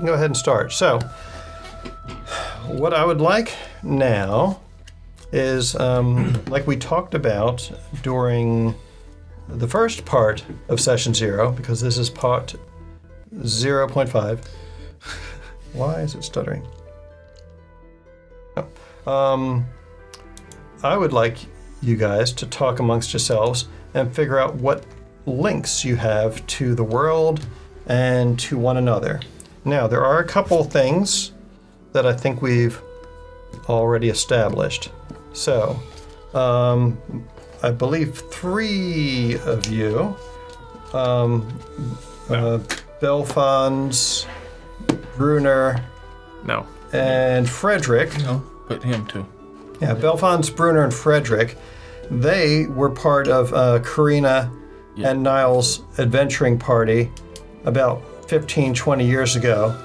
go ahead and start. So, what I would like now is, like we talked about during the first part of Session 0, because this is part 0.5. Why is it stuttering? Oh. I would like you guys to talk amongst yourselves and figure out what links you have to the world and to one another. Now, there are a couple things that I think we've already established. So, I believe 3 of you, Belfons, Brunner, No. and Frederick. No, but him too. Yeah, Belfons, Brunner, and Frederick, they were part of Corrina and Niall's adventuring party about 15, 20 years ago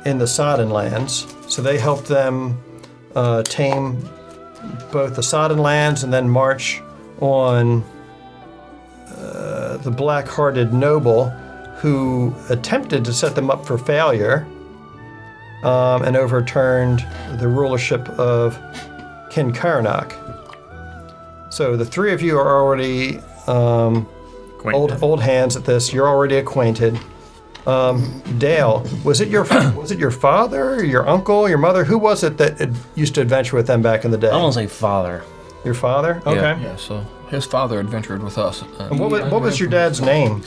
in the Sodden lands. So they helped them tame both the Sodden lands and then march on the black-hearted noble who attempted to set them up for failure and overturned the rulership of Kincairnock. So the 3 of you are already old hands at this. You're already acquainted. Dale, was it your father, your uncle, your mother? Who was it that used to adventure with them back in the day? I want to say father. Your father? Okay. Yeah, so his father adventured with us. And what was your dad's name?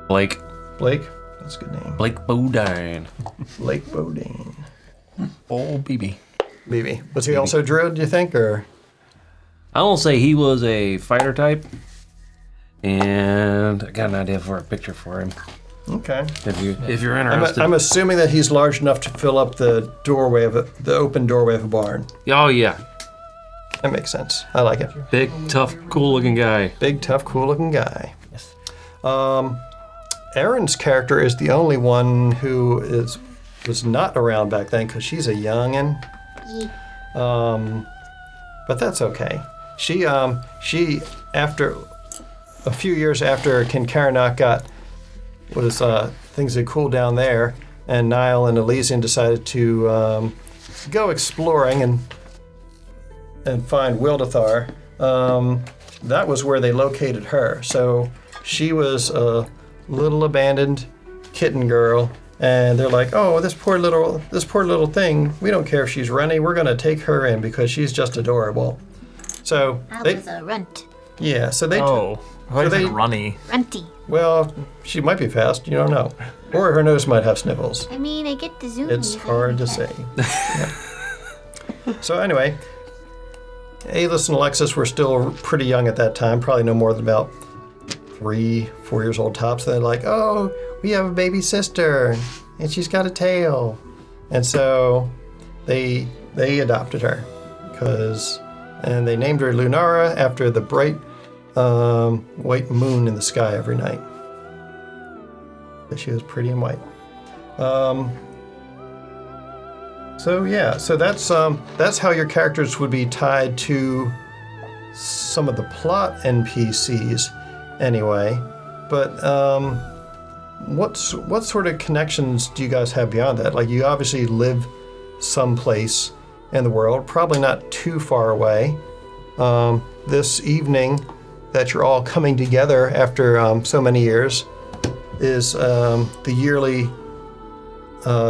Blake. Blake? That's a good name. Blake Bodine. Blake Bodine. Old BB. Maybe. Was he also Druid, do you think, or? I will say he was a fighter type, and I got an idea for a picture for him. Okay. If you're interested. I'm assuming that he's large enough to fill up the open doorway of a barn. Oh yeah. That makes sense. I like it. Big, tough, cool-looking guy. Big, tough, cool-looking guy. Yes. Erin's character is the only one who was not around back then because she's a youngin'. But that's okay. She after a few years after Kincairnock things had cooled down there, and Niall and Elysian decided to go exploring and find Wildethar. That was where they located her. So she was a little abandoned kitten girl, and they're like, "Oh, this poor little thing. We don't care if she's runny. We're gonna take her in because she's just adorable." So I was a runt. Yeah. So they. Oh, I thought you said runny. Runty. Well, she might be fast. You don't know, or her nose might have sniffles. I mean, I get the zoom. It's hard to say. Yeah. So anyway, Alis and Alexis were still pretty young at that time, probably no more than about 3-4 years old tops. They're like, "Oh, we have a baby sister, and she's got a tail," and so they adopted her and they named her Lunara after the bright white moon in the sky every night. But she was pretty and white. So that's how your characters would be tied to some of the plot NPCs, anyway. But what sort of connections do you guys have beyond that? Like, you obviously live someplace in the world, probably not too far away. This evening that you're all coming together after so many years is the yearly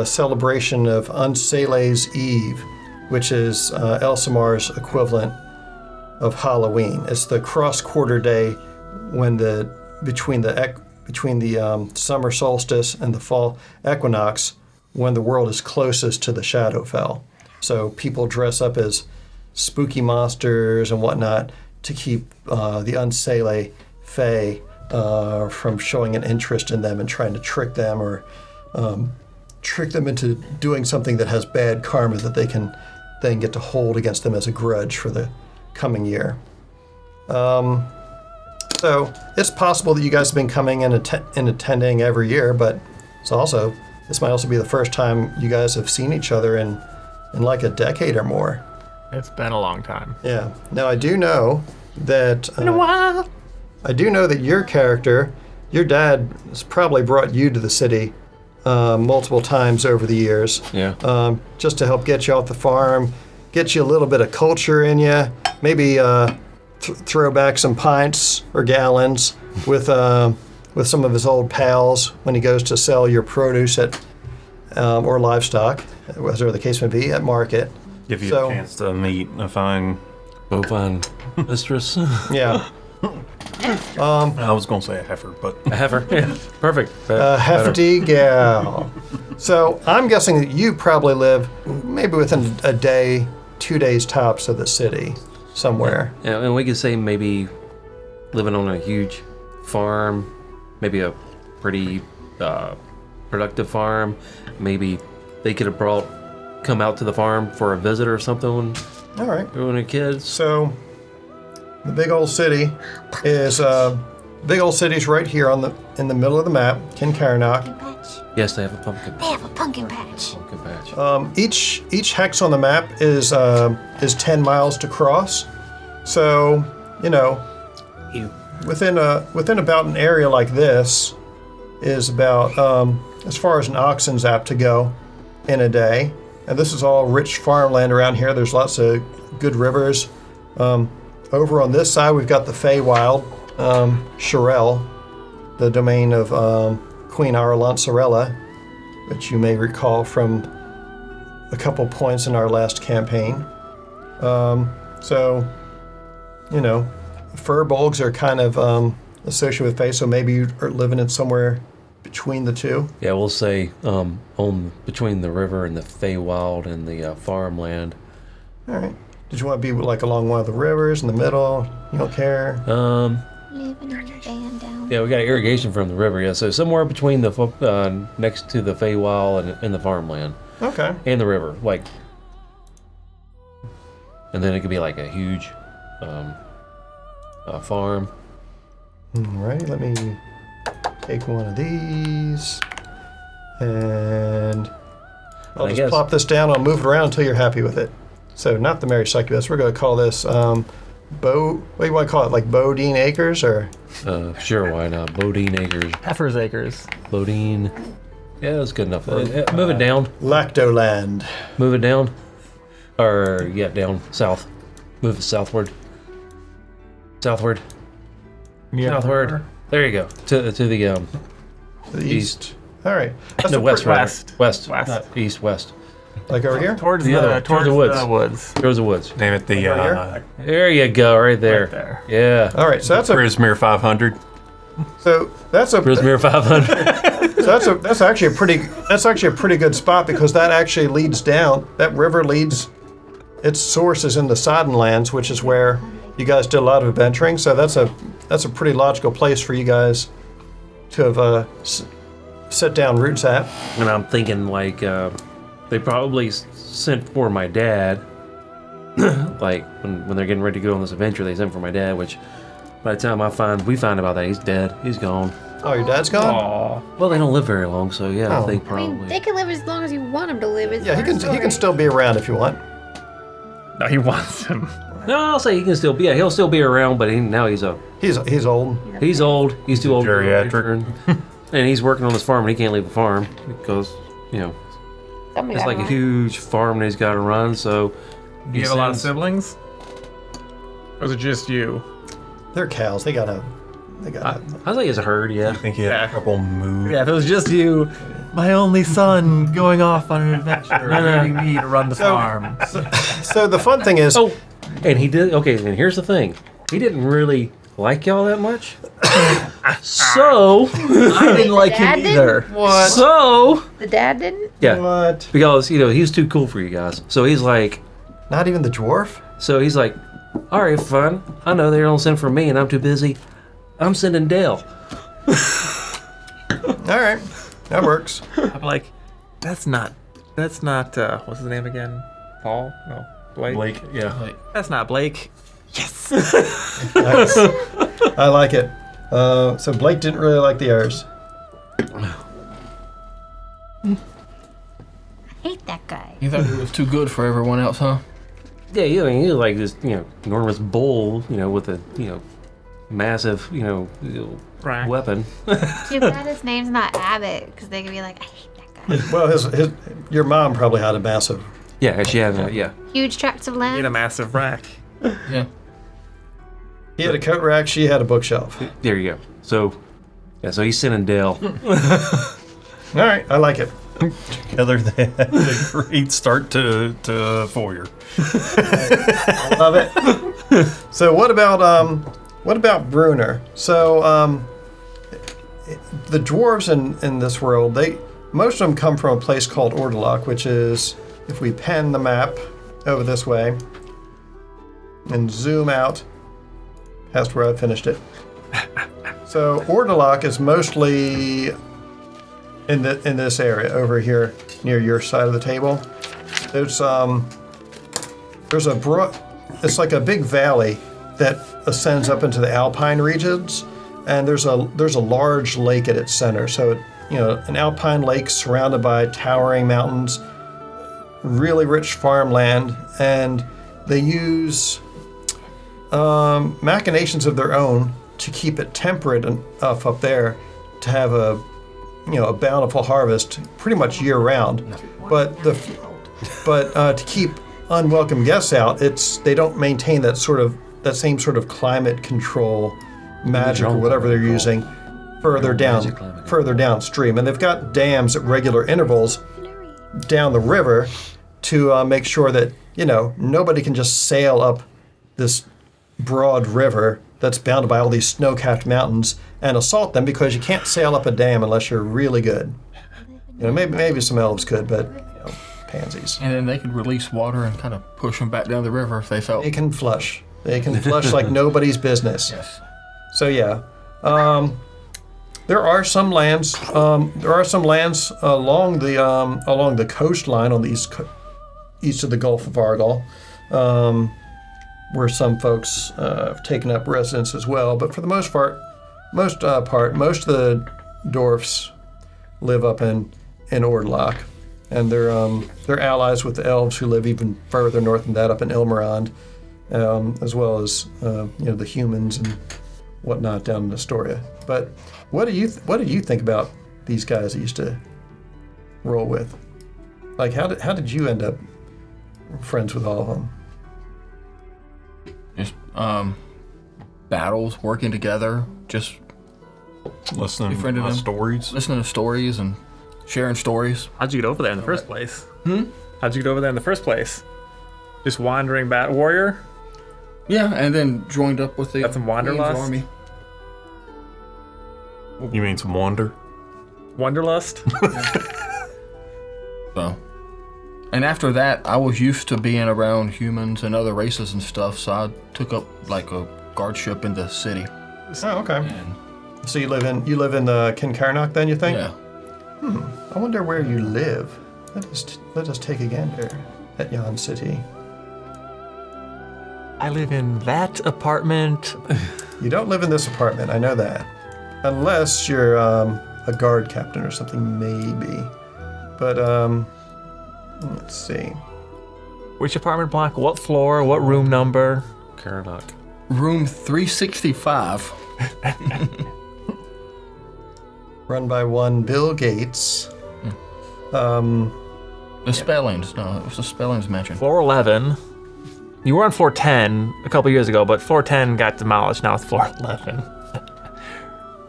celebration of Unseelie's Eve, which is Elsemar's equivalent of Halloween. It's the cross-quarter day when between the summer solstice and the fall equinox, when the world is closest to the Shadowfell. So people dress up as spooky monsters and whatnot to keep the Unseelie Fae from showing an interest in them and trying to trick them or trick them into doing something that has bad karma that they can then get to hold against them as a grudge for the coming year. So it's possible that you guys have been coming and attending every year, but this might also be the first time you guys have seen each other in like a decade or more. It's been a long time. Yeah. Now I do know that In a while. I do know that your character, your dad, has probably brought you to the city multiple times over the years. Yeah. Just to help get you off the farm, get you a little bit of culture in you, maybe throw back some pints or gallons with some of his old pals when he goes to sell your produce at or livestock, whatever the case may be, at market. Give you a chance to meet a fine bovine mistress. Yeah. I was going to say a heifer, but... A heifer. Yeah. Perfect. A hefty gal. So I'm guessing that you probably live maybe within a day, 2 days tops of the city, somewhere. Yeah, and we could say maybe living on a huge farm, maybe a pretty productive farm. Maybe they could have come out to the farm for a visit or something All right. when we were kids. So the big old city is right here in the middle of the map, Kincairnock. Patch. Yes, they have a pumpkin. They have a pumpkin patch. Pumpkin patch. Each hex on the map is 10 miles to cross. So, within about an area like this is about as far as an oxen's apt to go in a day. And this is all rich farmland around here. There's lots of good rivers. Over on this side, we've got the Feywild, Shirel, the domain of Queen Arlancerella, which you may recall from a couple points in our last campaign. So, Furbolgs are kind of associated with Fey, so maybe you are living in somewhere between the two. Yeah, we'll say on between the river and the Feywild and the farmland. All right. Did you want to be like along one of the rivers in the middle? You don't care? Living in a van down. Yeah, we got irrigation from the river. Yeah, so somewhere between the next to the Feywild and the farmland. Okay. And the river, and then it could be like a huge farm. All right. Let me take one of these, and I'll just plop this down. I'll move it around until you're happy with it. So not the Mary Succubus. We're going to call this what do you want to call it? Like Bodine Acres or? Sure, why not? Bodine Acres. Heifer's Acres. Bodine. Yeah, that's good enough. Move it down. Lactoland. Move it down. Or, yeah, down. South. Move it southward. Southward. Southward. There you go. To the To the east. All right. That's no, a west, pretty- rather. West. West. Not east, west. Like over here? Towards The other one, towards the woods. woods. Towards the woods. Name it the There you go, right there. Right there. Yeah. All right. So that's a Prismere 500. Prismere 500. So that's actually a pretty good spot because that actually leads down. That river leads. Its source is in the Soddenlands, which is where you guys did a lot of adventuring. So that's a pretty logical place for you guys to have set down roots at. And I'm thinking they probably sent for my dad. When they're getting ready to go on this adventure, they sent for my dad. Which by the time we find about that, he's dead. He's gone. Oh, your dad's gone? Aw. Well, they don't live very long, so yeah, Oh. I think I probably. mean, they can live as long as you want them to live. Yeah, he can still be around if you want. No, he wants him. No, I'll say he can still be. Yeah, he'll still be around, but now he's old. He's old. He's old. He's too old. Geriatric. And he's working on this farm, and he can't leave the farm because Somebody it's got like a one. huge farm that he's got to run. So Do you have a lot of siblings? Or is it just you? They're cows. They got. I think it's a herd. Yeah. I think he had a couple moves. Yeah, if it was just you, my only son going off on an adventure, leaving me to run the farm. So the fun thing is, Oh, and he did. Okay, and here's the thing. He didn't really like y'all that much. So, I didn't like Dad him didn't? either. what? so The dad didn't? yeah, What? because he was too cool for you guys. So he's like, Not even the dwarf? all right, fine. I know they don't send for me, and I'm too busy. I'm sending Dale. All right, that works. I'm like, that's not, what's his name again? Paul? No, Blake? Blake, yeah. That's not Blake. Yes! Nice. I like it. So Blake didn't really like the heirs. I hate that guy. You thought he was too good for everyone else, huh? Yeah, he was like this, enormous bull, with a, massive, Right. weapon. Too bad his name's not Abbott, because they could be like, I hate that guy. Well, your mom probably had a massive. Yeah, she had yeah. Huge tracts of land. In a massive rack. Yeah. He had a coat rack. She had a bookshelf. There you go. So, so he's sending Dale. All right, I like it. Together they had a great start to foyer. Love it. So what about Bruner? So the dwarves in this world, most of them come from a place called Ordelock, which is, if we pan the map over this way and zoom out past where I finished it. So Ordelock is mostly in this area over here near your side of the table. There's it's like a big valley that ascends up into the alpine regions, and there's a large lake at its center. So an alpine lake surrounded by towering mountains, really rich farmland, and they use machinations of their own to keep it temperate enough up there to have a bountiful harvest pretty much year round. But to keep unwelcome guests out, they don't maintain that same sort of climate control magic or whatever they're using further downstream. And they've got dams at regular intervals down the river to make sure that nobody can just sail up this broad river that's bounded by all these snow-capped mountains and assault them, because you can't sail up a dam unless you're really good. Maybe some elves could, but pansies. And then they could release water and kind of push them back down the river if they felt. They can flush like nobody's business. Yes. So yeah, there are some lands. Along the coastline on the east of the Gulf of Argyle, where some folks have taken up residence as well. But for the most part, most of the dwarfs live up in Ordelock, and they're allies with the elves who live even further north than that, up in Ilmarond, as well as the humans and whatnot down in Astoria. But what do you think about these guys that you used to roll with? Like, how did you end up friends with all of them? Just battles, working together, just Listening to Befriended my him. stories. listening to stories and sharing stories. How'd you get over there in the first place? How'd you get over there in the first place? Just wandering bat warrior? Yeah, and then joined up with the Got some wanderlust? army. You mean some wonder? Wanderlust? So, and after that, I was used to being around humans and other races and stuff, so I took up like a guardship in the city. Oh, okay. And So you live in Kincarnock then, you think? yeah, I wonder where you live. Let us take a gander at Yon City. I live in that apartment. You don't live in this apartment, I know that. Unless you're a guard captain or something, maybe. But, let's see. Which apartment block? What floor? What room number? Carnock. room 365. Run by one Bill Gates. The Spellings. No, it was the Spellings mansion. Floor 11. You were on floor 10 a couple years ago, but floor 10 got demolished. Now it's floor 11.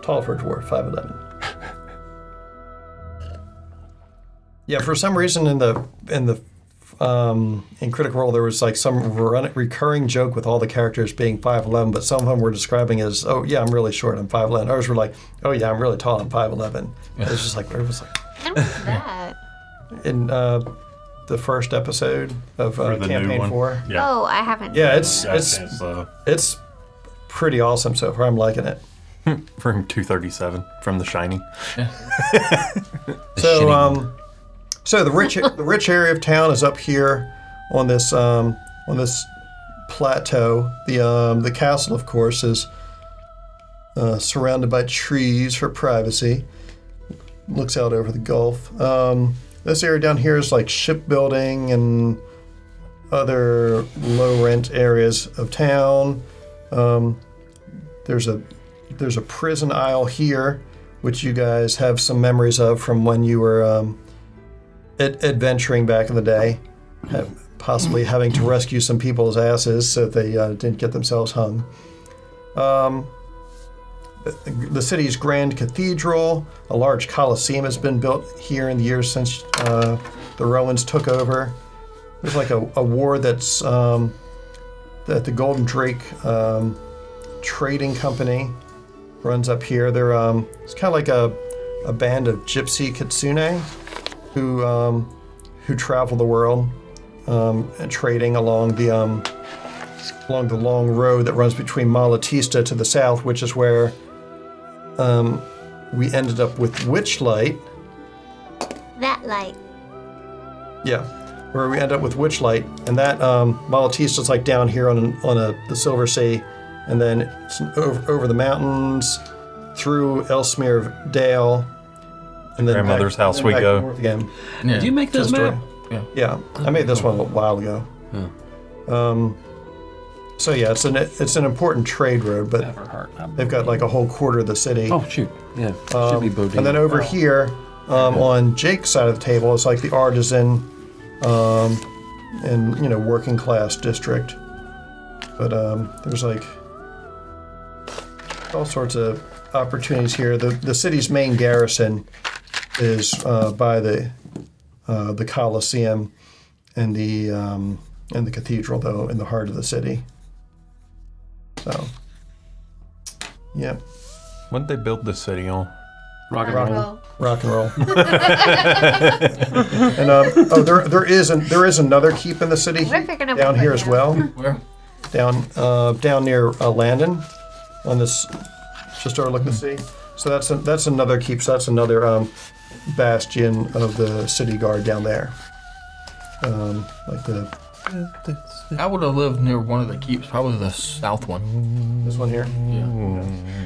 Tall for a dwarf, 5'11". Yeah, for some reason in Critical Role there was like some recurring joke with all the characters being 5'11", but some of them were describing as, oh yeah, I'm really short, I'm 5'11". Others were like, oh yeah, I'm really tall, I'm 5'11". It was just like, When was that? in the first episode of For the new campaign one. 4. Yeah. Oh, I haven't. Yeah, Yeah, it's pretty awesome so far. I'm liking it. from 237 from The Shining. So the rich area of town is up here on this plateau. The castle, of course, is surrounded by trees for privacy. Looks out over the Gulf. This area down here is like shipbuilding and other low rent areas of town. there's a prison aisle here, which you guys have some memories of from when you were adventuring back in the day, possibly having to rescue some people's asses so that they didn't get themselves hung. The city's grand cathedral, a large coliseum has been built here in the years since the Rowans took over. There's like a ward that's that the Golden Drake Trading Company runs up here. They're it's kind of like a band of gypsy kitsune who travel the world and trading along the long road that runs between Malatista to the south, which is where we ended up with Witchlight. That light. Yeah, where we end up with Witchlight, and that Malatista is like down here on the Silver Sea, and then it's over the mountains, through Elsemar Dale, and then Grandmother's house we back go. north again. Yeah. Did you make this Just map? Yeah, I made this one a while ago. So yeah, it's an important trade road, but they've got like a whole quarter of the city. Oh shoot! Yeah, should be Bodine. And then over here, on Jake's side of the table, it's like the artisan, and working class district. But there's like all sorts of opportunities here. The city's main garrison is by the Coliseum and the cathedral, though, in the heart of the city. So, yeah. What did they build this city on? Rock and Rock roll. roll. Rock and roll. And there is another keep in the city We're picking up down one here right as now. well. Where? Down near Landon, on this, just overlooking the sea. So that's another keep. So that's another bastion of the city guard down there. Like I would have lived near one of the keeps, probably the south one. this one here.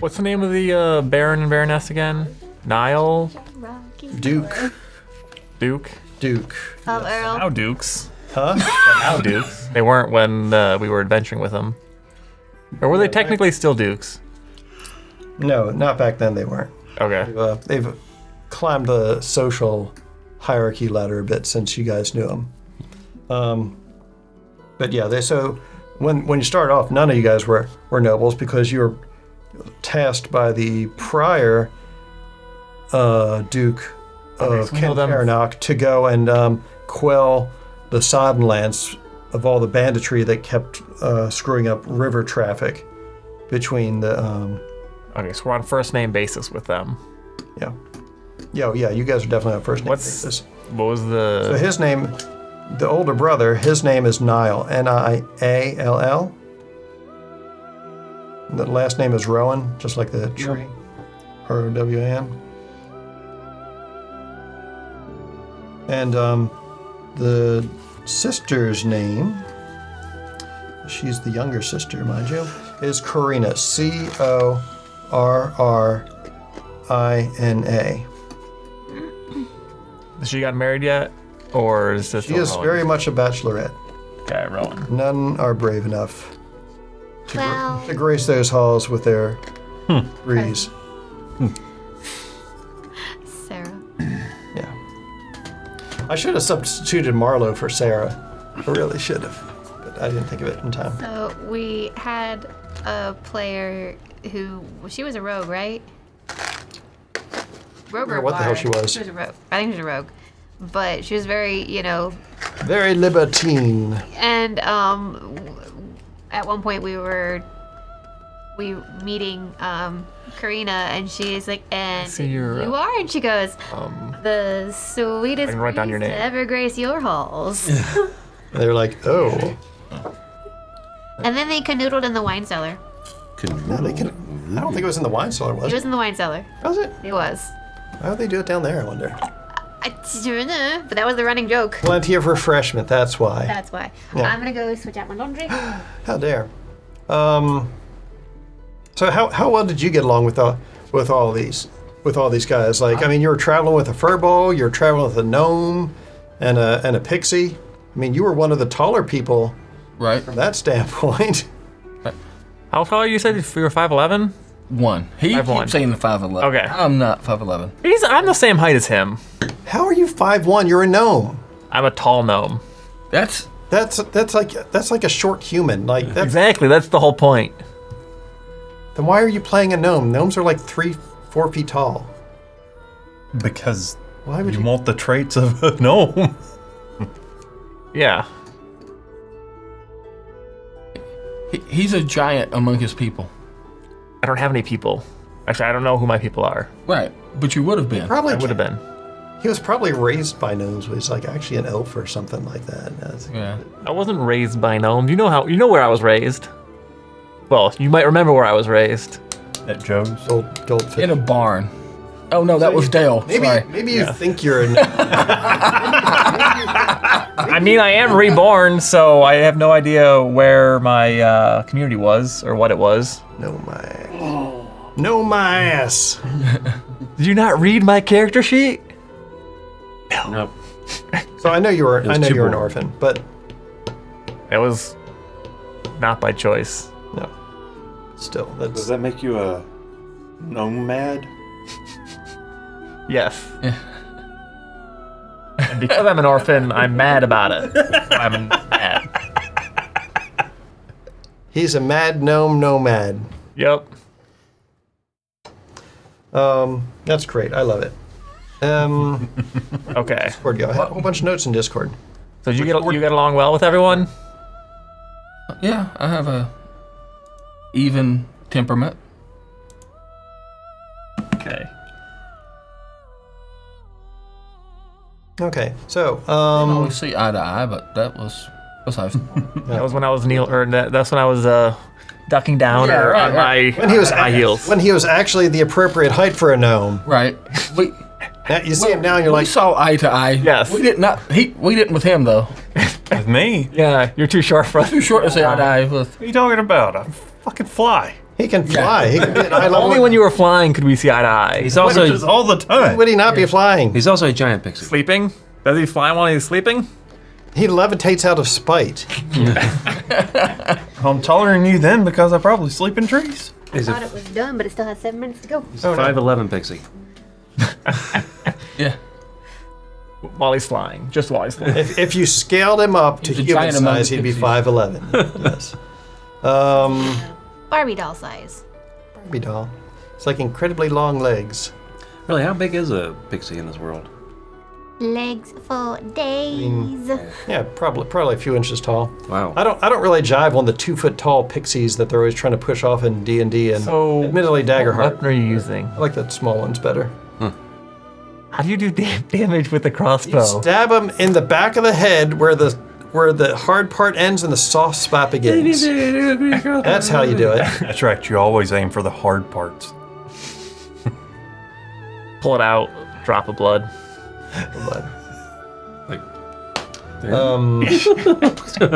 What's the name of the Baron and Baroness again? Niall? Rocky Duke. Duke? Duke. Earl. Now Dukes. Huh? Now Dukes. They weren't when we were adventuring with them. Or were they technically still Dukes? No, not back then. They weren't. Okay. They've climbed the social hierarchy ladder a bit since you guys knew them. But yeah, when you started off, none of you guys were nobles because you were tasked by the prior Duke of Kentaranock to go and quell the sodden lands of all the banditry that kept screwing up river traffic between the Okay, so we're on first name basis with them. yeah. You guys are definitely on first name What's- basis. What was the... So his name, the older brother, his name is Niall, Niall. The last name is Rowan, just like the tree, Rowan. And the sister's name, she's the younger sister, mind you, is Corrina, Corrina. Has she got married yet? Or is this She is very much a bachelorette. Okay, Rowan. None are brave enough Well, to grace those halls with their breeze. Sarah. Yeah. I should have substituted Marlowe for Sarah. I really should have, but I didn't think of it in time. So we had a player who she was a rogue, right? Rogue or What the hell bard? she was. She was a rogue. I think she was a rogue, but she was very, Very libertine. And at one point we meeting Corrina, and she's like, and see your, you are, and she goes, the sweetest I can write down your breeze to name. ever grace your halls. And they were like, oh. And then they canoodled in the wine cellar. No, they can. I don't think it was in the wine cellar, was It it? was in the wine cellar. Was it? It was. Why would they do it down there, I wonder? I don't know, but that was the running joke. Plenty of refreshment, that's why. That's why. Yeah. I'm gonna go switch out my laundry. How dare. So how well did you get along with all these guys? Like, I mean, you were traveling with a furball, you were traveling with a gnome and a pixie. I mean, you were one of the taller people Right. from that standpoint. How tall are you? Said you were 5'11"? 1. He 5'1". keeps saying 5'11". Okay. I'm not 5'11". I'm the same height as him. How are you 5'1"? You're a gnome. I'm a tall gnome. That's That's like a short human. Like that's, Exactly. That's the whole point. Then why are you playing a gnome? Gnomes are like 3-4 feet tall. Because Why would you you? want the traits of a gnome. Yeah. he's a giant among his people. I don't have any people. Actually, I don't know who my people are. Right, but you would have been. Probably I would have been. He was probably raised by gnomes. But he's like actually an elf or something like that. Yeah. I wasn't raised by gnomes. You know where I was raised. Well, you might remember where I was raised. At Joe's. Goldfish. In a barn. Oh no, that was Dale. Sorry. Maybe you think you're a gnome. I mean, I am reborn, so I have no idea where my community was or what it was. No my ass. Did you not read my character sheet? Nope. So I know you were was an too boring. orphan, but It was not by choice. no. Still, Does that's that make you a nomad? Yes. And because I'm an orphan, I'm mad about it. I'm mad. he's a mad gnome nomad. Yep. That's great. I love it. Okay. Discord go. I had a whole bunch of notes in Discord. So you get along well with everyone? Yeah, I have a even temperament. Okay. Okay, so I don't always see eye to eye, but that was besides. That was when I was that's when I was ducking down Yeah, or right, on right. my high heels. when he was actually the appropriate height for a gnome. Right. We You see him now, and you're like, saw eye to eye. Yes. We didn't with him though. With me? Yeah, you're too short for Too short to say eye to eye with. What are you talking about? I fucking fly. he can fly. He can be at eye level. Only when you were flying could we see eye to eye. He's Which is also all the time. Would he not be flying? he's also a giant pixie. Sleeping? Does he fly while he's sleeping? He levitates out of spite. I'm taller than you then because I probably sleep in trees. He's Thought a it was done, but it still has 7 minutes to go. 5'11" pixie. Yeah. While he's flying. Just while he's flying. If you scaled him up to He's a human giant among size, he'd be pixies. 5'11". Yes. Barbie doll size. Barbie doll. It's like incredibly long legs. Really, how big is a pixie in this world? Legs for days. Yeah, probably a few inches tall. Wow. I don't really jive on the 2-foot tall pixies that they're always trying to push off in D&D and So, admittedly what Daggerheart. weapon are you using? I like the small ones better. How do you do damage with the You crossbow? stab them in the back of the head where the hard part ends and the soft spot begins. That's how you do it. That's right. You always aim for the hard parts. Pull it out, drop of blood. Like,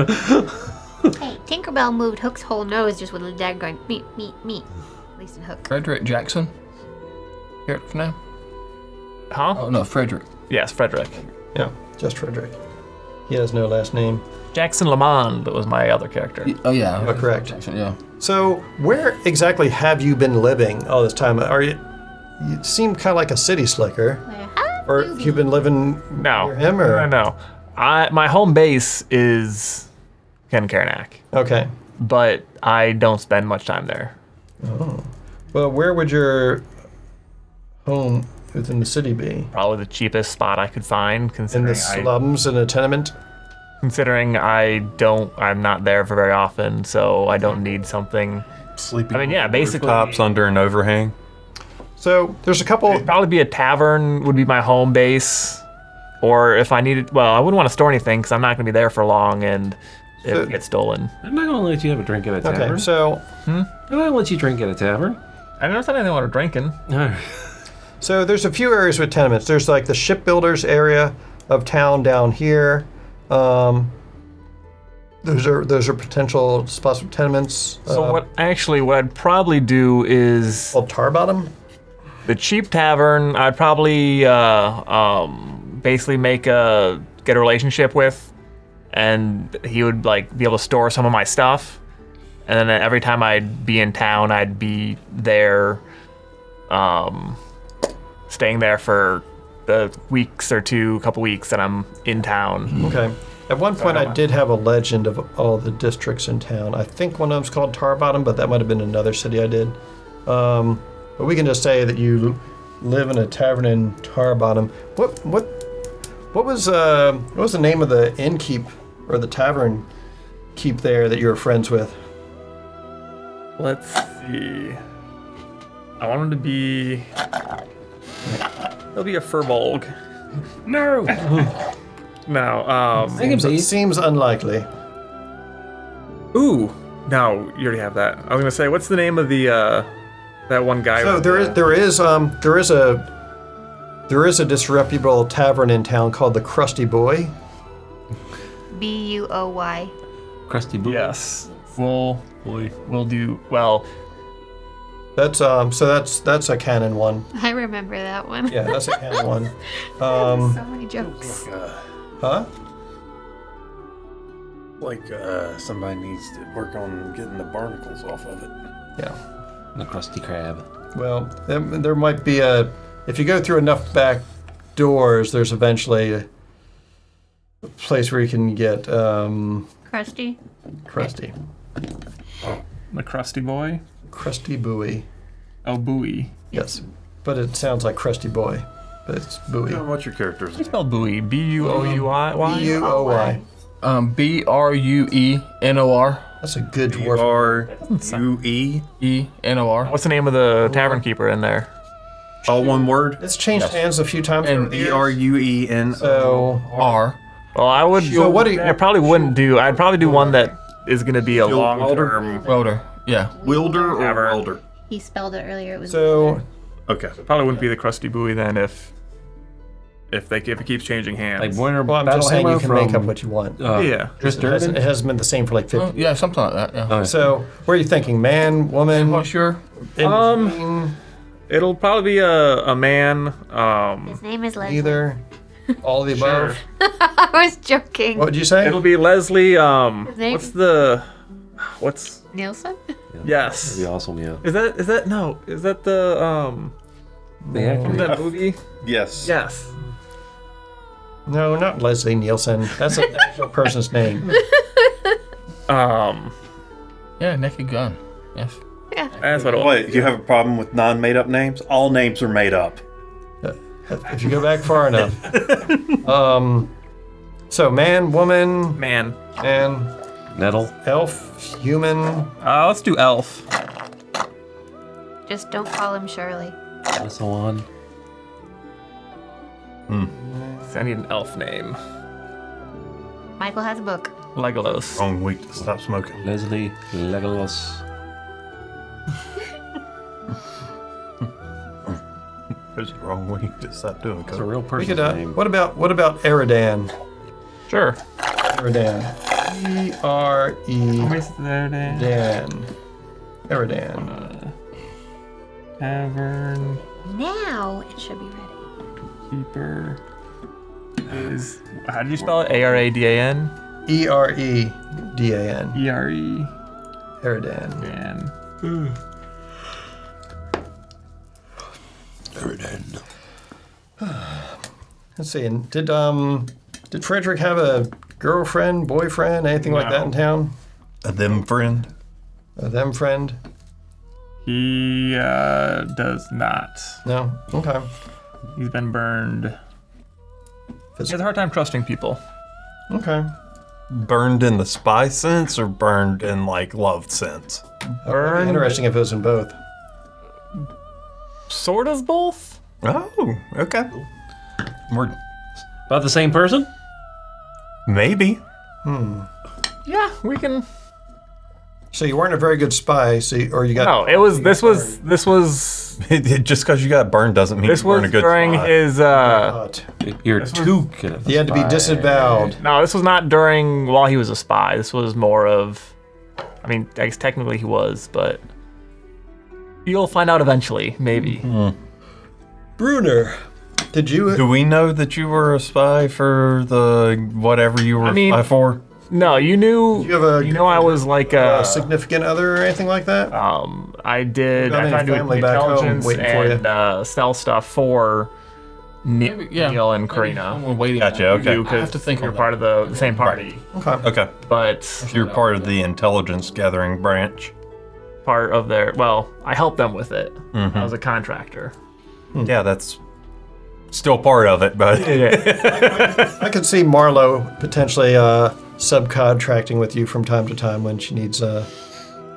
Hey, Tinkerbell moved Hook's whole nose just with a dagger going meat, meat, meat. At least in Hook. Frederick Jackson. Here for now. Huh? Oh no, Frederick. Yes, Frederick. Yeah, just Frederick. He has no last name. Jackson Lamond was my other character. Oh yeah. Oh, correct. Jackson, yeah. So, where exactly have you been living all this time? Are you? You seem kind of like a city slicker. Or you've been living No. near him, or No. My home base is Kenkarnak, okay. but I don't spend much time there. Well, where would your home within the city be? Probably the cheapest spot I could find, In considering the slums in a tenement? I'm not there for very often, so I don't need something. Sleeping. I mean, yeah, basically, Tops under an overhang. So there's a couple. probably be a tavern would be my home base, or if I needed, well, I wouldn't want to store anything because I'm not going to be there for long, and it would get stolen. I'm not gonna let you have a drink at a tavern. Okay, so I'm not gonna let you drink at a tavern. I never said anything about drinking. No. So there's a few areas with tenements. There's like the shipbuilders area of town down here. Those are potential spots for tenements. So what I'd probably do is Called Tar Bottom? the cheap tavern. I'd probably basically get a relationship with, and he would like be able to store some of my stuff. and then every time I'd be in town, I'd be there, staying there for the couple weeks that I'm in town. Okay. At one point, I did have a legend of all the districts in town. I think one of them's called Tarbottom, but that might have been another city I did. But we can just say that you live in a tavern in Tarbottom. What was the name of the innkeep or the tavern keep there that you were friends with? Let's see. I want him to be. He'll be a Furbolg. No. No. It seems unlikely. Ooh. No, you already have that. I was gonna say, what's the name of the that one guy? So there is a disreputable tavern in town called the Crusty Boy. Buoy. Crusty Boy. Yes. We'll do well. That's that's a canon one. I remember that one. Yeah, that's a canon one. So many jokes. Huh? Like somebody needs to work on getting the barnacles off of it. Yeah. The Krusty Krab. Well, there might be if you go through enough back doors, there's eventually a place where you can get Crusty. Crusty. The Crusty Boy. Crusty Buoy. Oh, Buoy. Yes. But it sounds like Crusty Boy. But it's Buoy. What's your character's How do you name? spell Buoy? B-U-O-U-I? B-U-O-Y. Bruenor. That's a good dwarf. R-U-E? E-N-O-R. What's the name of the tavern keeper in there? All one word? It's changed hands a few times. And over the years. E-R-U-E-N. So, R. Well, I would. So what do you- I probably wouldn't do. I'd probably do one that is going to be a long-term. Welder. Yeah. Wilder or Tavern. welder? He spelled it earlier. It was so Okay. Probably wouldn't be the Crusty Buoy then if it keeps changing hands. Like Winter well, I'm just saying you can make up from, what you want. Yeah. It hasn't been the same for like 50 Oh, yeah, something like that. Yeah. So, what are you thinking? Man, woman? Not sure. It'll probably be a man. His name is Leslie. Either. All the above. I was joking. What did you say? It'll be Leslie. name? What's Nielsen? yes? That'd be awesome, yeah. Is that the The actor. that movie? Yes. Yes. No, not Leslie Nielsen. That's an actual person's name. Yeah, Naked Gun. Yes. Yeah. That's what it was. Wait, you have a problem with non-made-up names? All names are made up. If you go back far enough. So, man, woman, Man. and Nettle. elf, human. Let's do elf. Just don't call him Shirley. That's the one. I need an elf name. Michael has a book. Legolas. Wrong week to stop smoking. Leslie Legolas. It's the wrong week to stop doing That's a coke. real We person's could, name. what about Eridan? Sure. Eridan. E-R-E-Dan. there? Eridan. Tavern Now it should be ready. keeper is. How do you spell it? A-R-A-D-A-N. E-R-E-D-A-N. E-R-E. Eridan. Dan. Let's see. And did Frederick have a girlfriend, boyfriend, anything like that in town? A them friend? A them friend? He does not. No. Okay. He's been burned. He has a hard time trusting people. Okay. Burned in the spy sense or burned in like love sense? That'd be interesting if it was in both. Sort of both. Oh, okay. We're About the same person? maybe. Yeah, we can. So you weren't a very good spy, or you got. No, it was. This was. Just because you got burned doesn't mean This you weren't was a good during spy. his. Caught. You're too good of a You had to be spy. disavowed. No, this was not during while he was a spy. This was more of. I mean, I guess technically he was, but you'll find out eventually, maybe. Bruner, did you? Do we know that you were a spy for the whatever you were I mean- a spy for? No, you knew. Do you have a- You know, I was like A significant other or anything like that? I did. Got I any tried to do family back home intelligence waiting for you? and stealth stuff for Yeah. Neil and Maybe Karina. someone waiting Gotcha, on okay. you, Because 'cause I have to think you're on part that. of the same party, Okay. Okay. but You're part of the intelligence gathering branch. part of their. Well, I helped them with it. Mm-hmm. I was a contractor. Yeah, that's still part of it, but I could see Marlo potentially subcontracting with you from time to time when she needs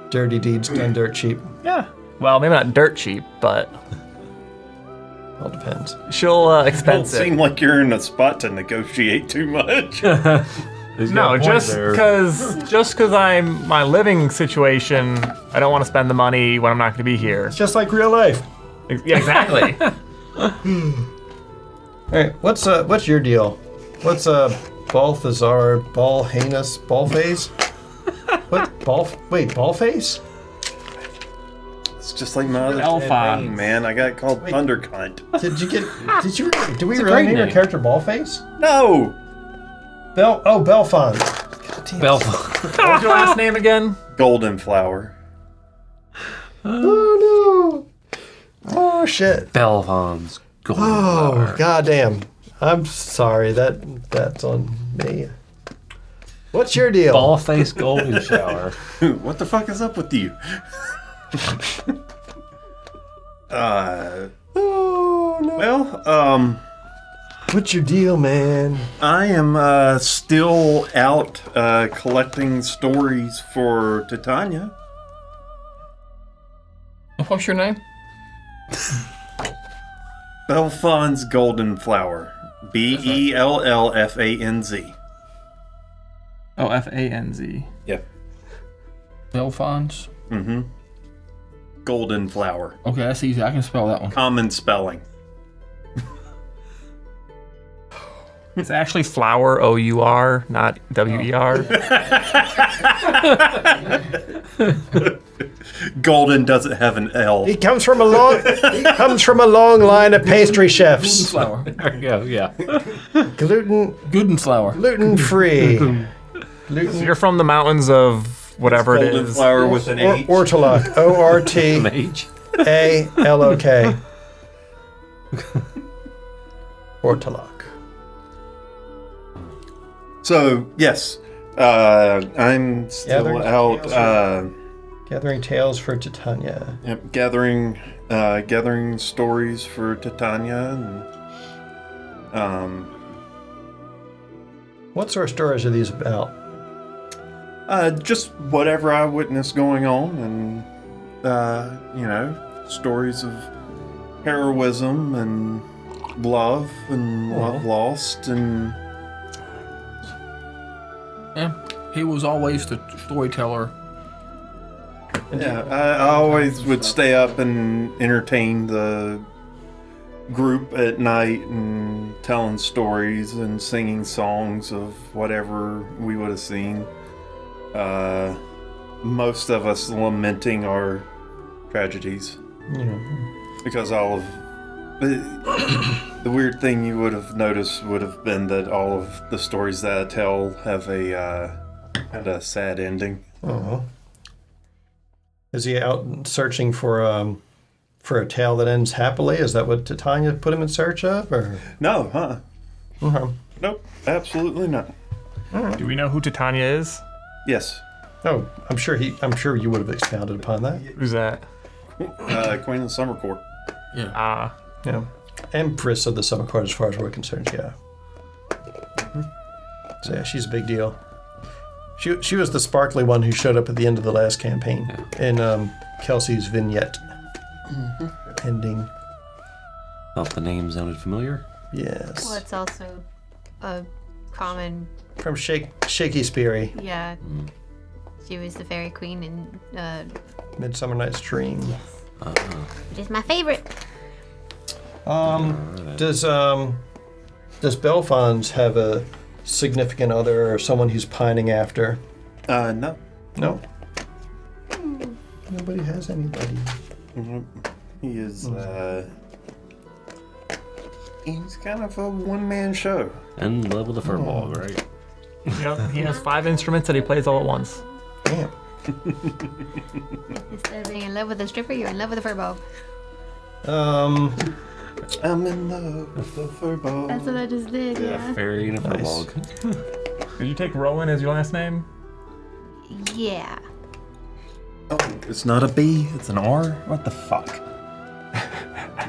dirty deeds done dirt cheap. Yeah. Well, maybe not dirt cheap, but All depends. she'll Don't expense seem it. like you're in a spot to negotiate too much. No, just because my living situation, I don't want to spend the money when I'm not going to be here. It's just like real life. Yeah, exactly. All right, what's your deal? What's Balthazar, Ballhanus, Ballface? What Ballface? It's just like my other Alphonse. name, man. I got called Thunder Cunt. Did we really great name your name. character Ballface? No! Belfond. Belfast. What's your last name again? Golden Flower. Oh no! Oh shit! Belfons. Oh goddamn! I'm sorry. That's on me. What's your deal? Ball face golden shower. What the fuck is up with you? Oh no! Well, What's your deal, man? I am still out collecting stories for Titania. What's your name? Belfon's Golden Flower. Bellfanz. Oh, Fanz. Yep. Belfons. Mm-hmm. Golden Flower. Okay, that's easy. I can spell that one. Common spelling. It's actually flower, O-U-R, not W-E-R. Golden doesn't have an L. He comes from a long line of pastry chefs. Flower. Yeah. Gluten flour. free. You're from the mountains of whatever it Golden is. Flower with an H. Ortolok. Mage. ORTALOK. Ortolok. So, yes. I'm still Gathering out tales Gathering tales for Titania. yep, gathering stories for Titania and What sort of stories are these about? just whatever I witnessed going on, and stories of heroism and love and love lost, and Yeah. He was always the storyteller. yeah, I always would stay up and entertain the group at night and telling stories and singing songs of whatever we would have seen. Most of us lamenting our tragedies. Because all of the weird thing you would have noticed would have been that all of the stories that I tell have a a sad ending. Uh-huh. Is he out searching for a tale that ends happily? Is that what Titania put him in search of? Or No, huh? uh-huh. Nope, absolutely not. Do we know who Titania is? Yes, Oh, I'm sure you would have expounded upon that. Who's that? Queen of the Summer Court. Ah. Yeah. Empress of the Summer Court, as far as we're concerned, yeah. So yeah, she's a big deal. She was the sparkly one who showed up at the end of the last campaign in Kelsey's vignette ending. Thought the name sounded familiar. Yes. Well, it's also a common, From Shaky Speary, yeah. She was the fairy queen in, Midsummer Night's Dream. which is my favorite. Does Belfons have a significant other or someone he's pining after? No. No. Nobody has anybody. He is, he's kind of a one-man show. And love with the furball, right? Yep, he has 5 instruments that he plays all at once. Damn. Instead of being in love with a stripper, you're in love with a furball. I'm in love with the furball. That's what I just did, yeah. Fairy in a Nice. log. Did you take Rowan as your last name? Yeah. Oh, it's not a B, it's an R? What the fuck?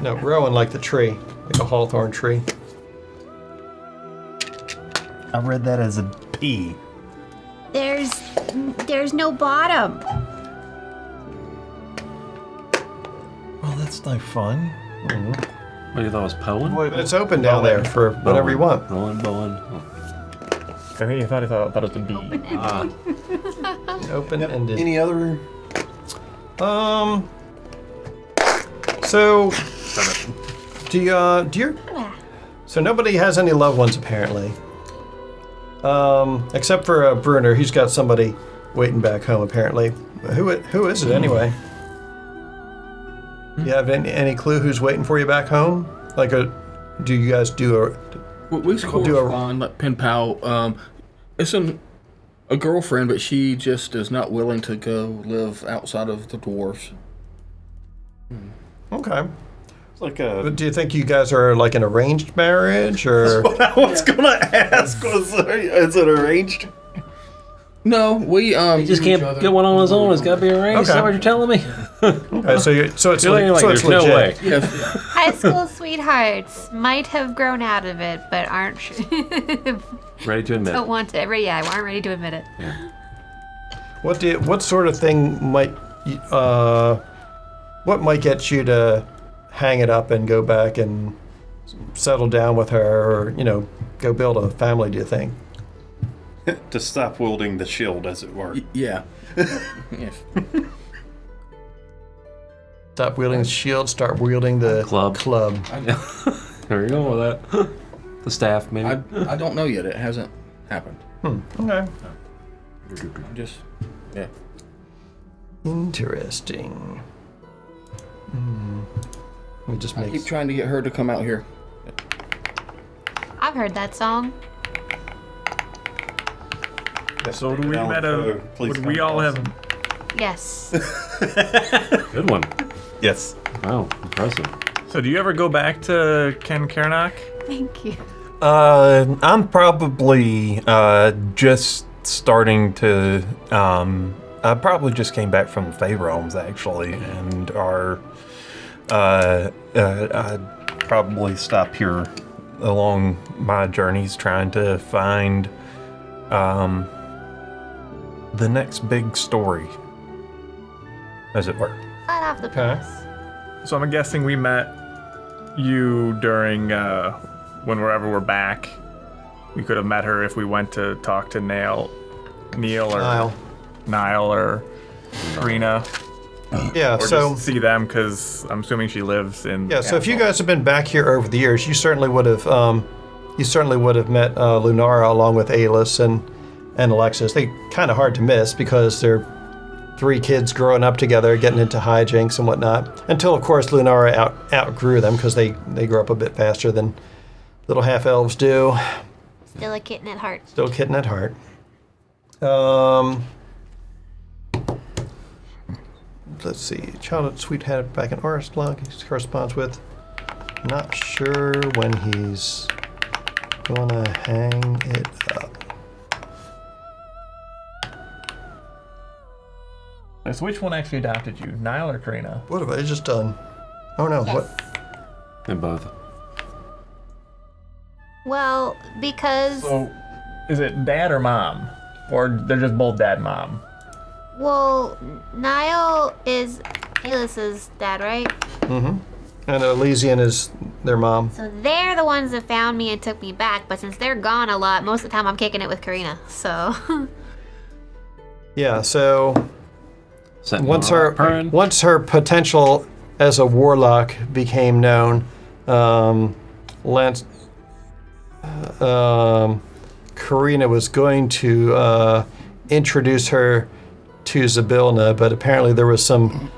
No, Rowan like the tree, like a hawthorn tree. I read that as a P. There's no bottom. Well, that's no fun. What, you thought it was Poen? But it's open down there for whatever you want. Bowen. I think he thought it was a B. Open-ended. Any other? So, do you? So nobody has any loved ones apparently. Except for Bruner, he's got somebody waiting back home apparently. Who is it anyway? You have any clue who's waiting for you back home? Like, do you guys do a? We correspond, like pen pal. It's a girlfriend, but she just is not willing to go live outside of the dwarves. Okay. It's like a. But do you think you guys are like an arranged marriage or? I was gonna ask. Is it arranged? No, we He just can't get one on his own. It's got to be arranged. Is that Okay. what you're telling me? Okay, so it's You're like, it's there's no way. legit. Yeah, High school sweethearts might have grown out of it, but aren't Ready to admit. don't want to. Yeah, aren't ready to admit it. What sort of thing might what might get you to hang it up and go back and settle down with her, or go build a family? Do you think? To stop wielding the shield, as it were. yeah. Yes. Stop wielding the shield, start wielding the Club. There you go with that. The staff, maybe. I don't know yet. It hasn't happened. Okay. Yeah. Interesting. Let me just I make. keep trying to get her to come out here. I've heard that song. So do we Alan met Poe, please would come we all across. have Yes. Good one. Yes. Wow, impressive. So do you ever go back to Ken Karnak? Thank you. I'm probably just starting to. I probably just came back from Fey Realms actually, and I'd probably stop here along my journeys trying to find the next big story, as it were. Right off the Okay. press. So I'm guessing we met you during whenever we're back. We could have met her if we went to talk to Neil or Niall. or Corrina, Yeah. or So just see them because I'm assuming she lives in. yeah. So if you guys have been back here over the years, you certainly would have. You certainly would have met Lunara along with Alis and Alexis. They kind of hard to miss because they're 3 kids growing up together, getting into hijinks and whatnot. Until of course Lunara outgrew them because they grow up a bit faster than little half elves do. Still a kitten at heart. Still a kitten at heart. Let's see. Childhood sweetheart back in Oristlog. He corresponds with. Not sure when he's gonna hang it up. So which one actually adopted you, Niall or Corina? What have I just done? Oh no! Yes. What? And both. Well, because So is it dad or mom, or they're just both dad and mom? Niall is Alis's dad, right? Mm-hmm. And Elysian is their mom. So they're the ones that found me and took me back. But since they're gone a lot, most of the time I'm kicking it with Corina. So Yeah. So Setting once her up. once her potential as a warlock became known, Lance. Corina was going to introduce her to Zabilna, but apparently there was some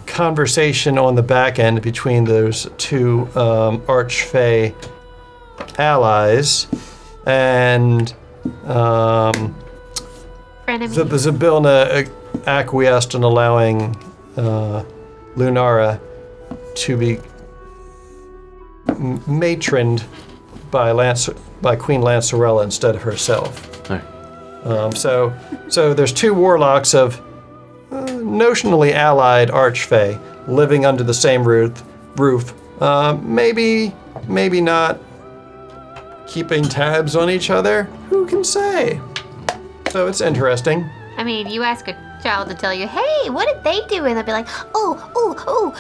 conversation on the back end between those 2 Archfey allies, and Frenemy. the Zybilna acquiesced in allowing Lunara to be matroned by Queen Lancerella instead of herself. Alright. So there's two warlocks of notionally allied archfey living under the same roof. Maybe not keeping tabs on each other. Who can say? So it's interesting. I mean, you ask a child to tell you, "Hey, what did they do?" and they'll be like, "Oh."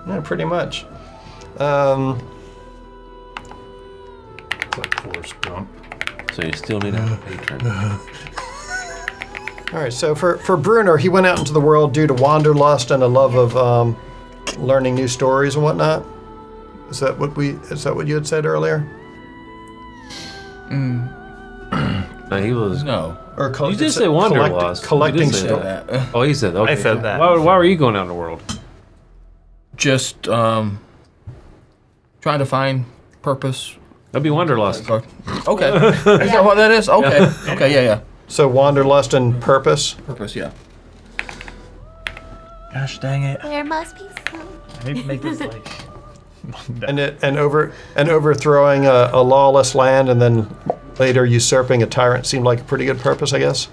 Yeah, pretty much. Like Forrest Gump. So you still need a patron. All right. So for Bruner, he went out into the world due to wanderlust and a love of learning new stories and whatnot. Is that what you had said earlier? No, he was. No. Or You did say wanderlust. Collecting You did say stories. That. Oh, he said. Okay. I said that. Why were you going out in the world? Just trying to find purpose. That'd be wanderlust. Okay. Is that what that is? Okay. Okay, yeah. So wanderlust and purpose. Purpose, yeah. Gosh dang it. There must be some. I need to make this like. And overthrowing a lawless land and then later usurping a tyrant seemed like a pretty good purpose, I guess.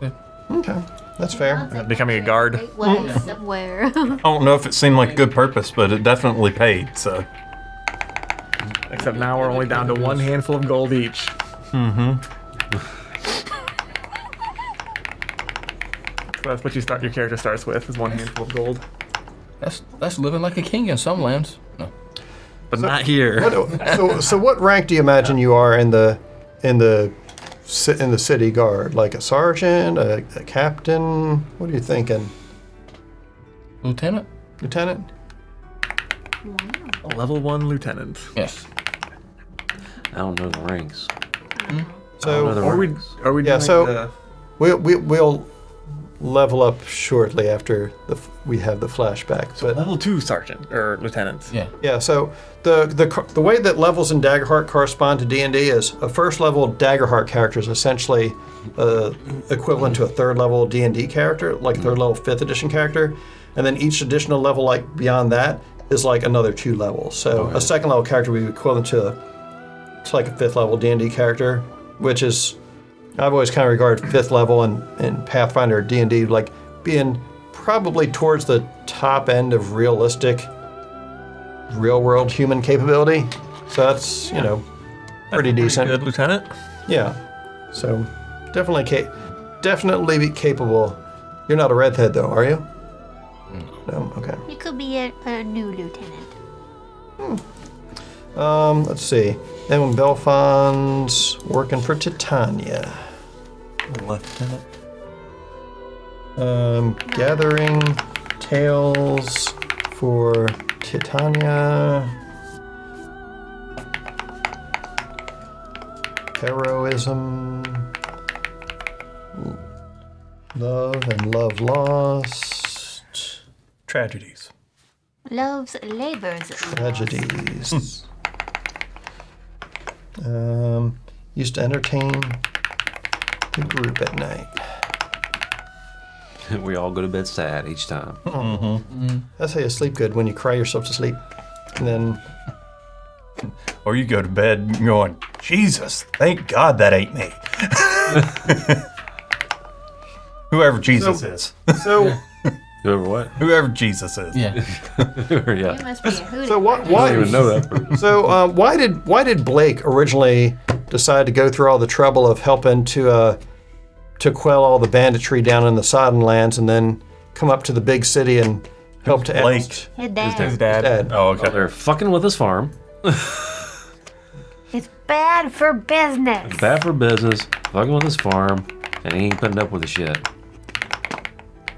Yeah. Okay, that's fair. Becoming a guard. Great West somewhere. I don't know if it seemed like a good purpose, but it definitely paid, so. Except now we're only down to one handful of gold each. So that's what your character starts with, is one handful of gold. That's living like a king in some lands. No. But not here. So what rank do you imagine you are in the city guard? Like a sergeant, a captain? What are you thinking? Lieutenant? Lieutenant? A level 1 lieutenant. Yes. I don't know the ranks. So Are we Yeah, doing so- the... we'll level up shortly after we have the flashback. But Level 2 sergeant, or lieutenant. Yeah. yeah, so the way that levels in Daggerheart correspond to D&D is a first level Daggerheart character is essentially equivalent to a third level D&D character, like a third level 5th edition character, and then each additional level like beyond that is like another 2 levels. So a second level character would be equivalent to like a 5th level D&D character, which is I've always kind of regarded 5th level in Pathfinder D&D like being probably towards the top end of realistic real world human capability. So that's, pretty decent. Good lieutenant. Yeah. So definitely be capable. You're not a redhead though, are you? No. Okay. You could be a new lieutenant. Let's see. Then when Belfon's working for Titania. Lieutenant. Gathering tales for Titania. Heroism. Love and love lost. Tragedies. Love's labors. Tragedies. Used to entertain the group at night. We all go to bed sad each time. That's how you sleep good, when you cry yourself to sleep. And then, Or you go to bed going, Jesus, thank God that ain't me. Whoever Jesus is. so Whoever what? Whoever Jesus is. Yeah. You Yeah. must be a hootie. So I don't even know that. So why did Blake originally decide to go through all the trouble of helping to quell all the banditry down in the Sodden lands, and then come up to the big city and help to Blake? oust His dad. His dad. Dad? Oh, okay. They're fucking with his farm. It's bad for business. Bad for business. Fucking with his farm. And he ain't putting up with the shit.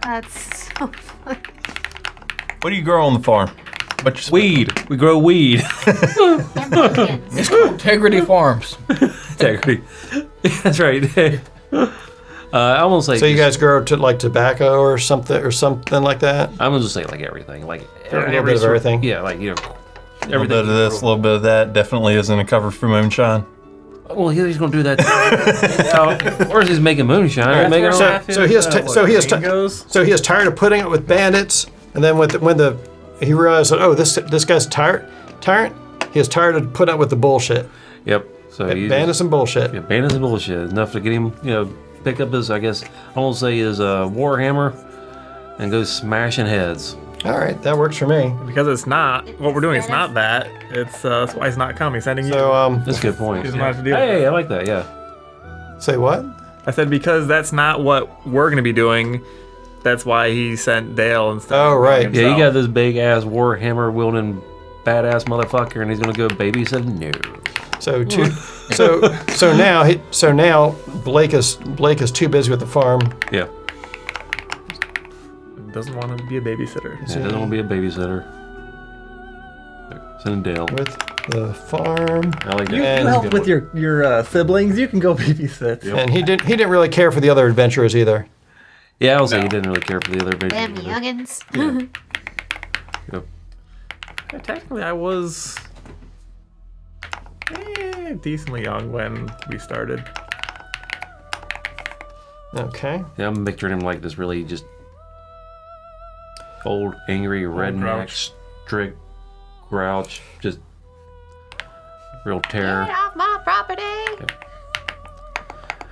That's so funny. What do you grow on the farm? But Weed. We grow weed. And pumpkins. It's called Integrity Farms. Integrity. That's right. I almost like. So you guys grow to like tobacco or something like that? I'm gonna just say like everything, like A little bit of everything? Yeah, like a little bit of this, a little bit of that. Definitely isn't a cover for moonshine. Well, he's going to do that. Or he's making moonshine. He's making So he is tired of putting it with bandits, and then he realized that this guy's tyrant. He is tired of putting up with the bullshit. Yep. So bandits and bullshit. Yeah, bandits and bullshit. Enough to get him, pick up his, I guess, I won't say his warhammer, and go smashing heads. All right, that works for me. Because it's not what we're doing. It's not that. It's that's why he's not coming. Sending you. So that's a good point. He doesn't have to deal with Hey, it. I like that. Yeah. Say what? I said because that's not what we're gonna be doing. That's why he sent Dale instead. Oh, right. Yeah, you got this big ass warhammer wielding badass motherfucker, and he's gonna go babysit. No. So now Blake is too busy with the farm. Yeah. Doesn't want to be a babysitter. He doesn't want to be a babysitter. Send Dale. With the farm. I like that. You And- help with your siblings. You can go babysit. And he didn't really care for the other adventurers either. Yeah, I'll say he didn't really care for the other Them baby. youngins. Yep. Yeah, technically, I was decently young when we started. Okay. Yeah, I'm picturing him like this really just old, angry, redneck, grouch. strict grouch, just real terror, Get off my property.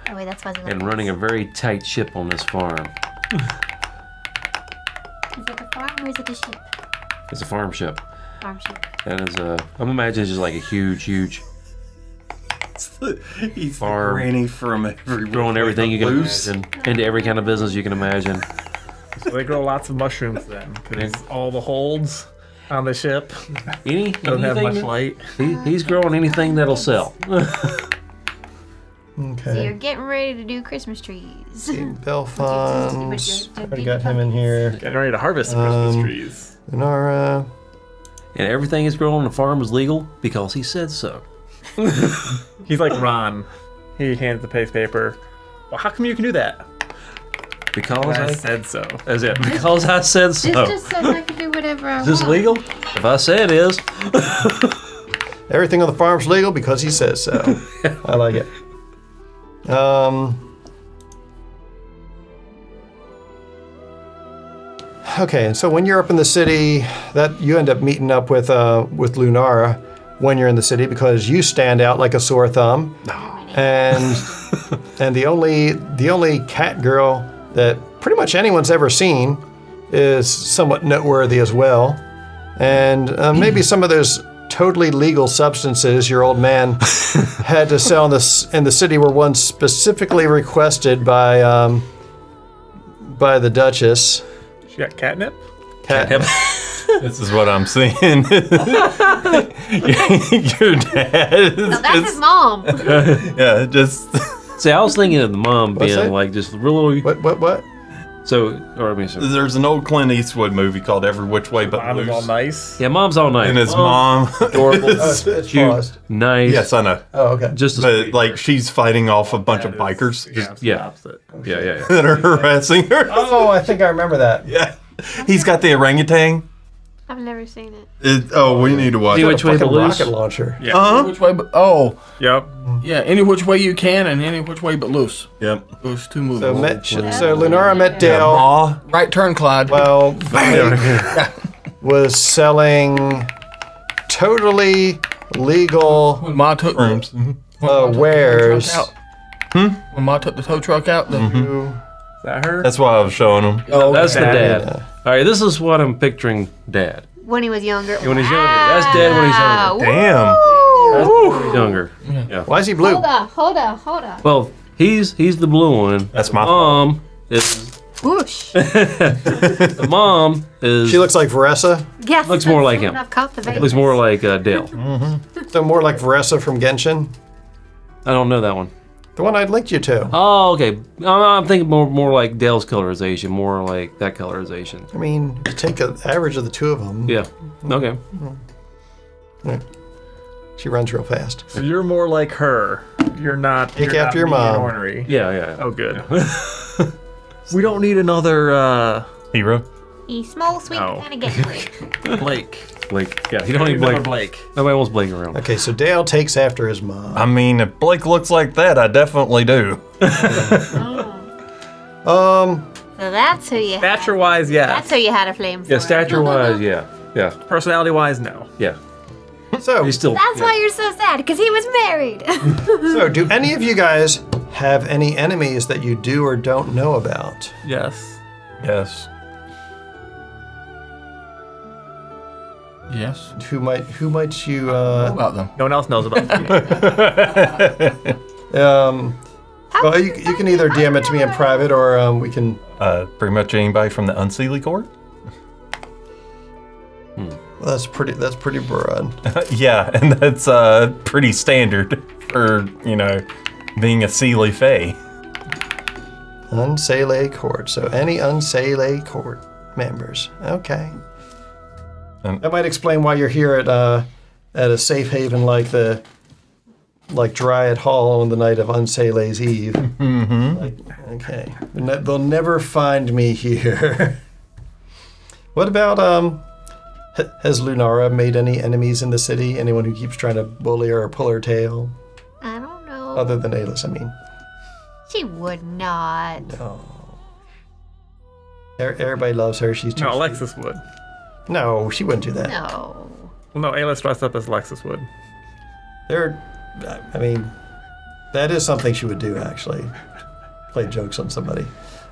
Oh wait, that's fuzzy. and running a very tight ship on this farm. Is it a farm or is it a ship? It's a farm ship. Farm ship. That is I'm imagining it's just like a huge He's farm. the granny from every growing everything you can imagine into every kind of business you can imagine. So they grow lots of mushrooms then, because all the holds on the ship don't have much light. He's growing anything that'll sell. So you're Okay. getting ready to do Christmas trees. Belfons. Already got him in here. Getting ready to harvest Christmas trees. Lunara. And everything he's growing on the farm is legal because he said so. He's like Ron. He hands the paper. Well, how come you can do that? Because I I said so. That's it. Because I said This so. just says I can do whatever I Is this want. legal? If I say it is. Everything on the farm's legal because he says so. I like it. Okay, and so when you're up in the city, that you end up meeting up with Lunara when you're in the city because you stand out like a sore thumb. And and the only cat girl that pretty much anyone's ever seen is somewhat noteworthy as well. And maybe some of those totally legal substances your old man had to sell in the city were ones specifically requested by the Duchess. She got catnip? This is what I'm seeing. Your dad. No, that's his mom. Yeah, just. See, I was thinking of the mom What's being that? like just really. What? So, or I mean, so, There's an old Clint Eastwood movie called Every Which Way But Mom is all Loose. nice. yeah, mom's all nice. And his mom. adorable, It's cute, paused. nice. Yes, I know. Oh, okay. Just But like she's fighting off a bunch of bikers yeah, yeah. that are harassing her. Oh, I think I remember that. Yeah. He's got the orangutan. I've never seen it. We need to watch See it. which way Fucking but loose. rocket launcher. Any which way but Yep. yeah, any which way you can and any which way but loose. Yep. Those two moves. So Lunara met Dale. Aw. Right turn, Clyde. Well, Blake was selling totally legal when Ma took Rooms. wares. when Ma took the tow truck out, the, Is that her? That's why I was showing him. oh, That's the Dad. dad. All right, this is what I'm picturing Dad. When he was younger. When he's younger. That's Dad when he's younger. Damn. That's when he's younger. Yeah. Why is he blue? Hold on. Well, he's the blue one. That's my Mom is Whoosh. the mom is. She looks like Varessa. Yes. Looks more like him. I've caught the baby. looks more like Dale. So more like Varessa from Genshin. I don't know that one. The one I'd linked you to. Oh, okay. I'm thinking more like Dale's colorization, more like that colorization. I mean, you take an average of the two of them. Yeah. Okay. She runs real fast. So you're more like her. You're not. Take you're after not your mean and mom. ornery. Yeah. Oh, good. We don't need another Hero. He's small, sweet, No. kind of gangly. Blake. Blake. Yeah, you don't need Remember Blake. Blake. Nobody wants Blake around. Okay, so Dale takes after his mom. I mean, if Blake looks like that, I definitely do. So that's who you had. Stature-wise, yes. That's who you had a flame for. Yeah, stature-wise, yeah. Yeah. Personality-wise, no. Yeah. So, He's still... That's why you're so sad, because he was married. so do any of you guys have any enemies that you do or don't know about? Yes. Yes. Yes. Who might you What about them? No one else knows about them. well, you can either DM it to me in private or we can. Pretty much anybody from the Unseelie court? Well, that's pretty broad. Yeah, and that's pretty standard for, being a Seelie Fae. Unseelie court. So any Unseelie court members. Okay. That might explain why you're here at a safe haven like Dryad Hall on the night of Unseelie's Eve. Mm-hmm. Okay. They'll never find me here. What about has Lunara made any enemies in the city? Anyone who keeps trying to bully her or pull her tail? I don't know. Other than Alis, I mean. She would not. No. Everybody loves her. She's too No, sweet. Alexis would. No, she wouldn't do that. No. Well, no, Ayla's dressed up as Alexis would. I mean, that is something she would do, actually. Play jokes on somebody.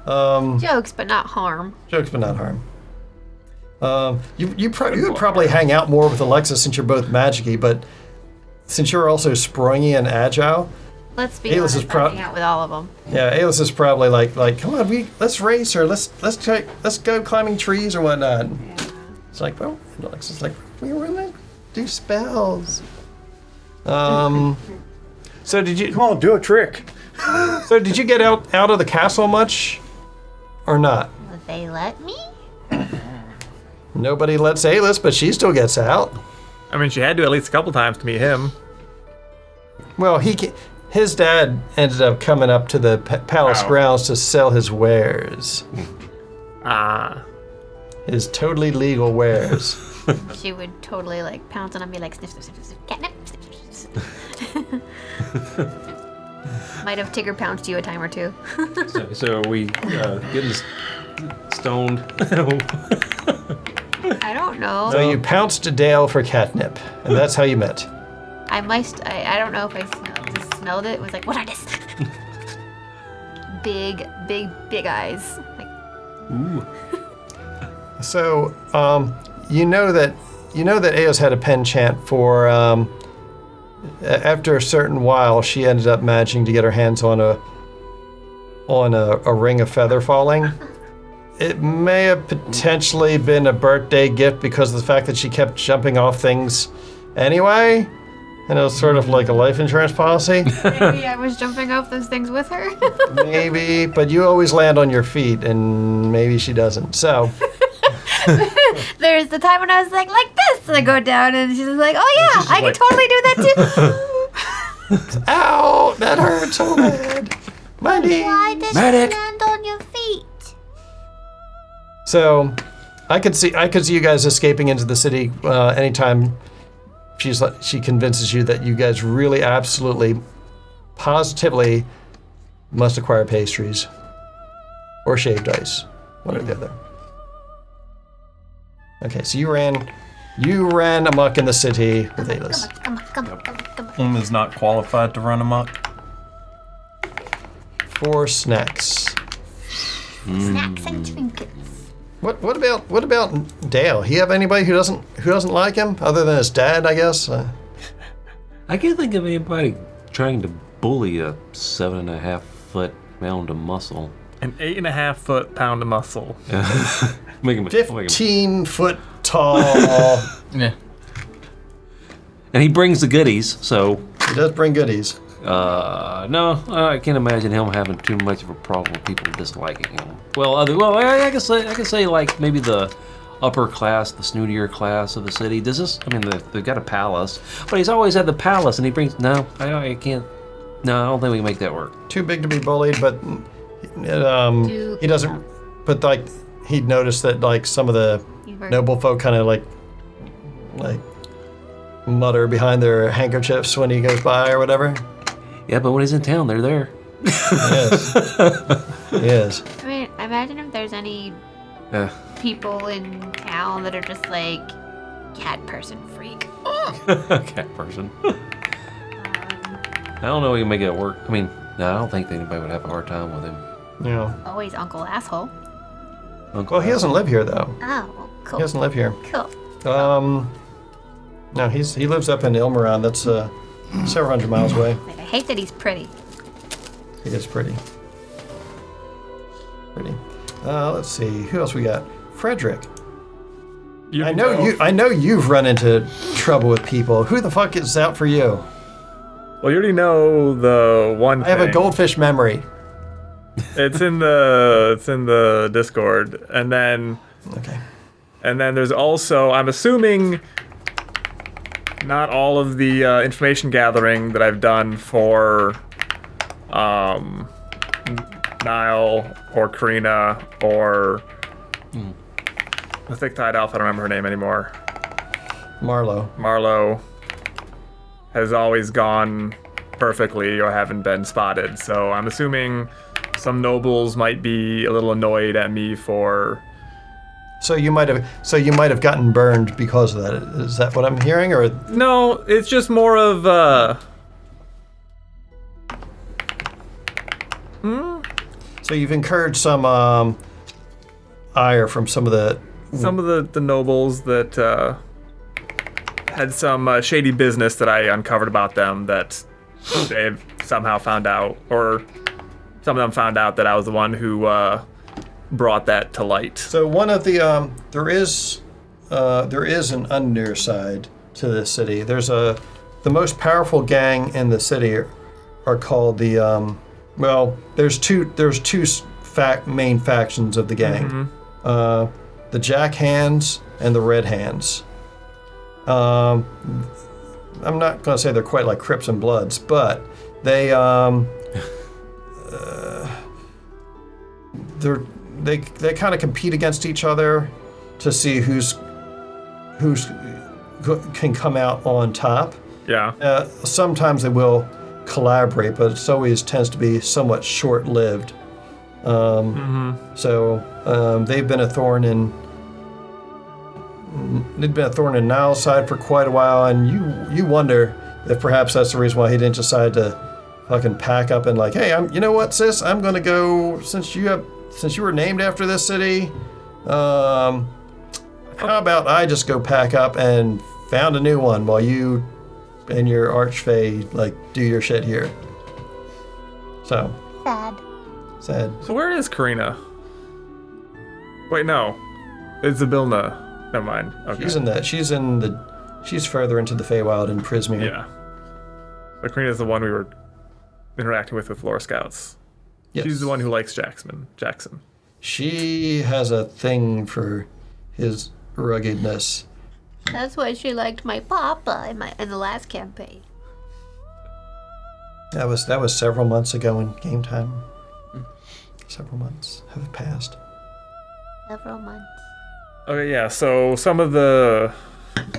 Jokes, but not harm. Jokes, but not harm. You would probably hang out more with Alexis since you're both magic-y, but since you're also springy and agile, Let's be Alis honest, is proud. hang out with all of them. Yeah, Alis is probably like, come on, let's race or let's go climbing trees or whatnot. It's like, well, Alexis is like, we were gonna do spells. So did you? Come on, do a trick. So did you get out of the castle much, or not? Would they let me? Nobody lets Alis, but she still gets out. I mean, she had to at least a couple times to meet him. Well, his dad ended up coming up to the palace grounds to sell his wares, Ah. his totally legal wares. She would totally pounce on and be like, sniff, sniff, sniff, sniff, catnip, sniff, sniff, sniff. Might have Tigger pounced you a time or two. So are we getting stoned? I don't know. So you pounced Dale for catnip, and that's how you met. I don't know if I just smelled it. It was like, what are this? Big eyes. Ooh. So, you know that Eos had a penchant for. After a certain while, she ended up managing to get her hands on a ring of feather falling. It may have potentially been a birthday gift because of the fact that she kept jumping off things anyway, and it was sort of like a life insurance policy. Maybe I was jumping off those things with her. Maybe, but you always land on your feet, and maybe she doesn't. So. There's the time when I was like this, and I go down, and she's like, oh yeah, I can totally do that too. Ow! That hurts so bad. My knee. Why did Medic. she land on your feet? So, I could see you guys escaping into the city anytime she convinces you that you guys really, absolutely, positively must acquire pastries or shaved ice, one or the other. Okay, so you ran amok in the city with Alis. Come on. Is not qualified to run amok. For snacks. Snacks and trinkets. What about Dale? He have anybody who doesn't like him other than his dad, I guess? I can't think of anybody trying to bully a 7.5 foot mound of muscle. An 8.5 foot pound of muscle. Make him 15 foot tall. Yeah. And he brings the goodies, so He does bring goodies. no, I can't imagine him having too much of a problem with people disliking him. I can say like maybe the upper class, the snootier class of the city. They've got a palace, but he's always at the palace, and he brings. I can't. No, I don't think we can make that work. Too big to be bullied, but he doesn't. But like he'd noticed that like some of the noble folk kind of like mutter behind their handkerchiefs when he goes by or whatever. Yeah, but when he's in town, they're there. Yes. Yes. I mean, imagine if there's any people in town that are just like cat person freak. Cat person. I don't know. He can make it work. I mean, no, I don't think anybody would have a hard time with him. Yeah. Always Uncle Asshole. Uncle Well, he doesn't live here though. Oh, cool. He doesn't live here. Cool. No, he lives up in Elsemar. That's several hundred miles away. I hate that he's pretty. He is pretty. Pretty. Let's see. Who else we got? Frederick. I know you've run into trouble with people. Who the fuck is out for you? Well, you already know the one. I have a goldfish memory. It's in the Discord, and then there's also, I'm assuming, not all of the information gathering that I've done for Niall or Corrina or the thick-dyed elf. I don't remember her name anymore. Marlowe has always gone perfectly or haven't been spotted. So I'm assuming some nobles might be a little annoyed at me for. So you might have gotten burned because of that. Is that what I'm hearing, or No, it's just more of so you've incurred some ire from some of the nobles that had some shady business that I uncovered about them that they've somehow found out, or some of them found out that I was the one who brought that to light. So one of the there is an underside to this city. There's the most powerful gang in the city are called the there's two main factions of the gang. The Jack Hands and the Red Hands. I'm not going to say they're quite like Crips and Bloods, but they they kind of compete against each other to see who's can come out on top. Yeah. Sometimes they will collaborate, but it always tends to be somewhat short-lived. So they've been a thorn in Niall's side for quite a while, and you wonder if perhaps that's the reason why he didn't decide to fucking pack up and like, hey, you know what, sis, I'm gonna go since you were named after this city. How about I just go pack up and found a new one while you and your archfey like do your shit here. So sad. So where is Corrina? Wait, no, it's Zabilna. Never mind. Okay. She's further into the Feywild in Prismere. Yeah. So Corrina's the one we were interacting with Flora Scouts. Yes. She's the one who likes Jackson. She has a thing for his ruggedness. That's why she liked my papa in the last campaign. That was several months ago in game time. Several months have passed. Several months. Okay, yeah, so some of the,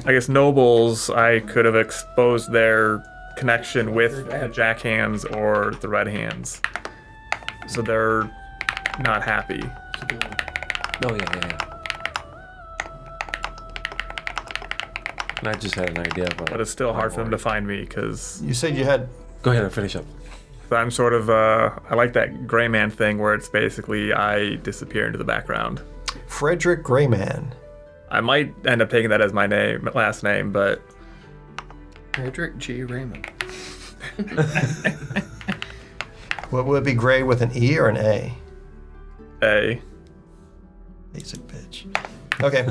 I guess, nobles, I could have exposed their connection with the Jack Hands or the Red Hands. So they're not happy. Oh, yeah. And I just had an idea. But it's still hard for them to find me, because You said you had... Go ahead and finish up. I'm sort of, I like that gray man thing where it's basically I disappear into the background. Frederick Greyman. I might end up taking that as my last name, but... Frederick G. Raymond. What would it be, Gray with an E or an A? A. Basic bitch. Okay.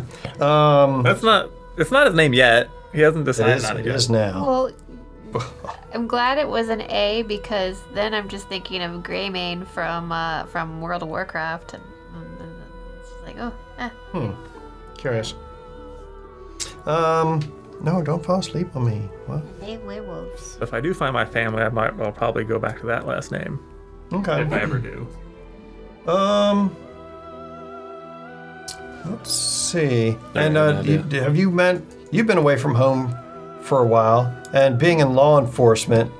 It's not his name yet. He hasn't decided on it It yet. is now. Well, I'm glad it was an A, because then I'm just thinking of Greymane from World of Warcraft, and it's just like, Curious. No, don't fall asleep on me. What? They werewolves. If I do find my family, I'll probably go back to that last name. Okay. If I ever do. Let's see. There, And yeah. you've been away from home for a while, and being in law enforcement,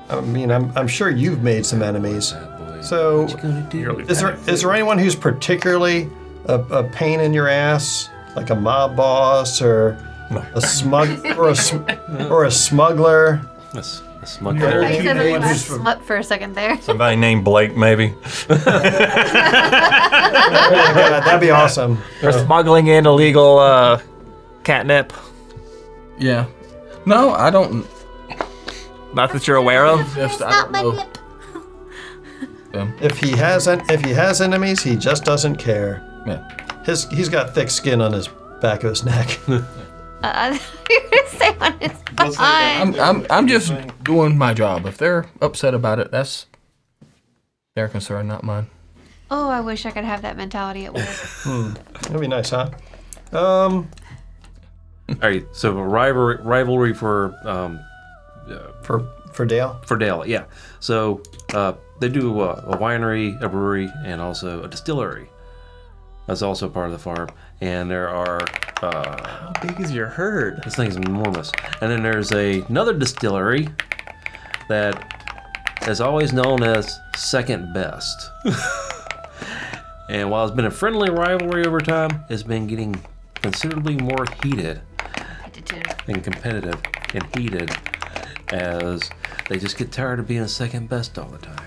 I mean, I'm sure you've made some enemies. So, is there anyone who's particularly a pain in your ass, like a mob boss or a smuggler? A smuggler. I said it was smut for a second there. Somebody named Blake, maybe. Yeah, that'd be awesome. Or smuggling in illegal catnip. Yeah. No, I don't. Not that you're aware of. Just, I Not don't my know. lip. If he has enemies, he just doesn't care. Yeah. He's got thick skin on his back of his neck. You were gonna say on his behind. I'm just doing my job. If they're upset about it, that's their concern, not mine. Oh, I wish I could have that mentality at work. That'd be nice, huh? All right, so a rivalry for Dale. Dale, yeah. So they do a winery, a brewery, and also a distillery. That's also part of the farm. And there are How big is your herd? this thing's enormous. And then there's another distillery that is always known as second best. And while it's been a friendly rivalry over time, it's been getting considerably more heated and competitive and heated as they just get tired of being second best all the time.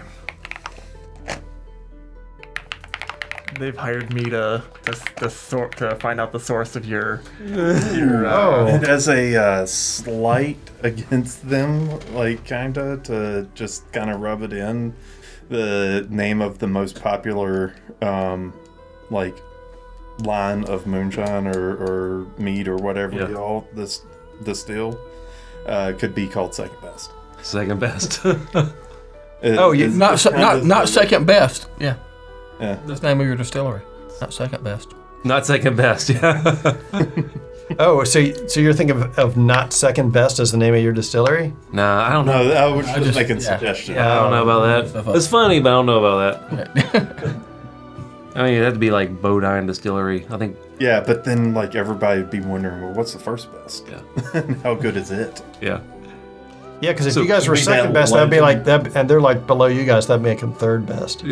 They've hired me to find out the source of your. It has a slight against them, like kinda to just kind of rub it in. The name of the most popular, like line of moonshine or mead or whatever Yeah. y'all distill, could be called second best. Second best. Not second best. Yeah. Yeah. That's the name of your distillery. Not second best. Not second best, yeah. Oh, so you're thinking of not second best as the name of your distillery? Nah, I don't know. No, I was just just- making yeah. suggestions. Yeah, I don't know about that. It's funny, but I don't know about that. I mean, it'd have to be like Bodine Distillery. I think, Yeah, but then like everybody would be wondering, well, what's the first best? yeah. And how good is it? Yeah. Yeah, because if So you guys were maybe second that best, that'd be like legend- that, and they're like below you guys. That'd make them third best.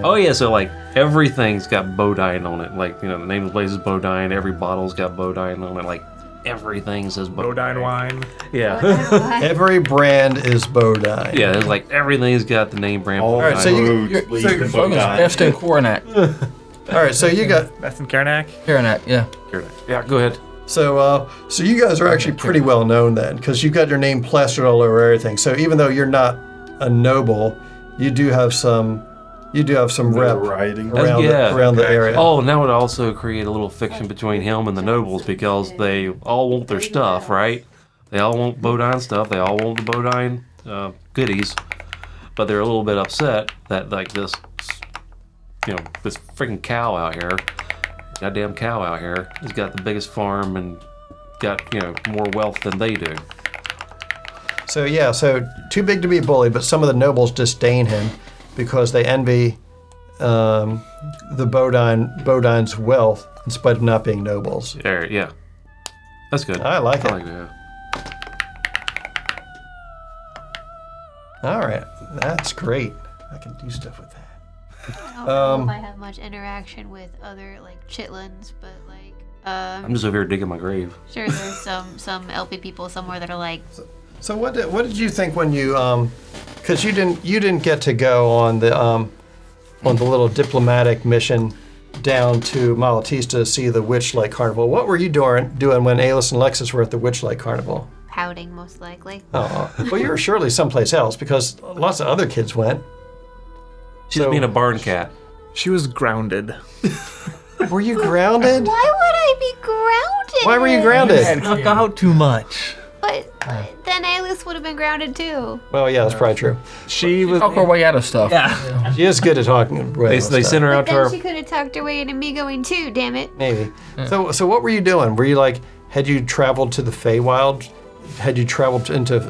Oh, yeah, so like everything's got Bodine on it. Like, you know, the name of the place is Bodine. Every bottle's got Bodine on it. Like, everything says Bodine wine. Yeah. Every brand is Bodine. Yeah, it's like everything's got the name brand. All right, the so you- roads You're, lead so to your focus Bodine. best in Coronac. All right, so you got Best in Karnak. Coronac, yeah. Yeah, go ahead. so you guys are actually pretty well known then, because you've got your name plastered all over everything. So even though you're not a noble, you do have some rep Notoriety. around Yeah. around the area. Oh, and that would also create a little fiction between him and the nobles because they all want their stuff, right? They all want Bodine stuff. They all want the Bodine goodies, but they're a little bit upset that like this, you know, this freaking cow out here, goddamn cow out here, has got the biggest farm and got, you know, more wealth than they do. So yeah, so too big to be bullied, but some of the nobles disdain him because they envy the Bodine's wealth in spite of not being nobles. There, yeah, that's good. I like it. I like that. All right, that's great. I can do stuff with that. I don't know if I have much interaction with other like chitlins, but like I'm just over here digging my grave. sure there's some LP people somewhere that are like So what did you think when you because you didn't get to go on the little diplomatic mission down to Malatesta to see the Witchlight Carnival. What were you doing when Alis and Lexus were at the Witchlight Carnival? pouting most likely. Oh, well, you were surely someplace else because lots of other kids went. She's being a barn cat. She was grounded. Were you grounded? Why would I be grounded? Why were you grounded? Snuck out too much. But then Alice would have been grounded too. Well, yeah, that's probably true. She was. Talk her way out of stuff. Yeah. She is good at talking. They sent her But out to then her. she could have talked her way into me going too. Damn it! Maybe. So what were you doing? Were you like, had you traveled to the Feywild? Had you traveled into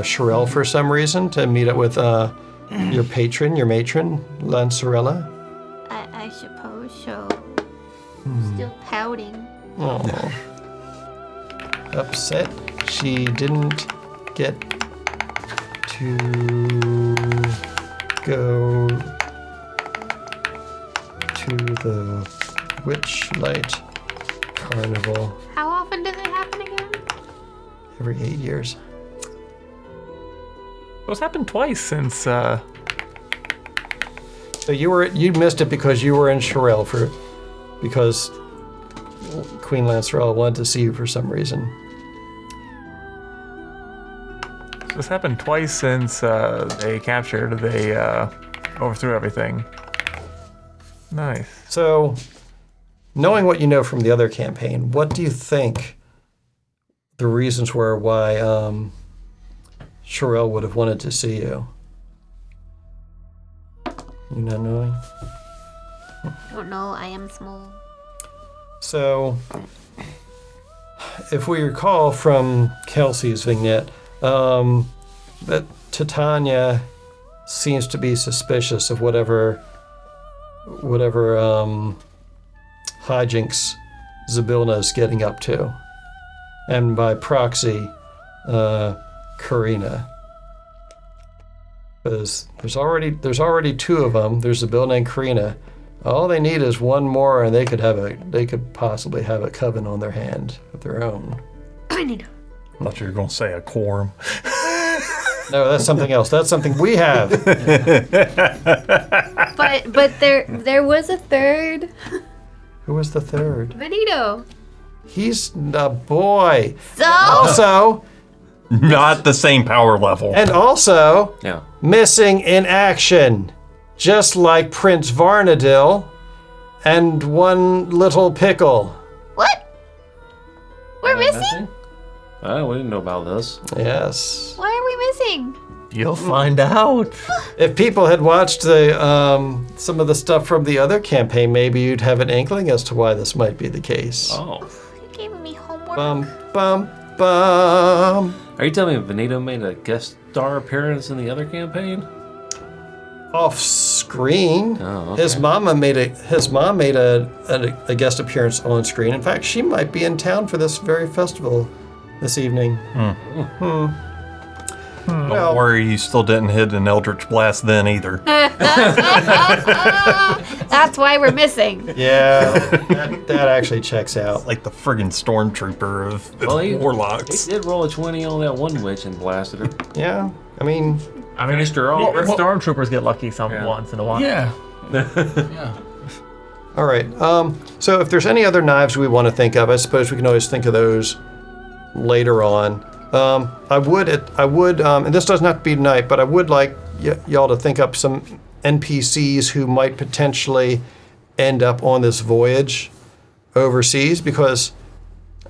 Shirel for some reason to meet up with your matron, Lancerella? I suppose so. Still pouting. Oh. Upset she didn't get to go to the Witchlight Carnival How often does it happen again? every 8 years. What's happened twice since? So you missed it because you were in Sherelle because Queen Lancerelle wanted to see you for some reason. This happened twice since they overthrew everything. Nice. So, knowing what you know from the other campaign, what do you think the reasons were why Sherelle would have wanted to see you? You not knowing? I don't know. I am small. So, if we recall from Kelsey's vignette, that Titania seems to be suspicious of whatever hijinks Zybilna is getting up to, and by proxy, Corrina. Because there's already two of them. There's Zybilna and Corrina. All they need is one more, and they could possibly have a coven on their hand of their own. I thought you were going to say a quorum. No, that's something else. That's something we have. But there was a third. Who was the third? Benito. He's a boy. So Also, Not the same power level. and also Yeah. missing in action, just like Prince Varnadil and one little pickle. what? We're missing? Oh, we didn't know about this. Yes. Why are we missing? You'll find out. If people had watched the some of the stuff from the other campaign, maybe you'd have an inkling as to why this might be the case. Oh. You're giving me homework. Bum bum bum. Are you telling me Benito made a guest star appearance in the other campaign? Off screen. Oh, okay. His mom made a guest appearance on screen. In fact, she might be in town for this very festival this evening. Don't worry, you still didn't hit an Eldritch Blast then either. That's why we're missing. Yeah, that actually checks out. Like the friggin' stormtrooper of He warlocks. did roll a 20 on that one witch and blasted her. Yeah, I mean, Finished her off. Stormtroopers get lucky once in a while. Yeah. Yeah. all right. So if there's any other knives we want to think of, I suppose we can always think of those later on. I would, and this doesn't have to be tonight, but I would like y'all to think up some NPCs who might potentially end up on this voyage overseas, because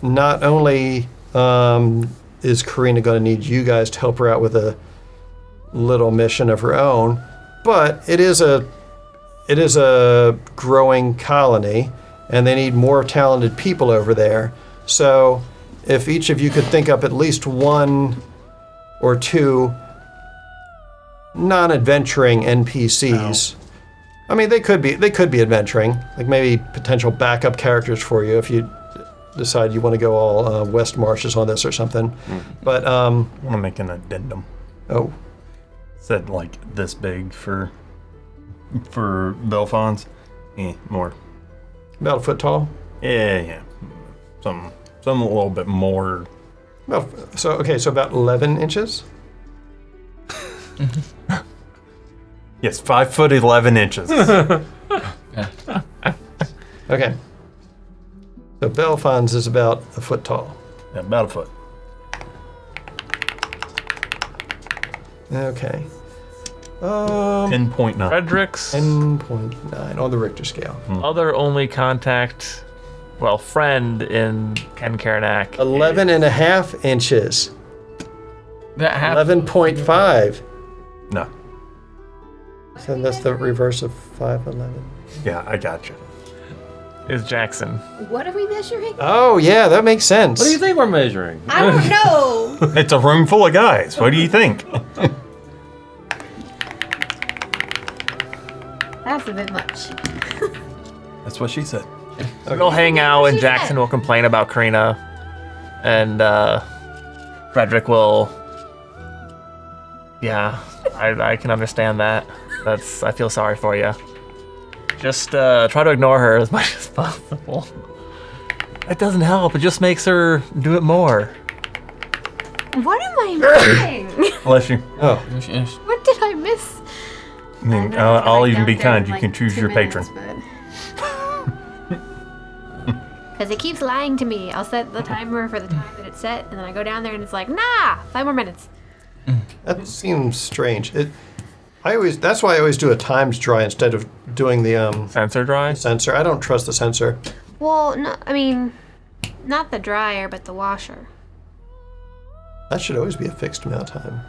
not only is Corrina going to need you guys to help her out with a little mission of her own, but it is a growing colony, and they need more talented people over there. So if each of you could think up at least one or two non-adventuring NPCs. I mean, they could be adventuring, like maybe potential backup characters for you if you decide you want to go all West Marshes on this or something. But I want to make an addendum. oh, Said like this big for Belfons. More. about a foot tall. Yeah. Some a little bit more. So about 11 inches. Yes, 5 foot 11 inches. Okay. So Belfons is about a foot tall. Yeah, about a foot. Okay. 10.9. Frederick's 10.9 on the Richter scale. other only contact, friend in Ken Karanak. 11 and a half inches. That happened. 11.5. No. So that's the reverse of 5'11". Yeah, I got you. Is Jackson. What are we measuring? Oh, yeah, that makes sense. What do you think we're measuring? I don't know. It's a room full of guys. What do you think? That's a bit much. That's what she said. We'll hang out, and She Jackson said. will complain about Corrina, and Frederick will. Yeah, I can understand that. I feel sorry for you. Just try to ignore her as much as possible. It doesn't help. It just makes her do it more. What am I missing? Bless you. Oh, Yes, yes. What did I miss? I mean, I'll even be kind. You can choose your patron. Because it keeps lying to me. I'll set the timer for the time that it's set, and then I go down there and it's like, nah, 5 more minutes. that seems strange. That's why I always do a times dry instead of doing the Sensor dry? sensor. I don't trust the sensor. Well, no, I mean, not the dryer, but the washer. That should always be a fixed amount of time.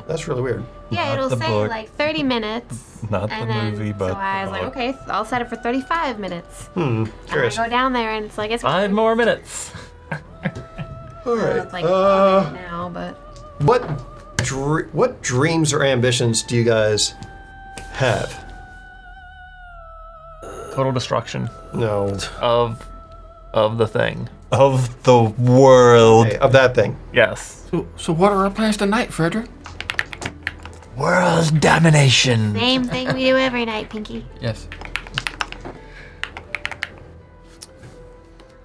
That's really weird. Yeah, Not it'll the say book. like 30 minutes. Not the And then, movie, but so I was like, book. okay, I'll set it for 35 minutes. Hmm. And I Curious. go down there and it's like, it's 5 more minutes. All well, right. it's like now, but What dreams or ambitions do you guys have? Total destruction No. of the thing. Of the world. Hey, of that thing. Yes. So what are our plans tonight, Frederick? World domination. same thing we do every night, Pinky. Yes.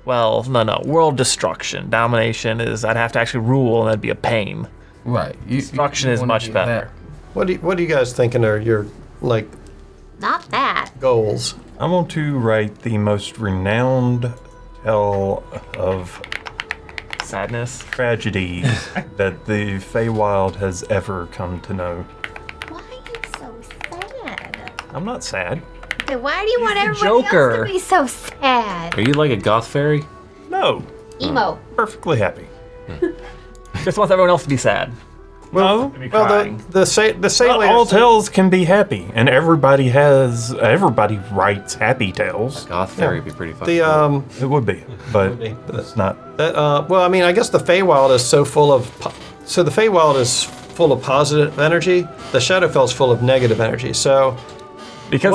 Well, no. World destruction. Domination is I'd have to actually rule, and that'd be a pain. Right. Destruction is wanna much do better. What do you guys thinking are your like Not that. goals? I want to write the most renowned tale of Sadness. tragedies that the Feywild has ever come to know. Why are you so sad? I'm not sad. Okay, why do you want everybody Joker. else to be so sad? Are you like a goth fairy? No, Emo. perfectly happy. Just wants everyone else to be sad. Well, To be Well, crying. the Sailor. all tales can be happy, and everybody writes happy tales. Goth fairy would be pretty fucking The cool. It would be, but it's not. well, I mean, I guess the Feywild is so full of. So the Feywild is full of positive energy. The Shadowfell's full of negative energy. So Because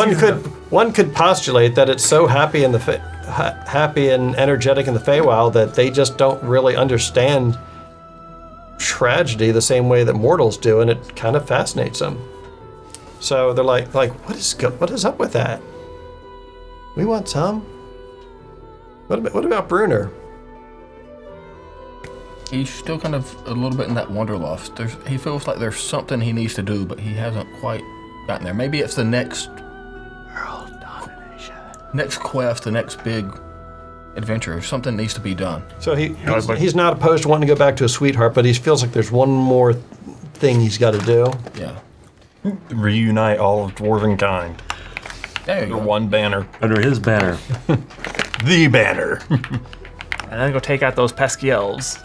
one could postulate that it's so happy in the happy and energetic in the Feywild that they just don't really understand tragedy the same way that mortals do, and it kind of fascinates them. So they're like, what is up with that? We want some. What about Bruner? He's still kind of a little bit in that wanderlust. He feels like there's something he needs to do, but he hasn't quite gotten there. Maybe it's the next quest, the next big adventure. Something needs to be done. So he's not opposed to wanting to go back to his sweetheart, but he feels like there's one more thing he's got to do. Yeah. Reunite all of dwarven kind There you under go. one banner. Under his banner. The banner. and then go take out those pesky elves.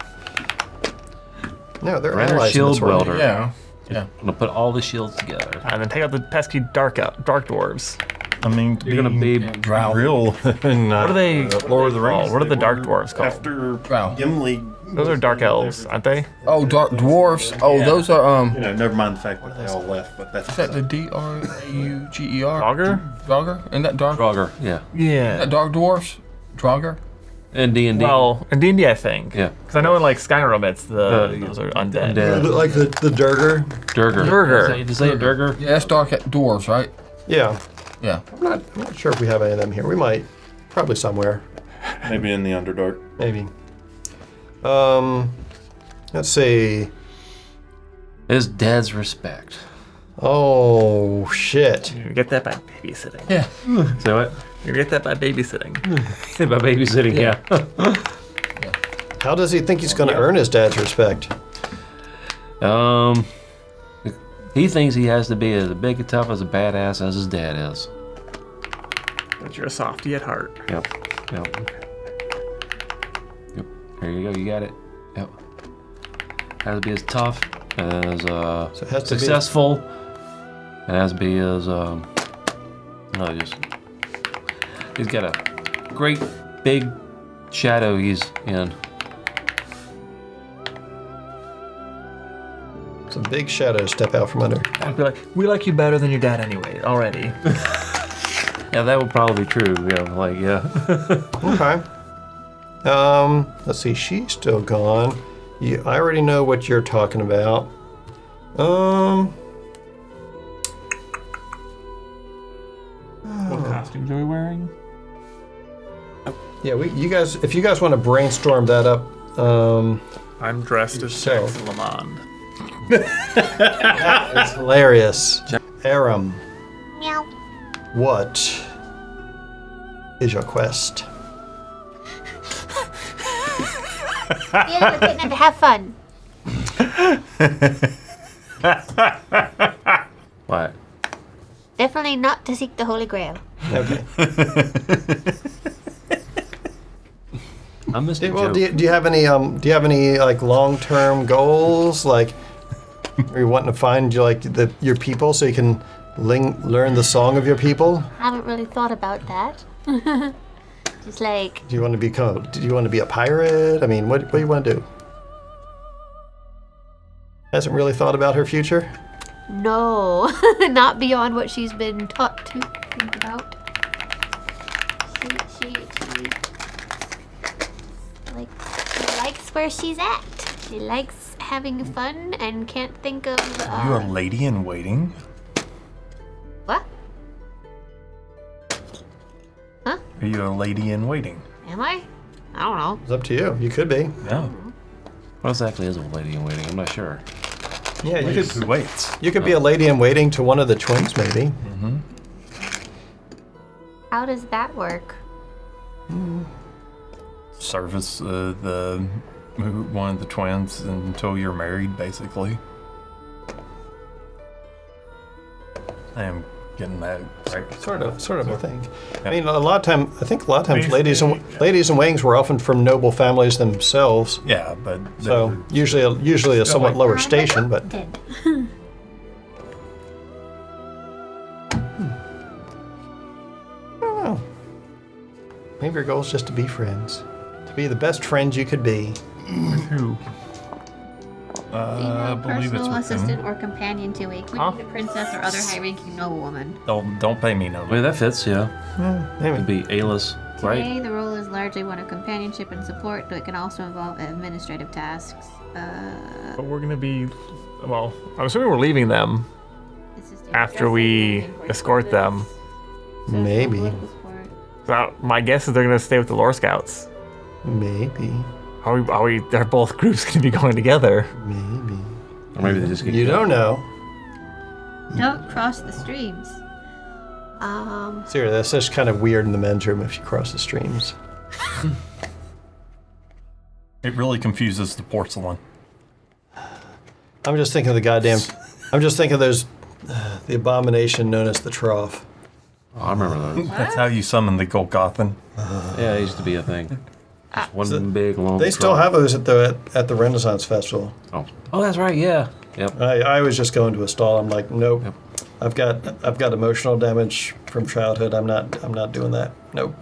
No, they're Runner allies in shield this world. welder. Yeah. Yeah. I'm gonna put all the shields together. And then take out the pesky dark dwarves. I mean, to You're gonna be Drow. real. What are they? Lord of the Rings. called? What are the they dark were dwarves called? After Wow. Gimli. Those are dark elves, aren't they? Oh, dark dwarfs. Oh, those are Never mind the fact that they all left, but that's Is that the Drauger? Dogger? Draugr? Isn't that dark? Draugr, yeah. Yeah. That dark dwarfs? Draugr? And D&D. Well, in D&D, I think. Yeah. Because I know in like Skyrim, it's those are undead. Undead. Like the Durger. Durger. Durger. Did you say it, Durger? Yeah, that's dark dwarves, right? Yeah. Yeah. I'm not sure if we have any of them here. We might. Probably somewhere. maybe in the Underdark. Maybe. Let's see. His dad's respect. Oh, shit. You get that by babysitting. Yeah. So what? You get that by babysitting. By babysitting, yeah. How does he think he's going to earn his dad's respect? He thinks he has to be as big and tough as a badass as his dad is. But you're a softy at heart. Yep. There you go. You got it. Yep. Has to be as tough as So it has to be- successful, and has to be as he's got a great big shadow he's in. Some big shadows step out from under. I'd be like, we like you better than your dad anyway, already. Yeah, that would probably be true. Yeah. Okay. Let's see. She's still gone. I already know what you're talking about. What costumes are we wearing? Yeah, you guys. If you guys want to brainstorm that up, I'm dressed as Yourself. Sex Lamond. it's hilarious. Aram, Meow. what is your quest? Be a little kitten and to have fun. What? Definitely not to seek the Holy Grail. Okay. I missed a Well, joke. do you have any like long-term goals? Like, are you wanting to find your people so you can learn the song of your people? Haven't really thought about that. Just like, Do you want to be a pirate? I mean, what do you want to do? Hasn't really thought about her future? no, not beyond what she's been taught to think about. She likes where she's at. She likes having fun and can't think of. You a lady in waiting? What? Huh? Are you a lady in waiting? Am I? I don't know. It's up to you. You could be. No. What exactly is a lady in waiting? I'm not sure. Yeah, you Who could. waits? You could be a lady in waiting to one of the twins, maybe. How does that work? Service one of the twins until you're married, basically. I am getting that right. Sort of a thing. Yeah. I mean, I think a lot of times ladies in waitings were often from noble families themselves. Yeah, but So usually a somewhat lower station, but Dead. I don't know. Maybe your goal is just to be friends, to be the best friends you could be. who? I Female believe it's personal with assistant him. or companion to a queen, Huh? a princess, or other high-ranking noblewoman. Don't pay me no. Wait, that fits, yeah. Maybe. It'd be A-list, right? Today, the role is largely one of companionship and support, though it can also involve administrative tasks. But we're gonna be, well, I'm assuming we're leaving them Assisting after we dressing, escort them. social Maybe. political support. So my guess is they're gonna stay with the Lore Scouts. Maybe. Are both groups gonna be going together? Maybe. Or maybe they just get You don't know. Don't cross the streams. Seriously, that's just kind of weird in the men's room if you cross the streams. It really confuses the porcelain. I'm just thinking of those, the abomination known as the trough. Oh, I remember those. That's how you summon the Golgothan. Yeah, it used to be a thing. Just one big long. They still have those at the Renaissance Festival. Oh, that's right. Yeah. Yep. I was just going to a stall. I'm like, nope. Yep. I've got emotional damage from childhood. I'm not doing that. Nope.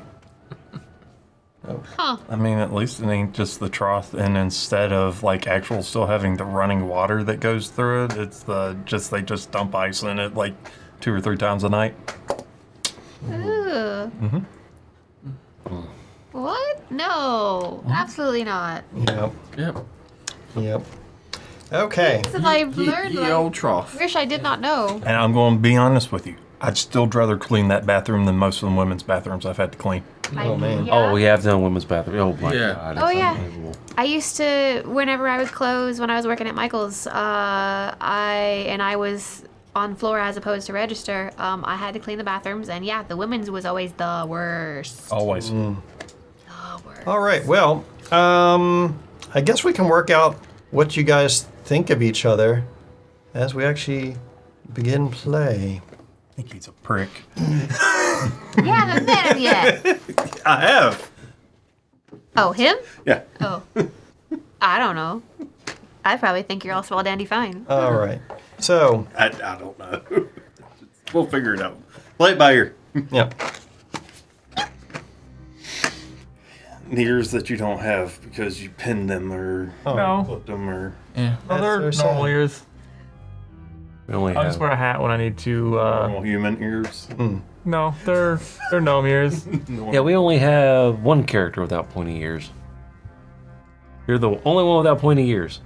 I mean, at least it ain't just the trough, and instead of like actual still having the running water that goes through it, it's they just dump ice in it like 2 or 3 times a night. Ooh. What? No, absolutely not. Yep. Yep. Okay. Since I've learned, Ye old trough. wish I did not know. And I'm going to be honest with you. I'd still rather clean that bathroom than most of the women's bathrooms I've had to clean. Oh, man. Yeah. Oh, we have done women's bathroom. Oh my Yeah. god. Oh, it's yeah. unbelievable. I used to, whenever I was closed, when I was working at Michael's, I was on floor as opposed to register. I had to clean the bathrooms, and yeah, the women's was always the worst. Always. The worst. All right. Well, I guess we can work out what you guys think of each other as we actually begin play. I think he's a prick. You haven't met him yet. I have. Oh, him? Yeah. Oh, I don't know. I probably think you're all swell dandy fine. All right. So, I don't know. We'll figure it out. Play it by ear. yeah. Ears that you don't have because you pinned them or Oh. No, put them or. Yeah. they're That's so normal sad. ears. We only I'll just wear a hat when I need to. Normal human ears. No, they're gnome ears. Yeah, we only have one character without pointy ears. You're the only one without pointy ears.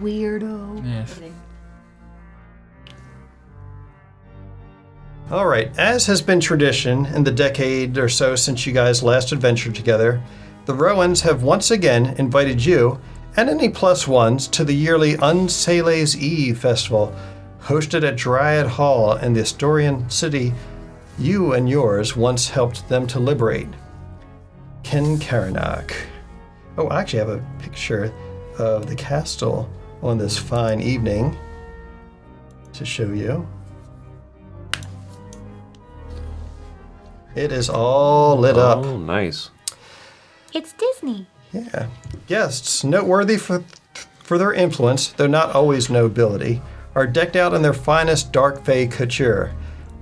Weirdo. Yes. All right, as has been tradition in the decade or so since you guys last adventured together, the Rowans have once again invited you and any plus ones to the yearly Unseelie's Eve festival, hosted at Dryad Hall in the Astorian city you and yours once helped them to liberate, Carinac. Oh, I actually have a picture of the castle on this fine evening to show you. It is all lit up. Oh, nice. It's Disney. Yeah. Guests, noteworthy for their influence, though not always nobility, are decked out in their finest dark fae couture.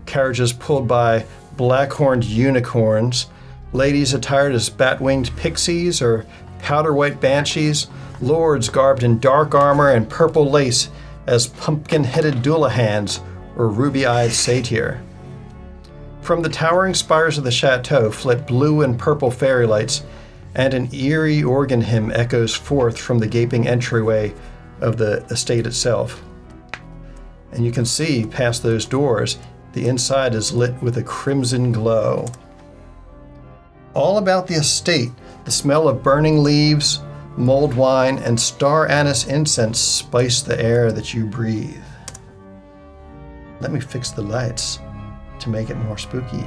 Carriages pulled by black-horned unicorns, ladies attired as bat-winged pixies or powder-white banshees, lords garbed in dark armor and purple lace as pumpkin-headed Dullahans or ruby-eyed satyr. From the towering spires of the chateau flit blue and purple fairy lights, and an eerie organ hymn echoes forth from the gaping entryway of the estate itself. And you can see past those doors, the inside is lit with a crimson glow. All about the estate, the smell of burning leaves, mulled wine, and star anise incense spice the air that you breathe. Let me fix the lights to make it more spooky.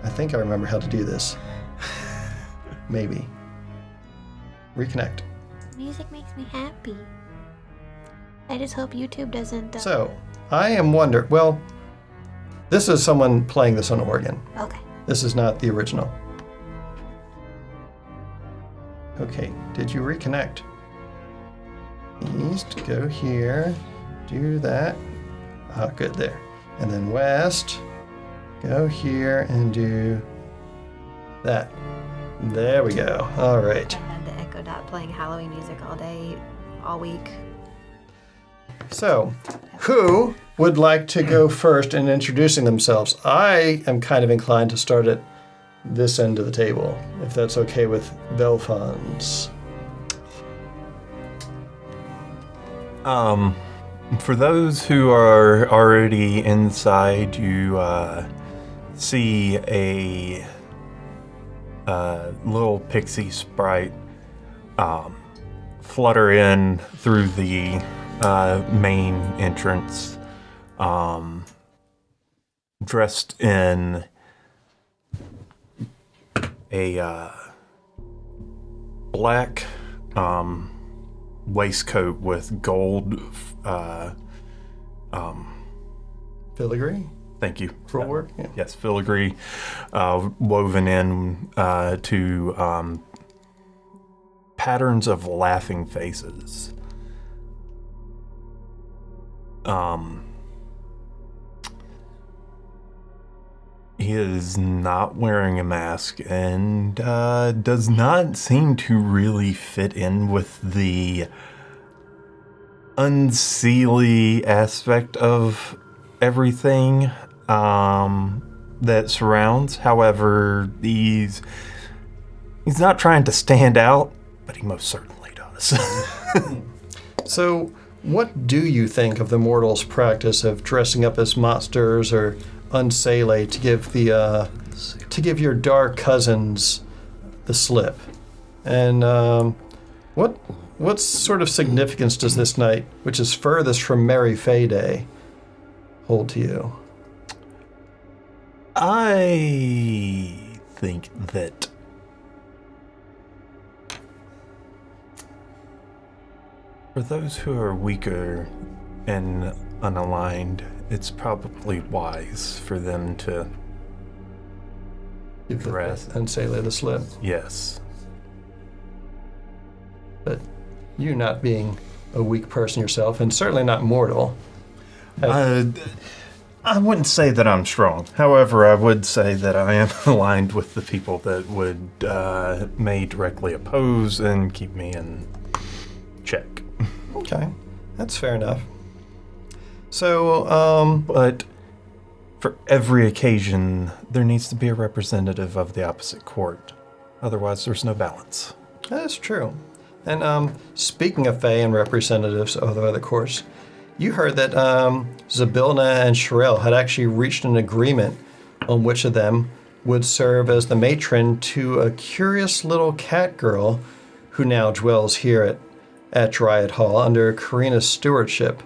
I think I remember how to do this. Maybe. Reconnect. Music makes me happy. I just hope YouTube doesn't. So, I am wondering, well, this is someone playing this on organ. Okay. This is not the original. Okay, did you reconnect? East, go here, do that. Ah, good, there. And then west, go here and do that. There we go. All right. I had the Echo Dot playing Halloween music all day, all week. So, who would like to go first in introducing themselves? I am kind of inclined to start at this end of the table, if that's okay with Belfons. For those who are already inside, you see a little pixie sprite flutter in through the main entrance, dressed in a black waistcoat with gold Filigree? thank you. Frill work? Yeah. Yes, filigree woven in to patterns of laughing faces. He is not wearing a mask and does not seem to really fit in with the Unseelie aspect of everything that surrounds. However, he's not trying to stand out, but he most certainly does. So, what do you think of the mortals' practice of dressing up as monsters or Unseelie to give your dark cousins the slip? And what sort of significance does this night, which is furthest from Merry Fay Day, hold to you? I think that for those who are weaker and unaligned, it's probably wise for them to Give the dress. Unseelie the slip. Yes. But you not being a weak person yourself, and certainly not mortal. I wouldn't say that I'm strong. However, I would say that I am aligned with the people that would may directly oppose and keep me in check. Okay, that's fair enough. So, But for every occasion, there needs to be a representative of the opposite court. Otherwise, there's no balance. that's true. And speaking of Fae and representatives of the other courts, you heard that Zybilna and Sherelle had actually reached an agreement on which of them would serve as the matron to a curious little cat girl who now dwells here at Dryad Hall under Corrina's stewardship.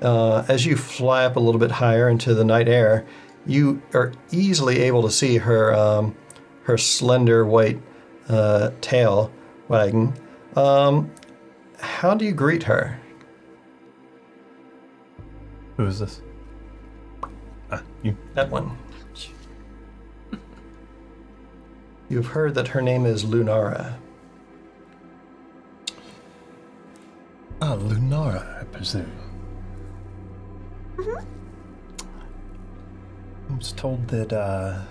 As you fly up a little bit higher into the night air, you are easily able to see her slender white tail wagging. How do you greet her? Who is this? You. That one. You've heard that her name is Lunara. Lunara, I presume. I was told that I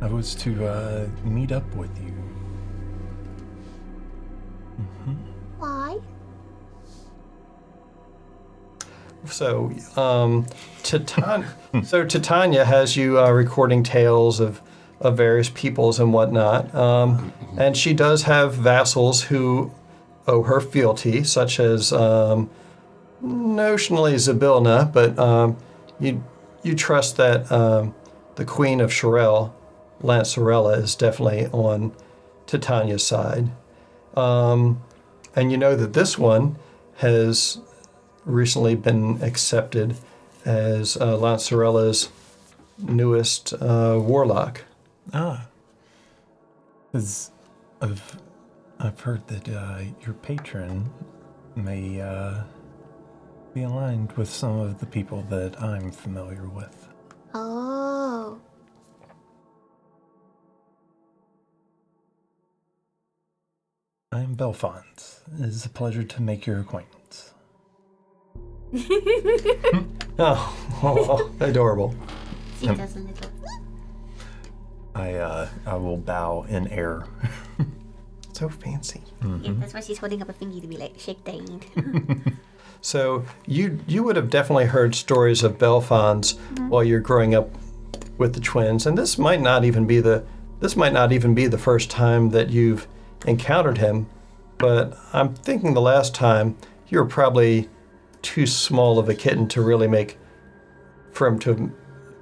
was to meet up with you. Why? So, Titania has you recording tales of various peoples and whatnot. And she does have vassals who owe her fealty, such as notionally Zybilna, but you trust that the Queen of Sherelle, Lancerella, is definitely on Titania's side. And you know that this one has recently been accepted as Lancerella's newest warlock. Because I've heard that your patron may be aligned with some of the people that I'm familiar with. Oh. I am Belfont. It is a pleasure to make your acquaintance. Oh, adorable. She does a little. I will bow in air. So fancy. Yeah, that's why she's holding up a finger to be like, shake down. So you would have definitely heard stories of Belfonds while you're growing up with the twins, and this might not even be the first time that you've encountered him. But I'm thinking the last time you were probably too small of a kitten to really make for him to have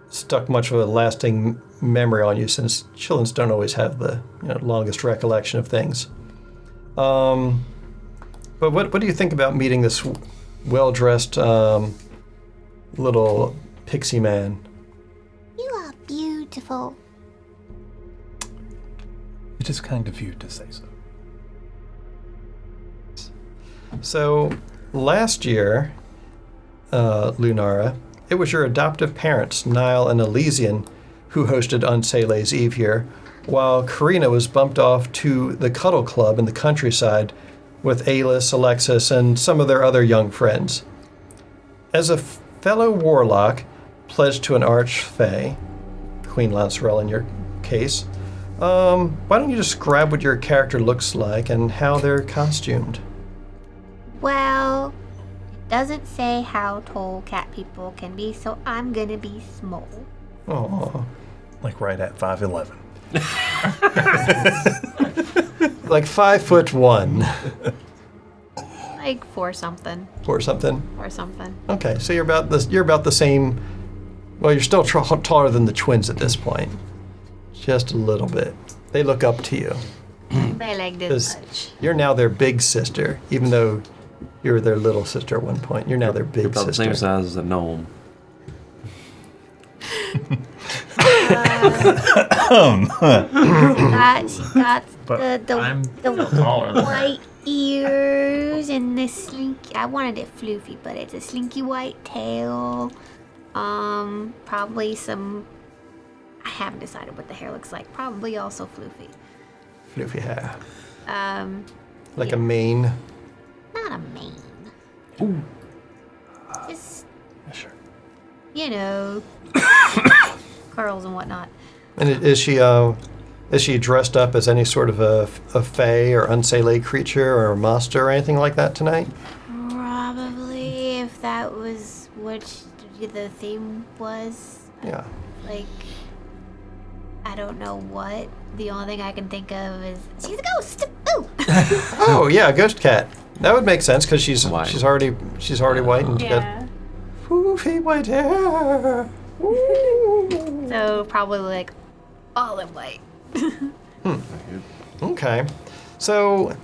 stuck much of a lasting memory on you, since children don't always have the longest recollection of things. But what do you think about meeting this well-dressed little pixie man? You are beautiful. It is kind of you to say so. So, last year, Lunara, it was your adoptive parents, Niall and Elysian, who hosted Unseelie's Eve here, while Corrina was bumped off to the Cuddle Club in the countryside with Alis, Alexis, and some of their other young friends. As a fellow warlock pledged to an archfey, Queen Lancerella in your case, why don't you describe what your character looks like and how they're costumed? Well, it doesn't say how tall cat people can be, so I'm gonna be small. Oh, Like right at 5'11". like 5'1" Like 4 something. or something. Or something. Okay, so you're about the same. Well, you're still taller than the twins at this point, just a little bit. They look up to you. They like this 'Cause much. you're now their big sister, even though you were their little sister at one point. You're now their big About the sister. same size as a gnome. She got the Taller than her. white ears and the slinky. I wanted it floofy, but it's a slinky white tail. Probably some. I haven't decided what the hair looks like. Probably also floofy. Floofy hair, like yeah. a mane. Not a mane. Ooh. Just Sure. curls and whatnot. And is she dressed up as any sort of a fae or Unseelie creature or a monster or anything like that tonight? Probably, if that was what the theme was. Yeah. Like, I don't know what. The only thing I can think of is she's a ghost. Ooh. Oh yeah, ghost cat. That would make sense because she's White. she's already white and got poofy white hair. Ooh. So probably like all in white. Okay, so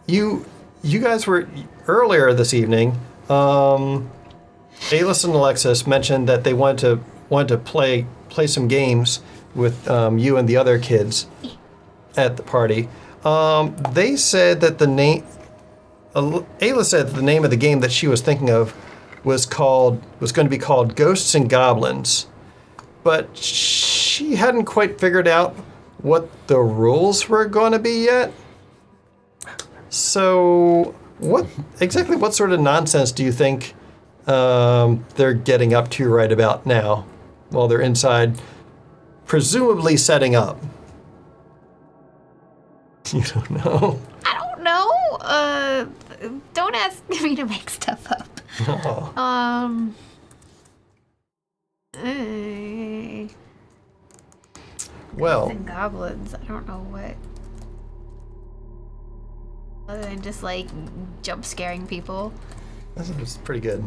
you guys were earlier this evening. Alis and Alexis mentioned that they wanted to play some games with you and the other kids at the party. They said that the name. Ayla said that the name of the game that she was thinking of was going to be called Ghosts and Goblins, but she hadn't quite figured out what the rules were going to be yet. So, what sort of nonsense do you think they're getting up to right about now, while they're inside, presumably setting up? You don't know. I don't know. Don't ask me to make stuff up. Oh. Well, And goblins. I don't know what. Other than just like jump scaring people. that's pretty good.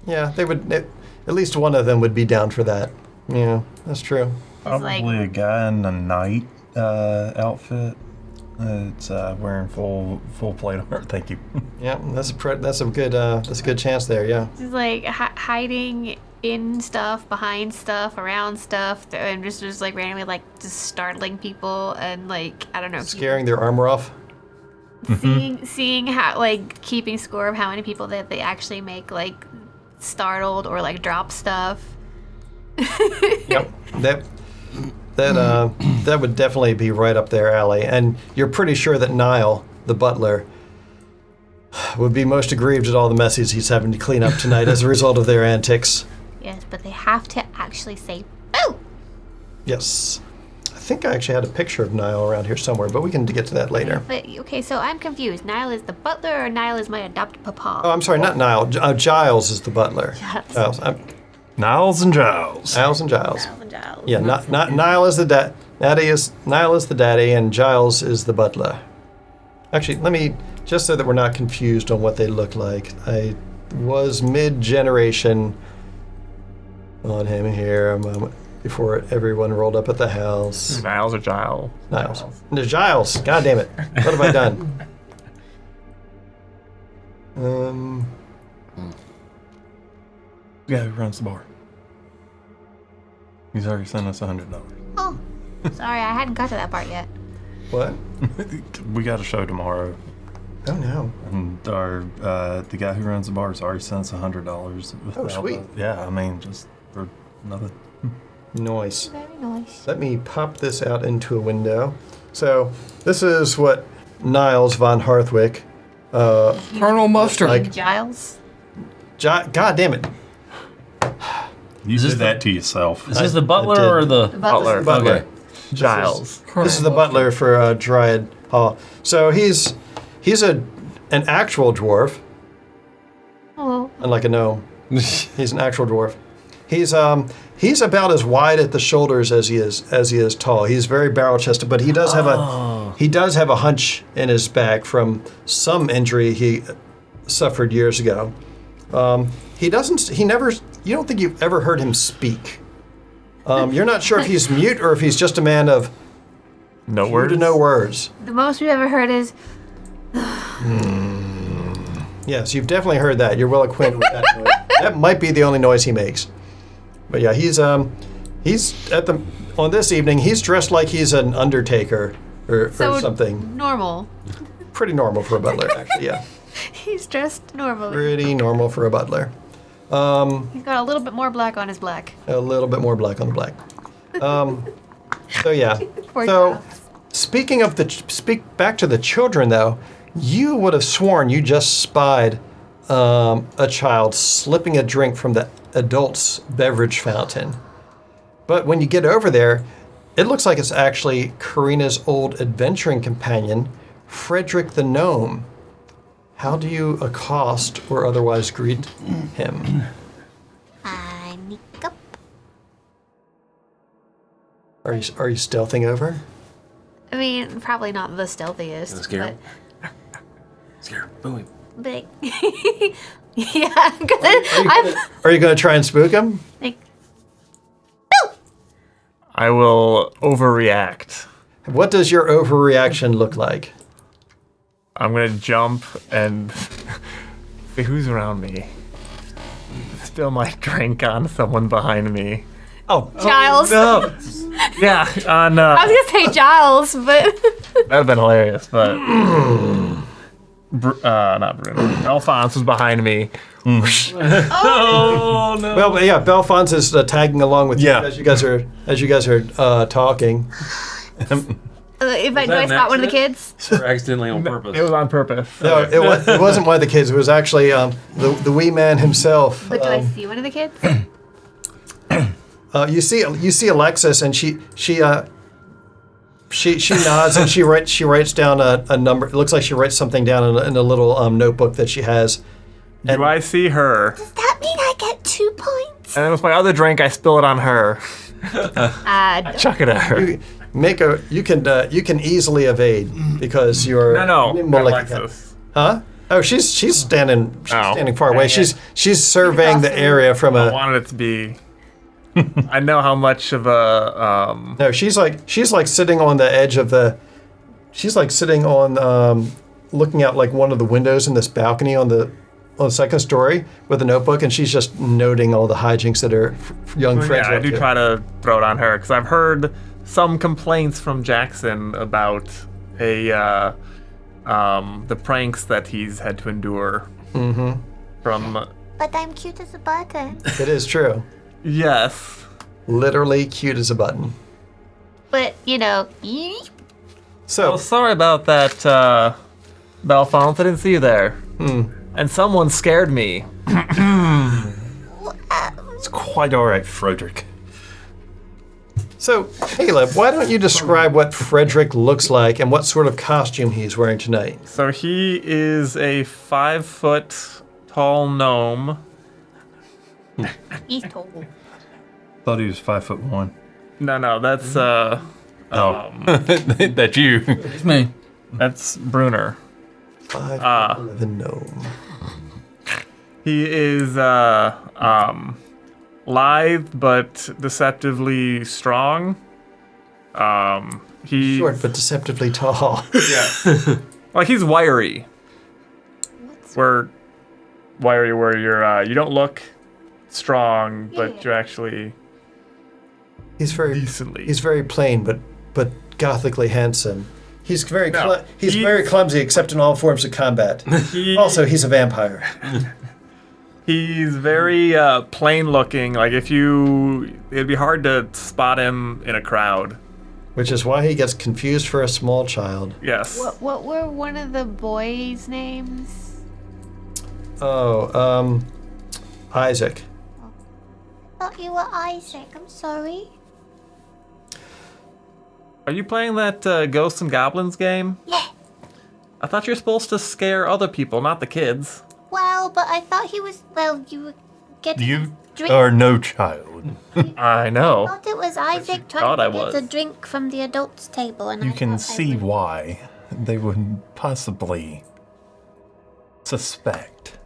Yeah, they would. At least one of them would be down for that. Yeah, that's true. Probably a guy in a knight outfit. It's wearing full plate armor. Thank you. Yeah, that's a good chance there. Yeah. Just like hiding in stuff, behind stuff, around stuff, and just like randomly like just startling people and like I don't know, Scaring their armor off. seeing how like keeping score of how many people that they actually make like startled or like drop stuff. Yep. That would definitely be right up their alley. And you're pretty sure that Niall, the butler, would be most aggrieved at all the messes he's having to clean up tonight as a result of their antics. Yes, but they have to actually say boo. Yes. I think I actually had a picture of Niall around here somewhere, but we can get to that later. But okay, so I'm confused. Niall is the butler or Niall is my adopted papa? Oh, I'm sorry, not Niall. Giles is the butler. Giles. Niles and Giles. Niles and Giles. Niall and Giles. Yeah, not Niall is the Niall is the daddy, and Giles is the butler. Actually, let me just so that we're not confused on what they look like. I was mid-generation on him here a moment before everyone rolled up at the house. Niles or Giles? Niles. No, Giles. God damn it! What have I done? The guy who runs the bar. He's already sent us $100. Oh, sorry, I hadn't got to that part yet. What? We got a show tomorrow, Oh no. and our the guy who runs the bar has already sent us $100. Oh, sweet. Yeah, I mean, just for nothing. Nice. Very nice. Let me pop this out into a window. So this is what Niles von Harthwick. Colonel Mustard. Like- Giles. God damn it. You Is this did that to yourself. Is this the butler did. or the Butler. Butler. Okay. Giles. This is the butler for Dryad Hall. So he's an actual dwarf, Oh, unlike a gnome. He's an actual dwarf. He's about as wide at the shoulders as he is tall. He's very barrel chested, but he does have a hunch in his back from some injury he suffered years ago. You don't think you've ever heard him speak. You're not sure if he's mute or if he's just a man of No few words? to no words. the most we've ever heard is Yes, you've definitely heard that. You're well acquainted with that noise. That might be the only noise he makes. But yeah, he's on this evening. He's dressed like he's an undertaker or something. normal. Pretty normal for a butler, actually. Yeah, He's dressed normally. pretty normal for a butler. He's got a little bit more black on his black. A little bit more black on the black. So yeah. Poor So Giles. speak back to the children though. You would have sworn you just spied a child slipping a drink from the adult's beverage fountain. But when you get over there, it looks like it's actually Corrina's old adventuring companion, Frederick the Gnome, How do you accost or otherwise greet him? I sneak up. Are you stealthing over? I mean, probably not the stealthiest. Scare him. Scare him. Boom. But yeah, because I'm Are you going to try and spook him? like, I will overreact. What does your overreaction look like? I'm gonna jump and see who's around me. Spill my drink on someone behind me. Oh, Giles. No. Yeah, on. I was gonna say Giles, but That'd have been hilarious, but. Not Bruno. Alphonse was behind me. Oh no. Well, but yeah, Belfonte is tagging along with you Yeah. as you guys are talking. if I do I spot one of the kids? Or accidentally on purpose. It was on purpose. No, it wasn't one of the kids. It was actually the wee man himself. But do I see one of the kids? You see Alexis, and she nods and she writes down a number. It looks like she writes something down in a little notebook that she has. Do I see her? Does that mean I get 2 points? And then with my other drink, I spill it on her. Chuck it at her. You can easily evade because you're No. more like Alexis. huh? Oh, she's standing Oh. standing far away. She's surveying the area from I a. wanted it to be. I know how much of a. No, she's like sitting on the edge of the. She's like sitting on looking out like one of the windows in this balcony on the second story with a notebook, and she's just noting all the hijinks that her young friends Yeah, are I up do to. try to throw it on her because I've heard some complaints from Jackson about the pranks that he's had to endure. Mm-hmm. From. But I'm cute as a button. It is true. Yes. Literally cute as a button. But, So, Oh, sorry about that, Belfonte. I didn't see you there. And someone scared me. it's quite all right, Frederick. so Caleb, why don't you describe what Frederick looks like and what sort of costume he's wearing tonight? So he is a 5-foot tall gnome. He's tall. Thought he was 5'1". No, that's Oh, that's you. It's me. that's Brunner. 5'11" gnome. He is lithe but deceptively strong. He Short but deceptively tall. like he's wiry. Where you're you don't look strong, but you're actually He's very decently. He's very plain but gothically handsome. He's very No, he's he's- very clumsy except in all forms of combat. Also, he's a vampire. He's very plain looking. Like it'd be hard to spot him in a crowd. Which is why he gets confused for a small child. Yes. What were one of the boys' names? Oh, Isaac. Thought you were Isaac. I'm sorry. Are you playing that Ghosts and Goblins game? Yeah. I thought you were supposed to scare other people, not the kids. Well, but I thought he was. Well, you were getting You drink. are no child. I know. I thought it was Isaac thought trying I to get was. a drink from the adults' table, and You I can thought I see would- why they would possibly suspect.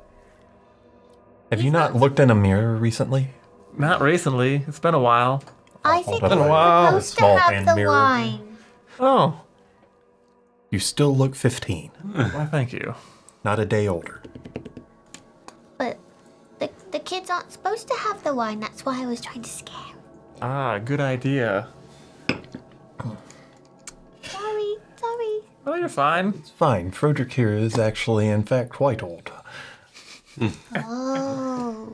Have you not looked in a mirror recently? Not recently. It's been a while. Isaac Been a was while. supposed to Small have hand the mirror. wine. Oh, You still look 15, well, thank you. not a day older. But the kids aren't supposed to have the wine. That's why I was trying to scare. Ah, good idea. Sorry. Oh, you're fine. It's fine. Frederick here is actually, in fact, quite old. Oh.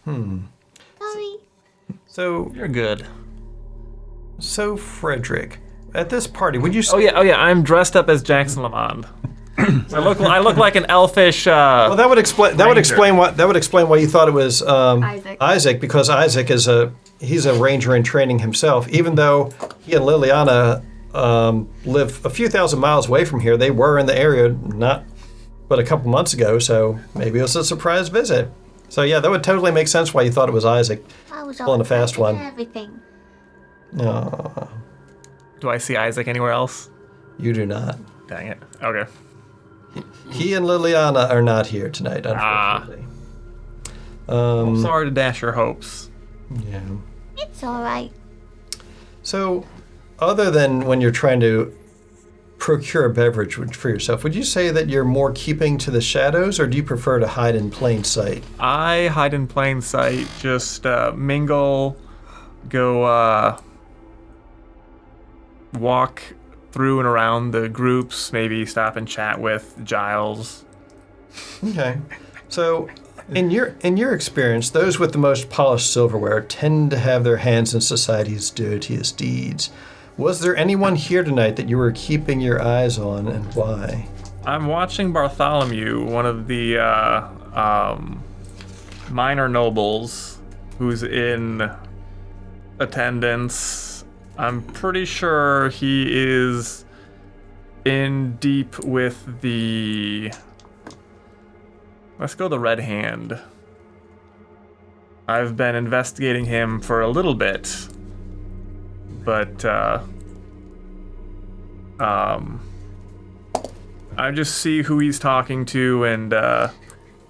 Sorry. So You're good. Frederick, at this party, would you? Oh yeah. I'm dressed up as Jackson Lamond. I look like an elfish. Well, that would explain. That would explain why you thought it was Isaac. because Isaac he's a ranger in training himself. Even though he and Liliana live a few thousand miles away from here, they were in the area not but a couple months ago, so maybe it was a surprise visit. So yeah, that would totally make sense why you thought it was Isaac. I was Pulling a fast one. Everything. No, Do I see Isaac anywhere else? you do not. Dang it. Okay. He and Liliana are not here tonight, unfortunately. Sorry to dash your hopes. Yeah. It's all right. So, other than when you're trying to procure a beverage for yourself, would you say that you're more keeping to the shadows, or do you prefer to hide in plain sight? I hide in plain sight, just mingle, go walk through and around the groups, maybe stop and chat with Giles. Okay. So, in your experience, those with the most polished silverware tend to have their hands in society's dirtiest deeds. Was there anyone here tonight that you were keeping your eyes on, and why? I'm watching Bartholomew, one of the minor nobles who's in attendance. I'm pretty sure he is in deep with the... Let's go the Red Hand. I've been investigating him for a little bit, but I just see who he's talking to and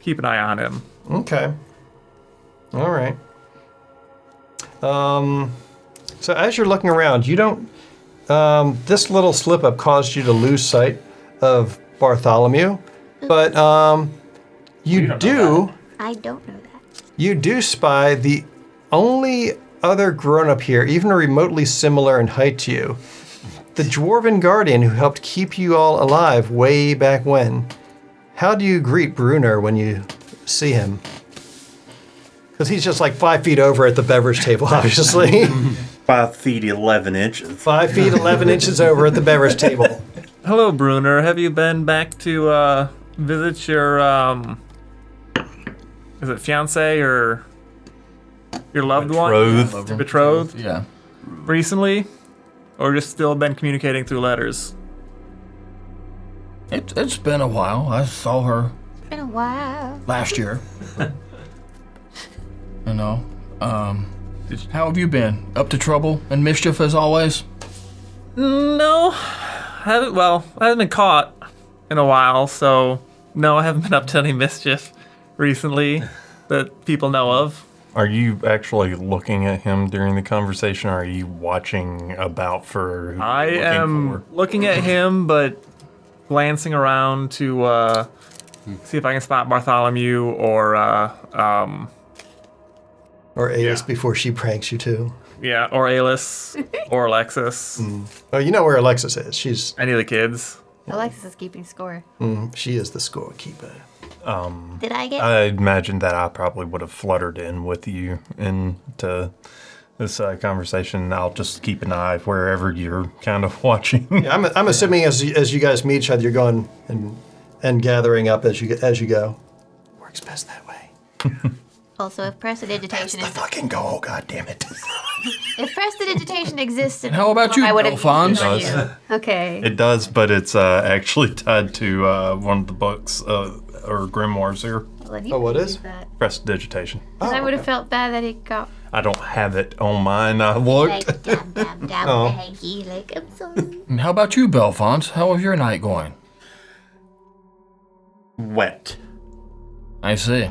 keep an eye on him. Okay. All right. So as you're looking around, you don't. This little slip up caused you to lose sight of Bartholomew, but you do. I don't know that. You do spy the only other grown-up here, even remotely similar in height to you, the dwarven guardian who helped keep you all alive way back when. How do you greet Brunner when you see him? Because he's just like 5 feet over at the beverage table, obviously. 5 feet 11 inches. 5 feet 11 inches over at the beverage table. Hello, Brunner. Have you been back to visit your is it fiance or your loved Betrothed. one? Betrothed. Yeah. Recently, or just still been communicating through letters? It's been a while. I saw her It's been a while. last year. You know, how have you been? Up to trouble and mischief as always? No, I haven't been caught in a while, so no, I haven't been up to any mischief recently that people know of. Are you actually looking at him during the conversation, or are you watching about for who I you're am looking for? looking at him, but glancing around to see if I can spot Bartholomew or Or Ace before she pranks you too. or Alice or Alexis. Oh, you know where Alexis is. She's Any of the kids. Alexis is keeping score. she is the scorekeeper. Did I get? I imagine that I probably would have fluttered in with you into this conversation. I'll just keep an eye wherever you're kind of watching. Yeah, I'm assuming as you guys meet each other, you're going and gathering up as you go. Works best that way. Also, if prestidigitation The fucking goal. God damn it. if prestidigitation exists, And how about you, I would have Alphonse? used it on you. Okay. It does, but it's actually tied to one of the books or grimoires here. Well, then you Oh, what can is? use that. Prestidigitation. 'Cause I would have felt bad that he got I don't have it on mine. I looked. like dab dab dab Oh. with a hanky. Like I'm sorry. And how about you, Belphonse? How was your night going? Wet. I see.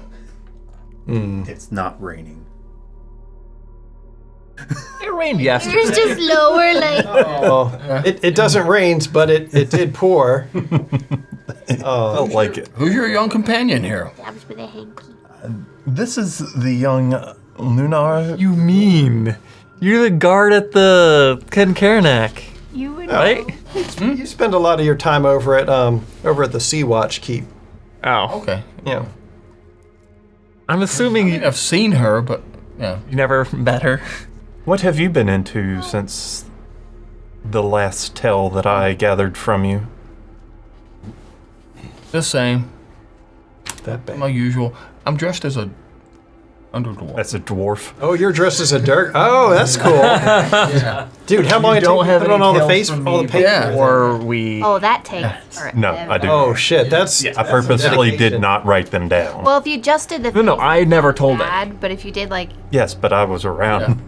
It's not raining. It rained yesterday. Yours just lower, like Oh, it doesn't rain, but it did pour. I like it. Who's your young companion here? dabs with a hanky. This is the young Lunar. You mean? You're the guard at the Kenkarnak, You would right? You spend a lot of your time over at the Sea Watch Keep. Oh. Okay. Yeah. I'm assuming I've seen her, but yeah. you never met her. What have you been into since the last tale that I gathered from you? The same. That bad. My usual. I'm dressed as a Underdwarf. That's a dwarf. Oh, you're dressed as a Dirk. Oh, that's cool. Dude, how long it take don't to have put any on all the tales face, from all the me, paint? Yeah. Or we. Oh, that takes forever. No, I do. Oh shit, that's I purposely did not write them down. Well, if you just did the No, I never told it. bad, but if you did like Yes, but I was around.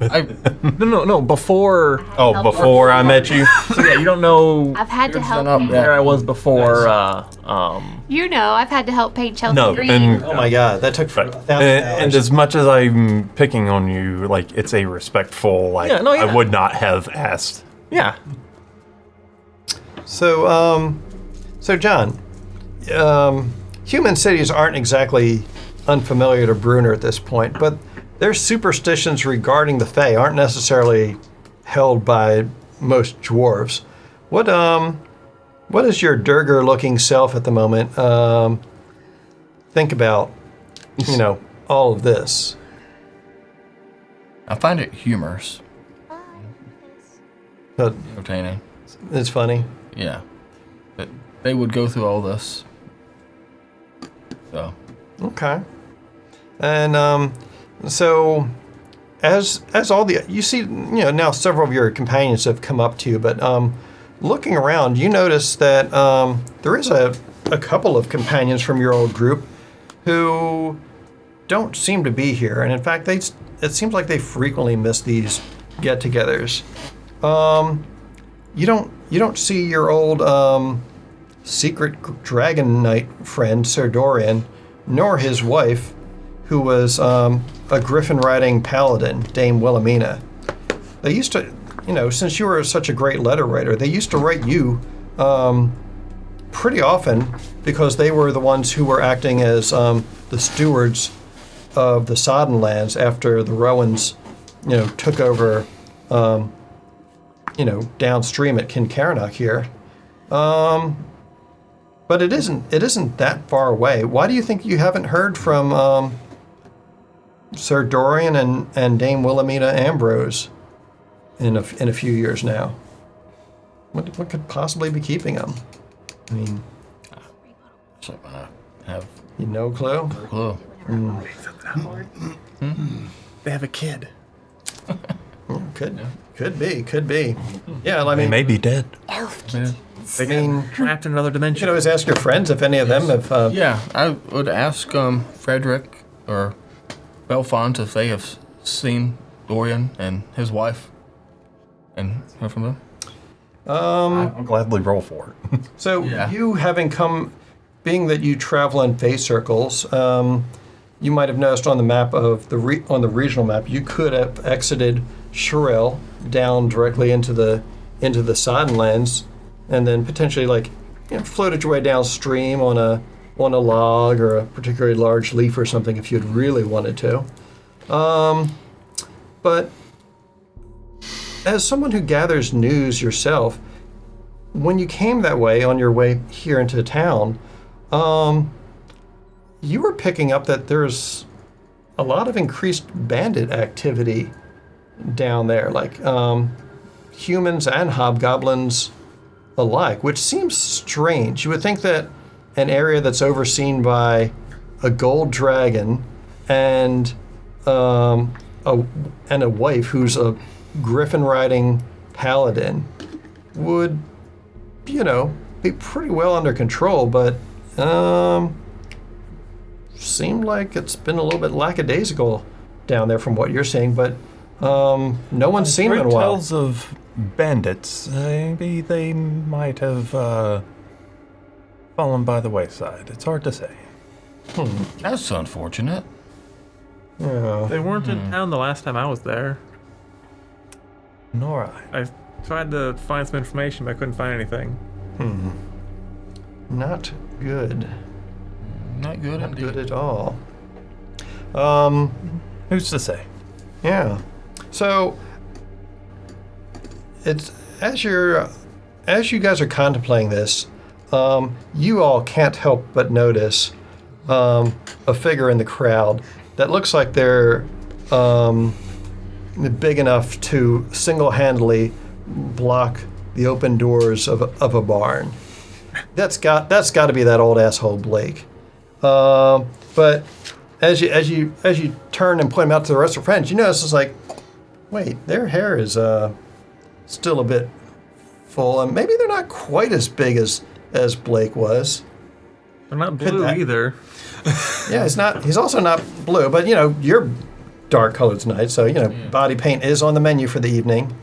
No. Before. Oh, before I met you? Yeah, you don't know I've had to help up, paint, yeah. where I was before. I've had to help paint Chelsea No, green. and oh my god, that took Right. 1,000 And hours. as much as I'm picking on you, like it's a respectful, like Yeah, no, yeah. I would not have asked. Yeah. So, John, human cities aren't exactly unfamiliar to Bruner at this point, but their superstitions regarding the Fae aren't necessarily held by most dwarves. What does your Durger-looking self at the moment think about, all of this? I find it humorous, But entertaining. it's funny. Yeah. That they would go through all this. So. Okay. And so as all the you see, now several of your companions have come up to you, but looking around, you notice that there is a couple of companions from your old group who don't seem to be here, and in fact, it seems like they frequently miss these get-togethers. You don't see your old secret dragon knight friend Sir Dorian, nor his wife, who was a griffin-riding paladin, Dame Wilhelmina. They used to, since you were such a great letter writer, they used to write you pretty often because they were the ones who were acting as the stewards of the Sodden lands after the Rowans, took over, downstream at Kincairnock here. But it isn't that far away. Why do you think you haven't heard from Sir Dorian and Dame Wilhelmina Ambrose in a few years now? What could possibly be keeping them? I mean, So I have no clue. no clue. They have a kid. Could be. Yeah, I They mean, may be dead. Yeah. I mean, Trapped in another you dimension. can always ask your friends if any of them have. Yeah, I would ask Frederick or Belfont if they have seen Dorian and his wife and heard from them. I'll gladly roll for it. So Yeah. you having come, being that you travel in Fae circles, you might have noticed on the map of on the regional map, you could have exited Shirel down directly into the Sodden lands, and then potentially floated your way downstream on a log or a particularly large leaf or something if you'd really wanted to. But as someone who gathers news yourself, when you came that way on your way here into town, you were picking up that there's a lot of increased bandit activity down there, like humans and hobgoblins alike, which seems strange. You would think that an area that's overseen by a gold dragon and a wife who's a griffin-riding paladin would, be pretty well under control, but seemed like it's been a little bit lackadaisical down there from what you're seeing, but no one's seen them in a while. Tales of bandits. Maybe they might have fallen by the wayside. It's hard to say. That's unfortunate. Yeah. They weren't in town the last time I was there. Nor I. I tried to find some information, but I couldn't find anything. Not good. Not good Not indeed. good at all. Who's to say? Yeah. So it's as you guys are contemplating this, you all can't help but notice a figure in the crowd that looks like they're big enough to single-handedly block the open doors of a barn. That's got to be that old asshole Blake. But as you turn and point them out to the rest of your friends, you notice it's like, wait, their hair is still a bit full, and maybe they're not quite as big as Blake was. They're not blue either. Yeah, he's also not blue, but you're dark colored tonight, so body paint is on the menu for the evening.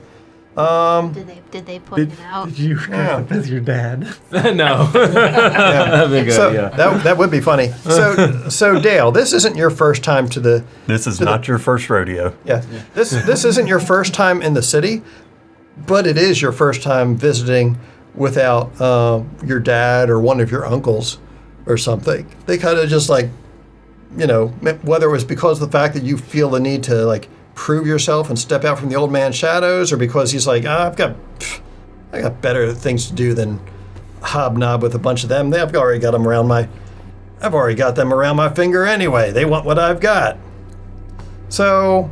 Did they point it out? Did you with your dad? No. That'd be good, so yeah. that would be funny. So Dale, this isn't your first time to the. This is not your first rodeo. Yeah, this isn't your first time in the city, but it is your first time visiting without your dad or one of your uncles or something. They kind of just like, whether it was because of the fact that you feel the need to like prove yourself and step out from the old man's shadows, or because he's like, I got better things to do than hobnob with a bunch of them. I've already got them around my finger anyway. They want what I've got. So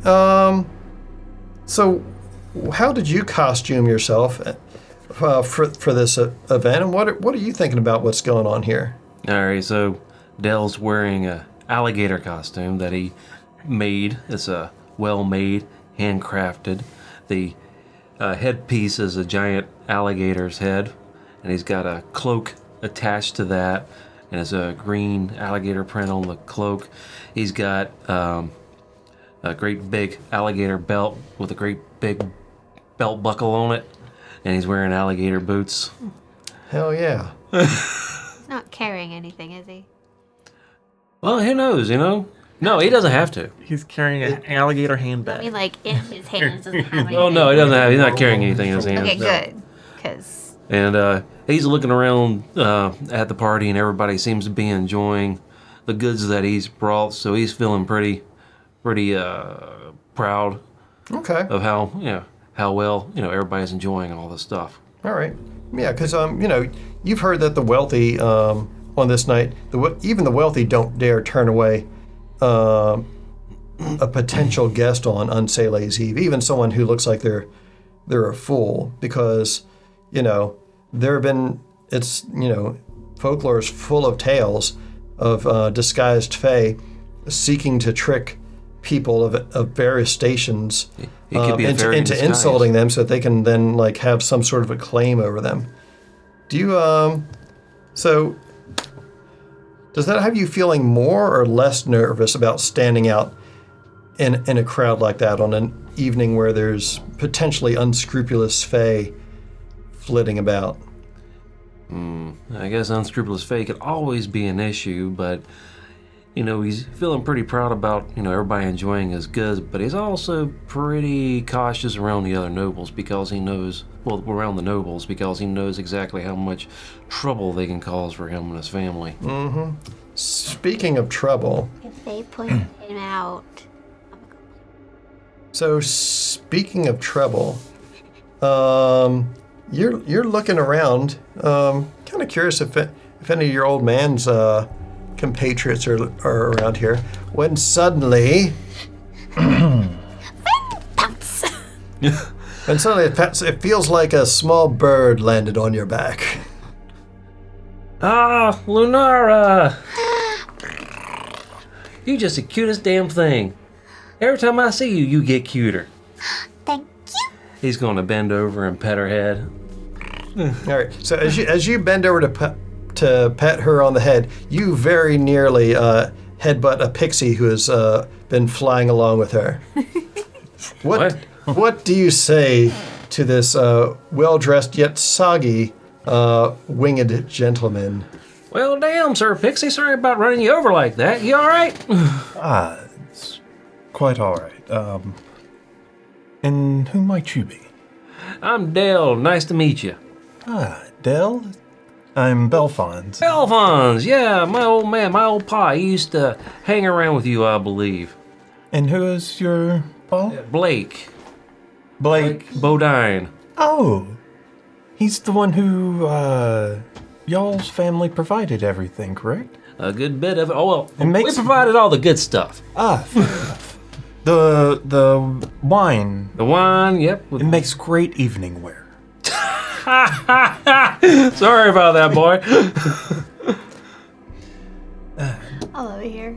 how did you costume yourself for this event, and what are you thinking about what's going on here? All right, so Dell's wearing a alligator costume that he made. It's a well-made, handcrafted. The headpiece is a giant alligator's head, and he's got a cloak attached to that, and it's a green alligator print on the cloak. He's got a great big alligator belt with a great big belt buckle on it, and he's wearing alligator boots. Hell yeah. He's not carrying anything, is he? Well, who knows, No, he doesn't have to. He's carrying an alligator I handbag. mean, like in his hands. Doesn't have anything. Oh, no, he doesn't have. He's not carrying anything in his hands. Okay, good. Because And he's looking around at the party, and everybody seems to be enjoying the goods that he's brought. So he's feeling pretty proud Okay. of how well everybody's enjoying all this stuff. All right. Yeah, because you've heard that the wealthy on this night, even the wealthy don't dare turn away a potential guest on Unseelie's Eve, even someone who looks like they're a fool, because folklore is full of tales of disguised fae seeking to trick people of various stations It could be a fairy in into disguise. insulting them so that they can then like have some sort of a claim over them. Do you so does that have you feeling more or less nervous about standing out in a crowd like that on an evening where there's potentially unscrupulous fae flitting about? I guess unscrupulous fae could always be an issue, but he's feeling pretty proud about everybody enjoying his goods, but he's also pretty cautious around the other nobles because he knows exactly how much trouble they can cause for him and his family. Mm-hmm. Speaking of trouble, if they point him out, so speaking of trouble, you're looking around, kind of curious if any of your old man's compatriots are around here, when suddenly bounce. and suddenly it feels like a small bird landed on your back. Ah, Lunara! You just the cutest damn thing. Every time I see you, you get cuter. Thank you. He's going to bend over and pet her head. All right. So as you bend over to pet her on the head, you very nearly headbutt a pixie who has been flying along with her. What do you say to this well-dressed yet soggy winged gentleman? Well, damn, Sir Pixie. Sorry about running you over like that. You all right? It's quite all right. And who might you be? I'm Dale. Nice to meet you. Dell? I'm Belfons. Alphonse, yeah, my old man, my old pa. He used to hang around with you, I believe. And who is your pa? Blake Blake. Oh, he's the one who, y'all's family provided everything, correct? A good bit of it. Oh, well, It makes- we provided all the good stuff. Fair enough. The wine, The wine, yep. it makes great evening wear. Sorry about that, boy. I love it here.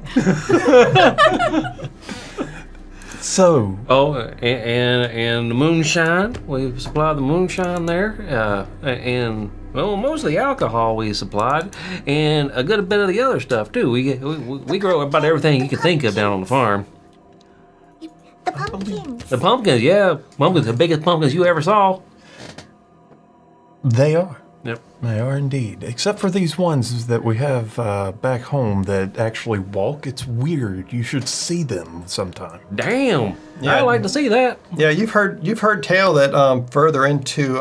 So, Oh, and the moonshine. We supplied the moonshine there, and well, most of the alcohol we supplied, and a good bit of the other stuff too. We grow about everything you can think of down on the farm. The pumpkins. The pumpkins, yeah, pumpkins, the biggest pumpkins you ever saw. they are. Yep. They are indeed. Except for these ones that we have back home that actually walk. It's weird. You should see them sometime. Damn, Yeah. I'd like to see that. Yeah, you've heard tale that further into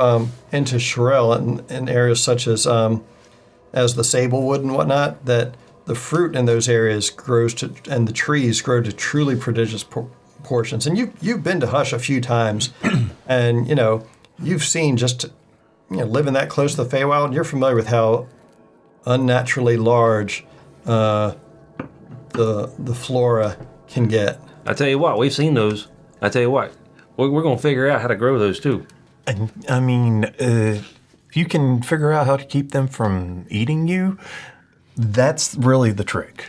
Sherelle in areas such as the sablewood and whatnot, that the fruit in those areas grows to, and the trees grow to truly prodigious proportions. And you've been to Hush a few times, and you've seen just living that close to the Feywild, and you're familiar with how unnaturally large the flora can get. I tell you what, we've seen those. I tell you what, we're gonna figure out how to grow those too. And I mean, if you can figure out how to keep them from eating you, that's really the trick.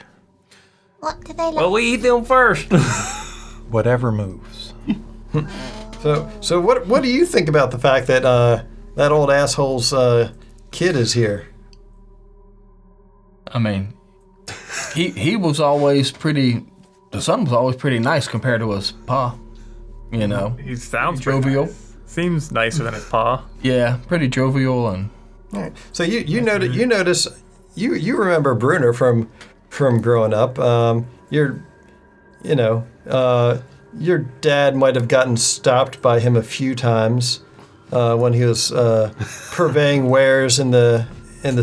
What do they like? Well, we eat them first. Whatever moves. So what do you think about the fact that that old asshole's kid is here? I mean, he was always pretty. The son was always pretty nice compared to his pa. He sounds pretty Jovial. nice. Seems nicer than his paw. Yeah, pretty jovial and. All right. So you notice you remember Bruner from growing up. Your dad might have gotten stopped by him a few times when he was purveying wares in the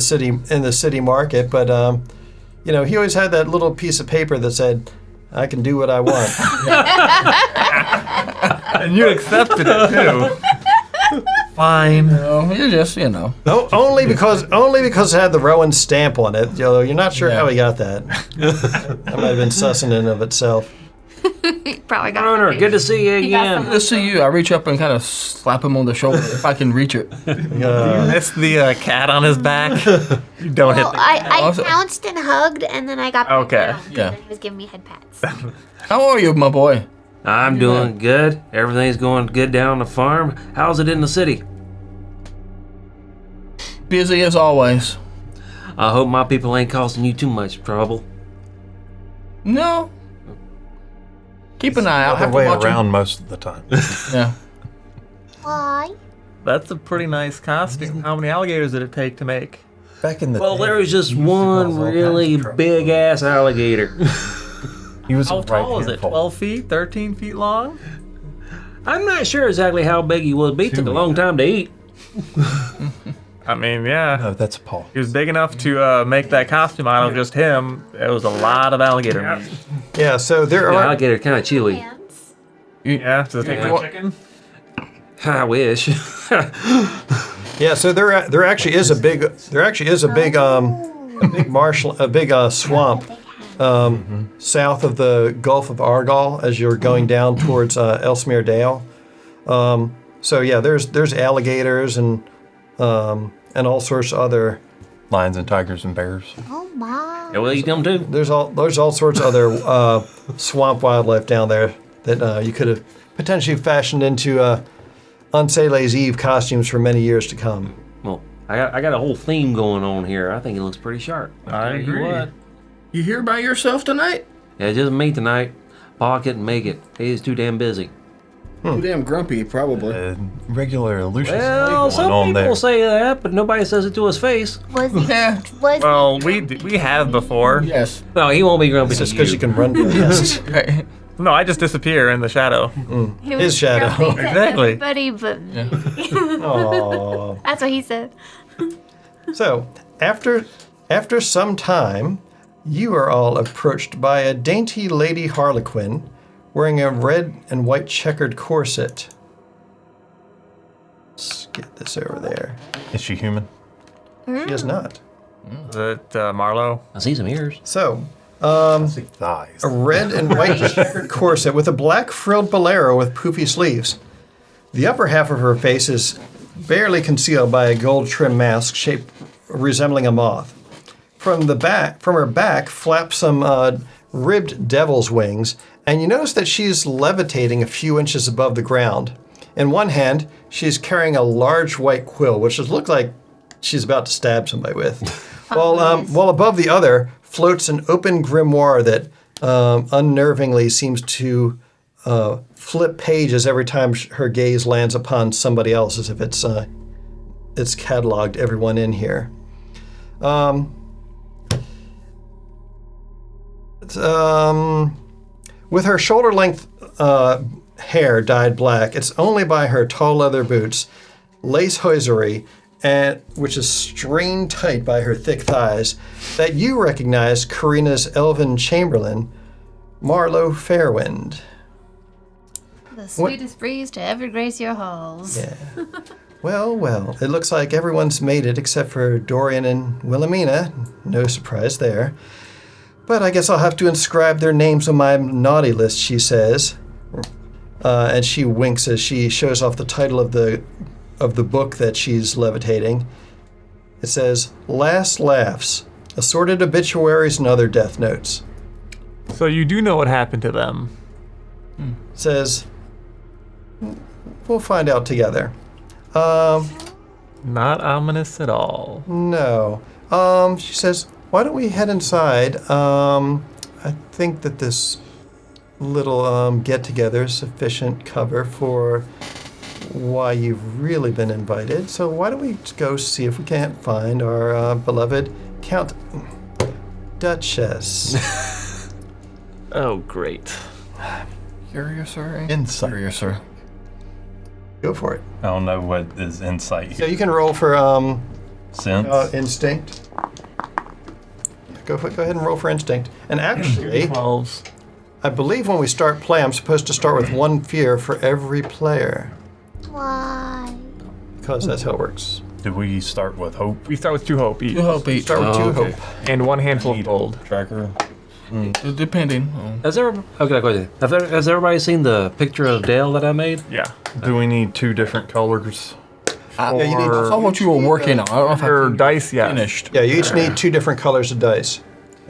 city market, but he always had that little piece of paper that said, "I can do what I want." And you accepted it too. Fine. Oh, you're just No, only because it had the Rowan stamp on it. You're not sure how he got that. That might have been sus in and of itself. Probably got Runner, something. good to see you He got again. some- Good to see you. I reach up and kind of slap him on the shoulder if I can reach it. Miss the cat on his back. You don't hit Well, the I Also- pounced and hugged, and then I got back Okay. down, and Yeah. then he was giving me head pats. How are you, my boy? I'm doing good. Everything's going good down the farm. How's it in the city? Busy as always. I hope my people ain't causing you too much trouble. No. Keep an eye out. The Have to way watch 'em. around most of the time. Yeah. Why? That's a pretty nice costume. How many alligators did it take to make? Back in the Well, day, there was just he used to one cause all really kinds of trouble. big ass alligator. He was How a tall is right it? 12 feet? 13 feet long? I'm not sure exactly how big he was, but he took a long time to eat. I mean, yeah. No, that's Paul. He was big enough to make that costume out of just him. It was a lot of alligator meat. Yeah. So there The are. alligator kind of chewy. Hands. Yeah, does it take Yeah. my chicken? I wish. Yeah. So there actually is a big swamp south of the Gulf of Argol as you're going down towards Ellesmere Dale. So yeah, there's alligators and all sorts of other. Lions and tigers and bears. Oh my. Yeah, we'll eat them too. There's all sorts of other swamp wildlife down there that you could have potentially fashioned into Unseelie's Eve costumes for many years to come. Well, I got a whole theme going on here. I think it looks pretty sharp. I Tell you agree. what. You here by yourself tonight? Yeah, just me tonight. Pa couldn't make it. He's too damn busy. Too damn grumpy, probably. Regular Lucius Well, going some on people there. say that, but nobody says it to his face. Was he? Yeah. Was Well, we have before. Yes. No, he won't be grumpy. It's just to because you can run fast. Right. No, I just disappear in the shadow. He His shadow. grumpy to Exactly. everybody but me. Aww. That's what he said. So, after some time, you are all approached by a dainty lady harlequin wearing a red and white checkered corset. Let's get this over there. Is she human? She is not. Is it Marlowe? I see some ears. So, Thighs. a red and white checkered corset with a black frilled bolero with poofy sleeves. The upper half of her face is barely concealed by a gold trim mask shaped resembling a moth. from her back, flap some ribbed devil's wings, and you notice that she's levitating a few inches above the ground. In one hand, she's carrying a large white quill, which looks like she's about to stab somebody with. While above the other floats an open grimoire that unnervingly seems to flip pages every time her gaze lands upon somebody else, as if it's cataloged everyone in here. With her shoulder-length hair dyed black, it's only by her tall leather boots, lace hosiery, and which is strained tight by her thick thighs, that you recognize Corrina's elven chamberlain, Marlowe Fairwind. The sweetest breeze to ever grace your halls. Yeah. Well, it looks like everyone's made it except for Dorian and Wilhelmina. No surprise there. But I guess I'll have to inscribe their names on my naughty list, she says. And she winks as she shows off the title of the book that she's levitating. It says, Last Laughs, Assorted Obituaries and Other Death Notes. So you do know what happened to them. It says, we'll find out together. Not ominous at all. No. She says, why don't we head inside? I think that this little get-together is sufficient cover for why you've really been invited. So why don't we go see if we can't find our beloved Duchess. Oh, great. Curiouser? Insight. Curiouser. Go for it. I don't know what is insight So here. you can roll for Sense. instinct. Go ahead and roll for instinct. And actually, 12s. I believe when we start play, I'm supposed to start with one fear for every player. Why? Because that's how it works. Do we start with hope? We start with 2 hope each. You hope each. Start with two hope. And 1 handful of gold. Tracker. Depending on. Has everybody seen the picture of Dale that I made? Yeah. Do we need 2 different colors? Yeah, you need I saw what you were working on. I don't know if Your I dice, yeah. finished. Yeah, you each need 2 different colors of dice.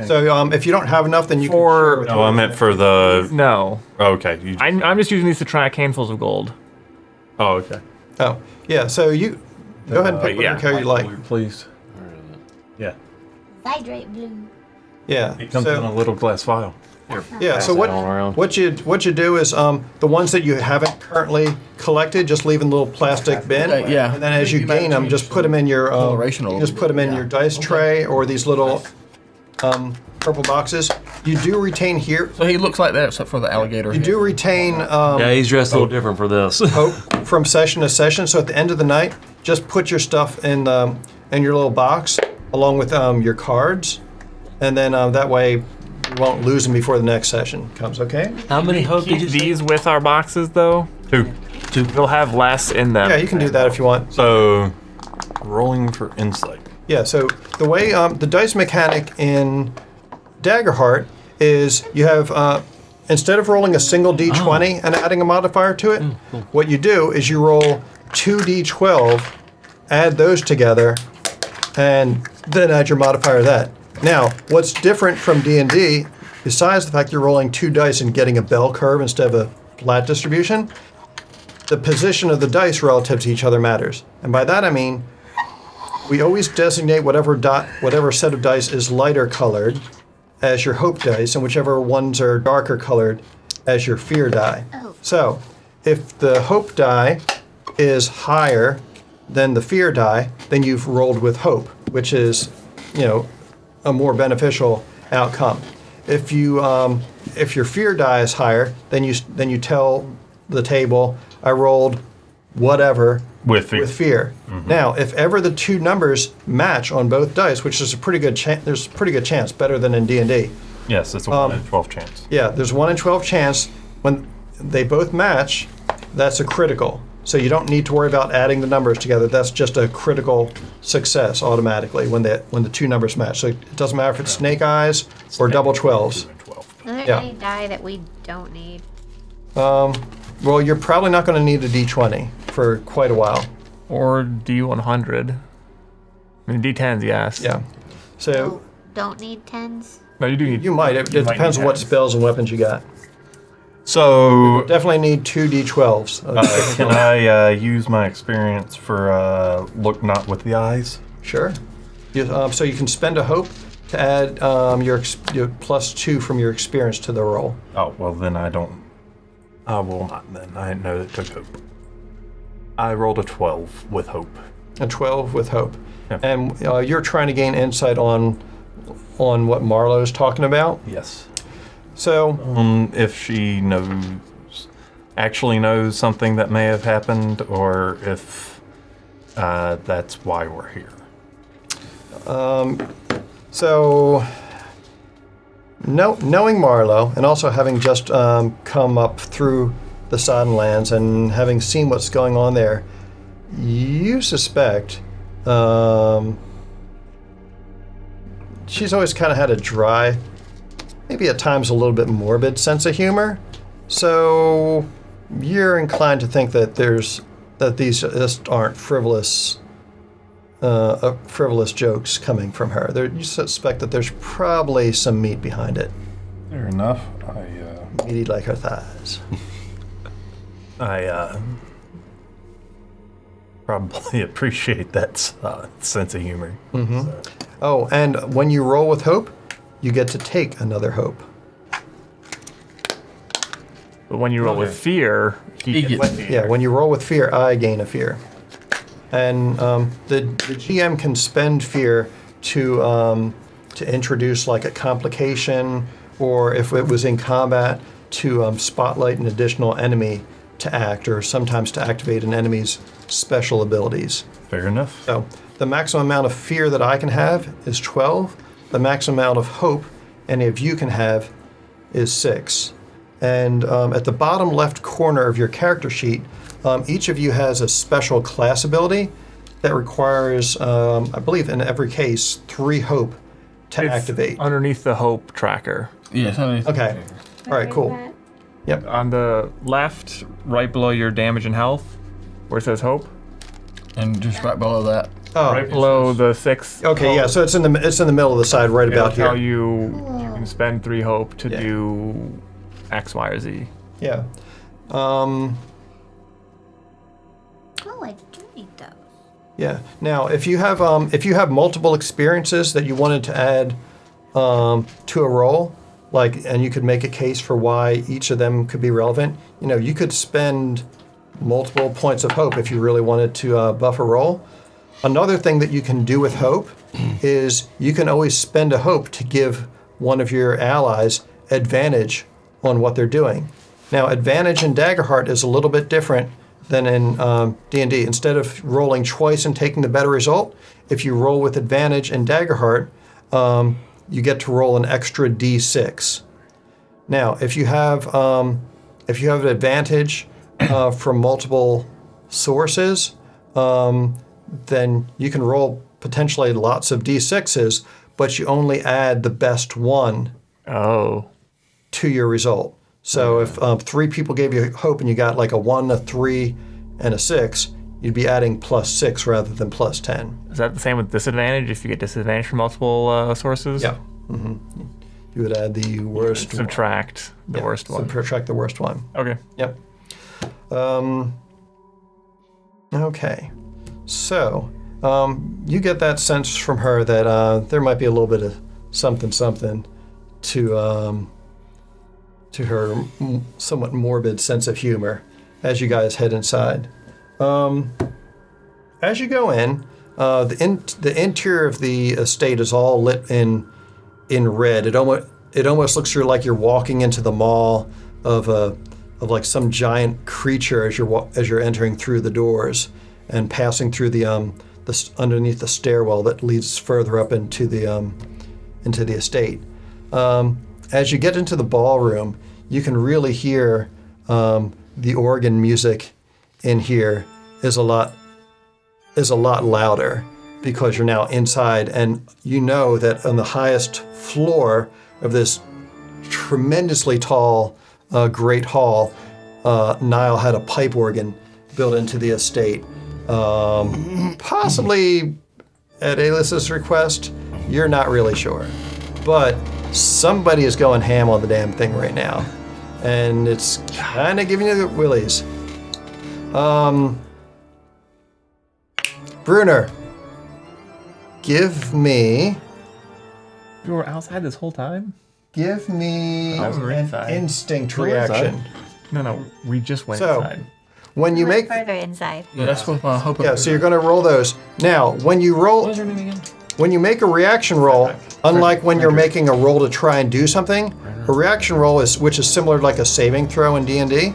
So if you don't have enough, then you can For- share with No, I meant for the. No. Okay. You just, I'm just using these to track handfuls of gold. oh, okay. Oh, yeah. So you go ahead and pick yeah. whatever color you like. Please. Yeah. Hydrate blue. Yeah. It comes in a little glass vial. Yeah. So that all around. what you do is the ones that you haven't currently collected, just leave in a little plastic bin. Okay, yeah. And then as you gain them, just put them in your Coloration a you little just put them in your dice tray or these little purple boxes. You do retain here. So he looks like that except for the alligator. You do retain Yeah, he's dressed a little different for this. hope from session to session. So at the end of the night, just put your stuff in your little box along with your cards, and then that way you won't lose them before the next session comes. Okay? How many hope did Keep you say? these with our boxes, though. 2. They'll have less in them. Yeah, you can do that if you want. So, rolling for insight. Yeah. So the way the dice mechanic in Daggerheart is you have instead of rolling a single d20 and adding a modifier to it, what you do is you roll 2 d12, add those together, and then add your modifier to that. Now, what's different from D&D, besides the fact you're rolling 2 dice and getting a bell curve instead of a flat distribution, the position of the dice relative to each other matters. And by that I mean, we always designate whatever set of dice is lighter colored as your hope dice, and whichever ones are darker colored as your fear die. Oh. So, if the hope die is higher than the fear die, then you've rolled with hope, which is, a more beneficial outcome. If your fear die is higher, then you tell the table, I rolled whatever With fear. with fear. Now, if ever the 2 numbers match on both dice, which is a pretty good chance, there's a pretty good chance, better than in D&D. Yes, it's a 1 in 12 chance. Yeah, there's 1 in 12 chance when they both match. That's a critical. So you don't need to worry about adding the numbers together. That's just a critical success automatically when the 2 numbers match. So it doesn't matter if it's snake eyes or double 12s. Are there Yeah. any die that we don't need? Well, you're probably not going to need a d20 for quite a while. Or D100. I mean, D10s, yes. Yeah. So don't need 10s? No, you do need. You might. It might depends need on what tens. spells and weapons you got. So, Definitely need 2 d12s. can I use my experience for look not with the eyes? Sure. So you can spend a hope to add your +2 from your experience to the roll. Oh, well, then I don't. I will not then. I didn't know it took hope. I rolled a 12 with hope. A 12 with hope. Yeah. And you're trying to gain insight on what Marlowe's talking about. Yes. So, If she actually knows something that may have happened, or if that's why we're here. knowing Marlowe and also having just come up through the Sodden lands and having seen what's going on there, you suspect she's always kind of had a dry, maybe at times a little bit morbid sense of humor. So you're inclined to think that these just aren't frivolous jokes coming from her. You suspect that there's probably some meat behind it. Fair enough. Meaty like her thighs. I probably appreciate that sense of humor. Mm-hmm. Oh, and when you roll with hope, you get to take another hope. But when you roll with fear, Yeah, when you roll with fear, I gain a fear. And the GM can spend fear to introduce like a complication, or if it was in combat, to spotlight an additional enemy to act, or sometimes to activate an enemy's special abilities. Fair enough. So the maximum amount of fear that I can have is 12. The maximum amount of hope any of you can have is 6. And at the bottom left corner of your character sheet, each of you has a special class ability that requires, I believe in every case, 3 hope to it's activate. underneath the hope tracker. Yes. Okay. All right, cool. Yep. On the left, right below your damage and health, where it says hope, And just right below that. Oh, right below the 6. okay, yeah, so it's in the middle of the side right It'll about tell here. you can spend 3 hope to Yeah. do X, Y, or Z. Yeah. Oh, I do need those. Yeah. Now, if you have multiple experiences that you wanted to add to a roll, and you could make a case for why each of them could be relevant, you could spend multiple points of hope if you really wanted to buff a roll. Another thing that you can do with hope is you can always spend a hope to give one of your allies advantage on what they're doing. Now, advantage in Daggerheart is a little bit different than in D&D. Instead of rolling twice and taking the better result, if you roll with advantage in Daggerheart, you get to roll an extra D6. Now, if you have an advantage from multiple sources, then you can roll potentially lots of D6s, but you only add the best one Oh. to your result. So if 3 people gave you hope and you got like a 1, a 3, and a 6, you'd be adding +6 rather than +10. Is that the same with disadvantage if you get disadvantage from multiple sources? Yeah. Mm-hmm. You would add the worst one. Subtract the worst one. Subtract the worst one. Okay. Yep. Okay. So, you get that sense from her that there might be a little bit of something to her somewhat morbid sense of humor as you guys head inside. As you go in, the interior of the estate is all lit in red. It almost looks like you're walking into the maw of like some giant creature as you're entering through the doors and passing through the underneath the stairwell that leads further up into the estate. As you get into the ballroom, you can really hear the organ music in here is a lot louder because you're now inside, and you know that on the highest floor of this tremendously tall great hall, Niall had a pipe organ built into the estate, possibly at Aelis's request, You're not really sure. But somebody is going ham on the damn thing right now. And it's kind of giving you the willies. Brunner, give me You were outside this whole time? an inside. instinct Where was I? reaction. No, we just went So- inside. When you make further inside. Yeah, that's what my hope. yeah, so you're going to roll those. Now, when you roll, What's your name again? when you make a reaction roll, unlike when you're making a roll to try and do something, a reaction roll which is similar to like a saving throw in D&D.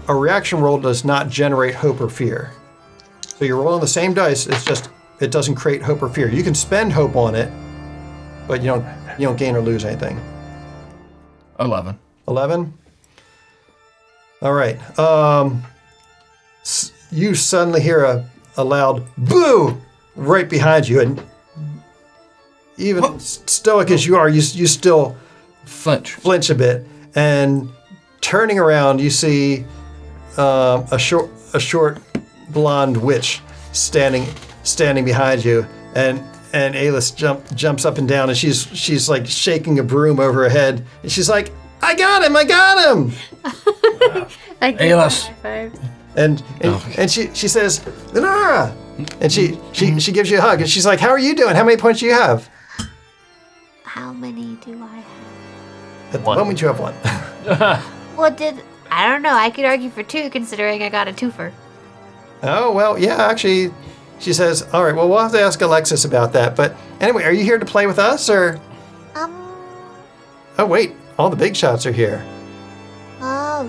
A reaction roll does not generate hope or fear. So you're rolling the same dice. It's just it doesn't create hope or fear. You can spend hope on it, but you don't gain or lose anything. 11. 11. All right. You suddenly hear a loud boo right behind you, and even stoic as you are, you still flinch a bit. And turning around, you see a short blonde witch standing behind you, and Alis jumps up and down, and she's like shaking a broom over her head, and she's like, I got him! I give Alis. her high fives. And she says, Lenara! And she gives you a hug, and she's like, how are you doing? How many points do you have? How many do I have? At the moment, you have one. I don't know. I could argue for 2, considering I got a twofer. Oh, well, yeah, actually, she says, all right, well, we'll have to ask Alexis about that. But anyway, are you here to play with us, or? Oh, wait, all the big shots are here. Oh,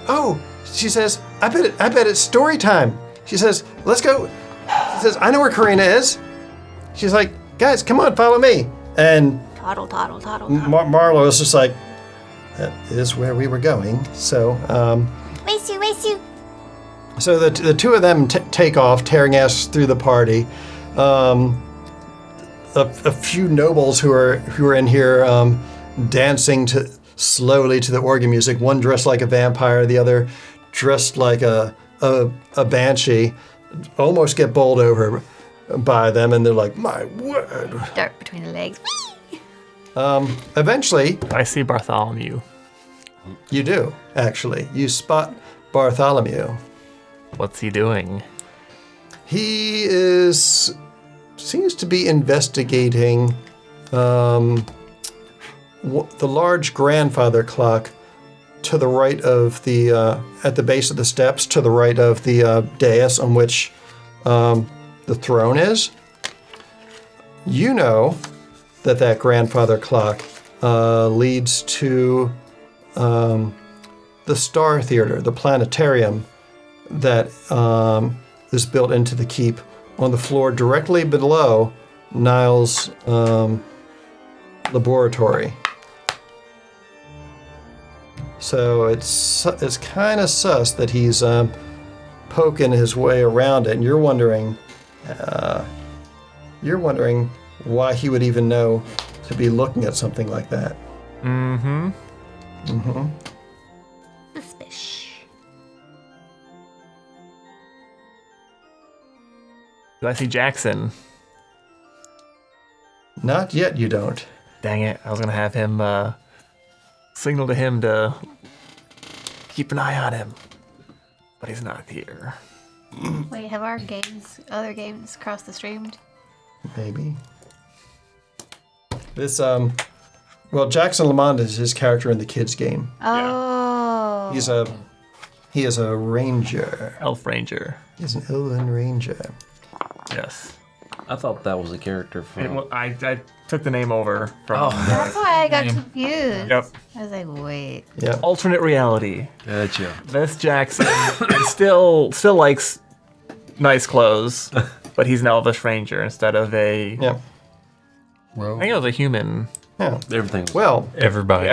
Oh, she says, I bet it's story time. She says, let's go. She says, I know where Corrina is. She's like, guys, come on, follow me. And toddle. Marlo is just like, that is where we were going. So, Waste you. so the two of them take off, tearing ass through the party. A few nobles who are in here dancing slowly to the organ music. One dressed like a vampire, the other dressed like a banshee. Almost get bowled over by them, and they're like, my word. Dart between the legs. Eventually, I see Bartholomew. you do, actually. You spot Bartholomew. What's he doing? He seems to be investigating the large grandfather clock to the right of the, at the base of the steps, to the right of the dais on which the throne is. You know that grandfather clock leads to the Star Theater, the planetarium that is built into the keep on the floor directly below Niall's laboratory. So it's kind of sus that he's poking his way around it, and you're wondering why he would even know to be looking at something like that. Mm-hmm. Mm-hmm. Suspicious. Do I see Jackson? Not yet, you don't. Dang it, I was gonna have him signal to him to keep an eye on him. But he's not here. Wait, have our other games crossed the stream? Maybe. This well, Jackson Lamond is his character in the kids game. Oh. He is a ranger. Elf Ranger. He's an elven ranger. Yes. I thought that was a character from. I took the name over from That's why I got confused. Yep. I was like, wait. Yeah. alternate reality. Gotcha. This Jackson still likes nice clothes, but he's an elvish ranger instead of a. Yeah. I think it was a human. Yeah. Everything. Well, Everybody.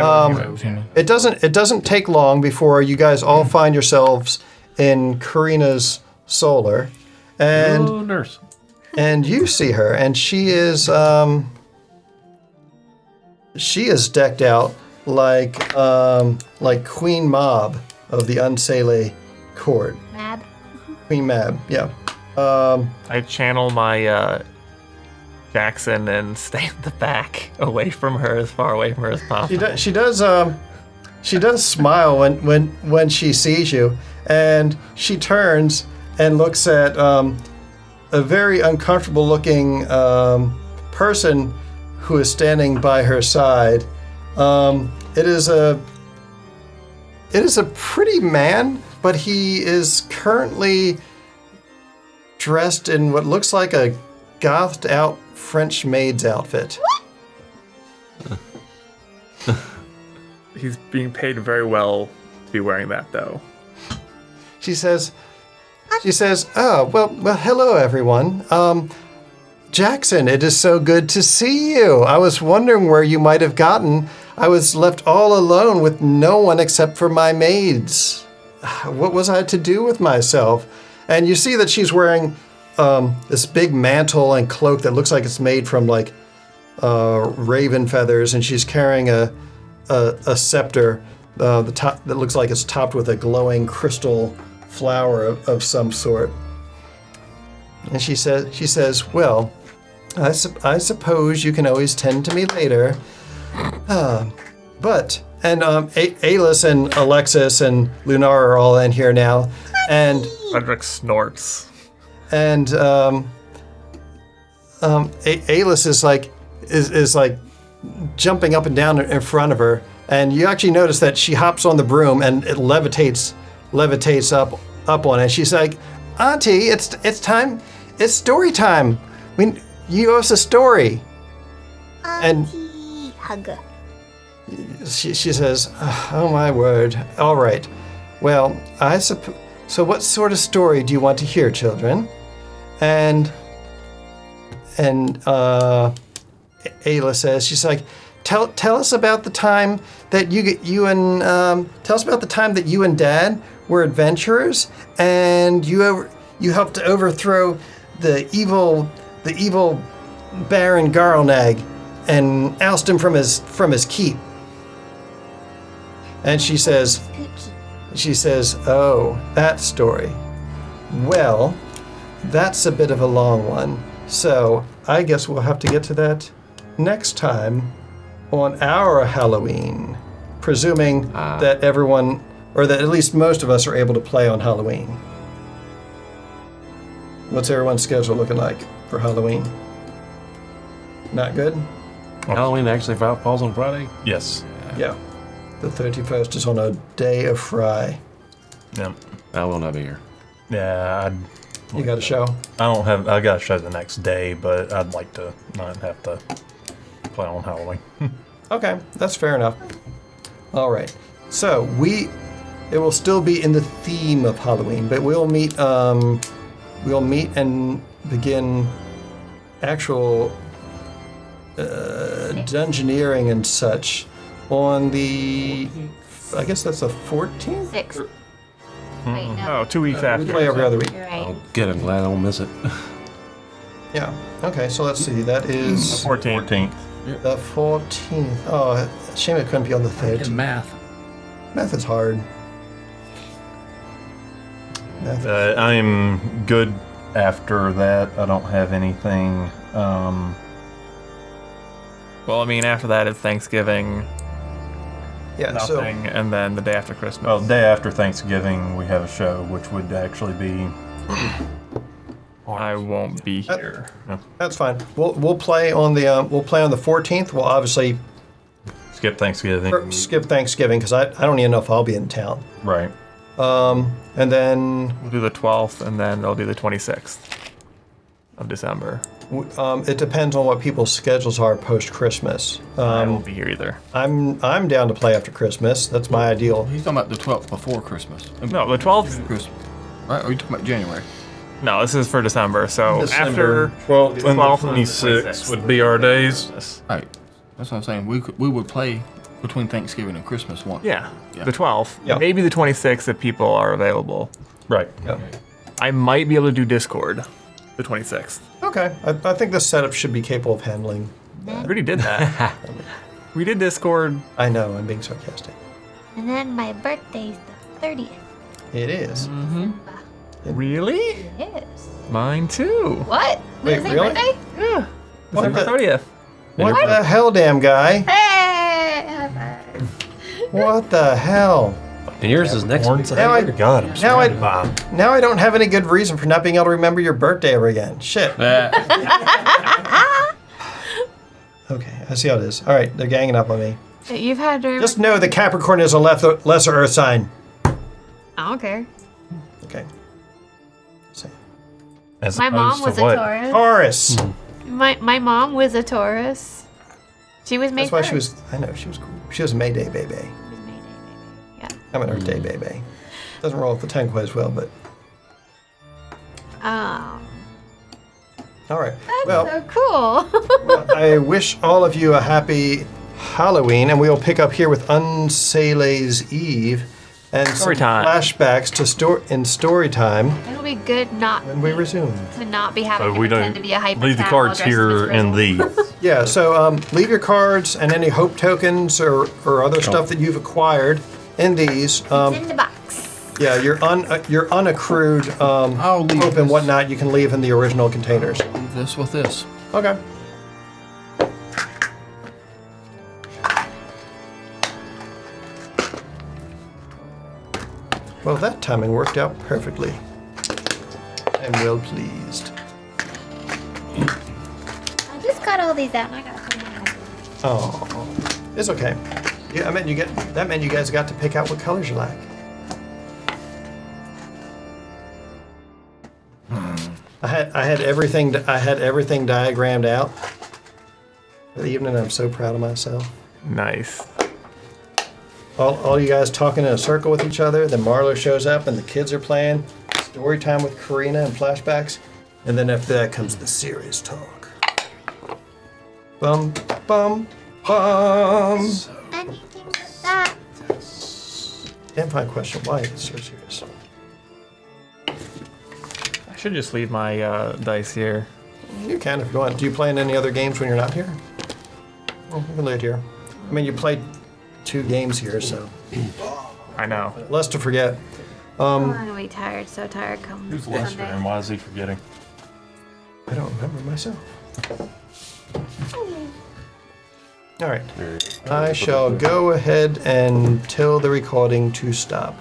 it doesn't take long before you guys all find yourselves in Corrina's solar, and Ooh, nurse. and you see her, and she is decked out like Queen Mab of the Unseelie court. Mab. Queen Mab, yeah. I channel my Jackson and stay in the back, away from her, as far away from her as possible. She does smile when she sees you, and she turns and looks at a very uncomfortable looking person who is standing by her side. It is a pretty man, but he is currently dressed in what looks like a gothed out French maid's outfit. He's being paid very well to be wearing that, though. She says, "Oh, well, hello, everyone. Jackson, it is so good to see you. I was wondering where you might have gotten. I was left all alone with no one except for my maids. What was I to do with myself?" And you see that she's wearing this big mantle and cloak that looks like it's made from like raven feathers, and she's carrying a scepter, the top that looks like it's topped with a glowing crystal flower of some sort. And she says, "Well, I suppose you can always tend to me later. But Alis and Alexis and Lunar are all in here now, and Frederick snorts. And Alis is like jumping up and down in front of her, and you actually notice that she hops on the broom and it levitates up on it. She's like, "Auntie, it's time. It's story time. You owe us a story." And hug. she says, "Oh my word. All right. Well, so what sort of story do you want to hear, children?" And Ayla says, she's like, Tell us about the time that you and Dad were adventurers, and you helped to overthrow the evil Baron Garlnag and oust him from his keep." And she says, "Oh, that story. Well, that's a bit of a long one, so I guess we'll have to get to that next time on our Halloween, presuming that everyone, or that at least most of us, are able to play on Halloween." What's everyone's schedule looking like for Halloween? Not good? Halloween actually falls on Friday? Yes. Yeah. The 31st is on a day of fry. Yeah. I will not be here. Yeah, You got a show? I got a show the next day, but I'd like to not have to play on Halloween. Okay, that's fair enough. All right. So it will still be in the theme of Halloween, but we'll meet and begin actual dungeoneering and such on the, I guess that's the 14th? 6th. Wait, no. Oh, 2 weeks We after. play every other week. You're right. Oh, good. I'm glad I don't miss it. Yeah. Okay, so let's see. That is 14th. the 14th. Oh, shame it couldn't be on the 13th. Math. Math is hard. Math. I'm good after that. I don't have anything. Well, I mean, after that it's Thanksgiving, Yeah, so nothing, and then the day after Christmas. Well, day after Thanksgiving, we have a show, which would actually be. I won't be here. that's fine. We'll play on the 14th. We'll obviously Skip Thanksgiving. skip Thanksgiving because I don't even know if I'll be in town. Right. And then We'll do the 12th, and then I'll do the 26th of December. it depends on what people's schedules are post Christmas. I won't be here either. I'm down to play after Christmas. That's my ideal. He's talking about the 12th before Christmas. No, the 12th. Christmas. Right? Or are you talking about January? No, this is for December. So December after 12th and 12th the and the 26th 26th would be our days. Right. That's what I'm saying. We would play between Thanksgiving and Christmas once. Yeah, Yeah. the 12th. Yeah. Maybe the 26th if people are available. Right. Yeah. I might be able to do Discord the 26th. Okay. I think this setup should be capable of handling. We already did that. We did Discord. I know, I'm being sarcastic. And then my birthday's the 30th. It is. Really? It is. Mine too. What? Wait, Is it really? birthday? Yeah. What the, 30th. what the hell, damn guy? Hey! High five. What the hell? And yours is next week. Now I, God, I'm now, surrounded by 'em. now I don't have any good reason for not being able to remember your birthday ever again. Shit. Okay, I see how it is. All right, they're ganging up on me. You've had to. Just know that Capricorn is a lesser Earth sign. I don't care. Okay. See. As My mom opposed was to a what? Taurus. Taurus. My mom was a Taurus. She was May That's why 1st. she was. I know she was cool. She was a May Day baby. She was May Day, baby. Yeah. I'm an Earth Day baby. Doesn't roll with the tongue quite as well, but all right. That's Well, so cool. I wish all of you a happy Halloween, and we will pick up here with Unseelie's Eve and Story some time. flashbacks to story time It'll be good not when we resume. to not be having So to we pretend don't to be a hyper leave the cat cards while dressed here as in Rizzle. the. Yeah, so leave your cards and any hope tokens or other stuff that you've acquired in these. It's in the box. Yeah, your unaccrued I'll leave hope and this. whatnot you can leave in the original containers. Leave this with this. Okay. Well, that timing worked out perfectly. I'm well pleased. I just got all these out and I got some more. Oh, it's okay. Yeah, that meant you guys got to pick out what colors you like. I had everything diagrammed out for the evening. I'm so proud of myself. Nice. All you guys talking in a circle with each other. Then Marlo shows up and the kids are playing story time with Corrina and flashbacks. And then after that comes the serious talk. Bum bum bum. Anything like that. Can't find question why it's so serious. I should just leave my dice here. You can if you want. Do you play in any other games when you're not here? Well, you can leave it here. I mean, you played 2 games here, so I know. less to forget. I'm gonna be tired. So tired. Come Who's Lester Sunday. and why is he forgetting? I don't remember myself. All right. I shall go ahead and tell the recording to stop.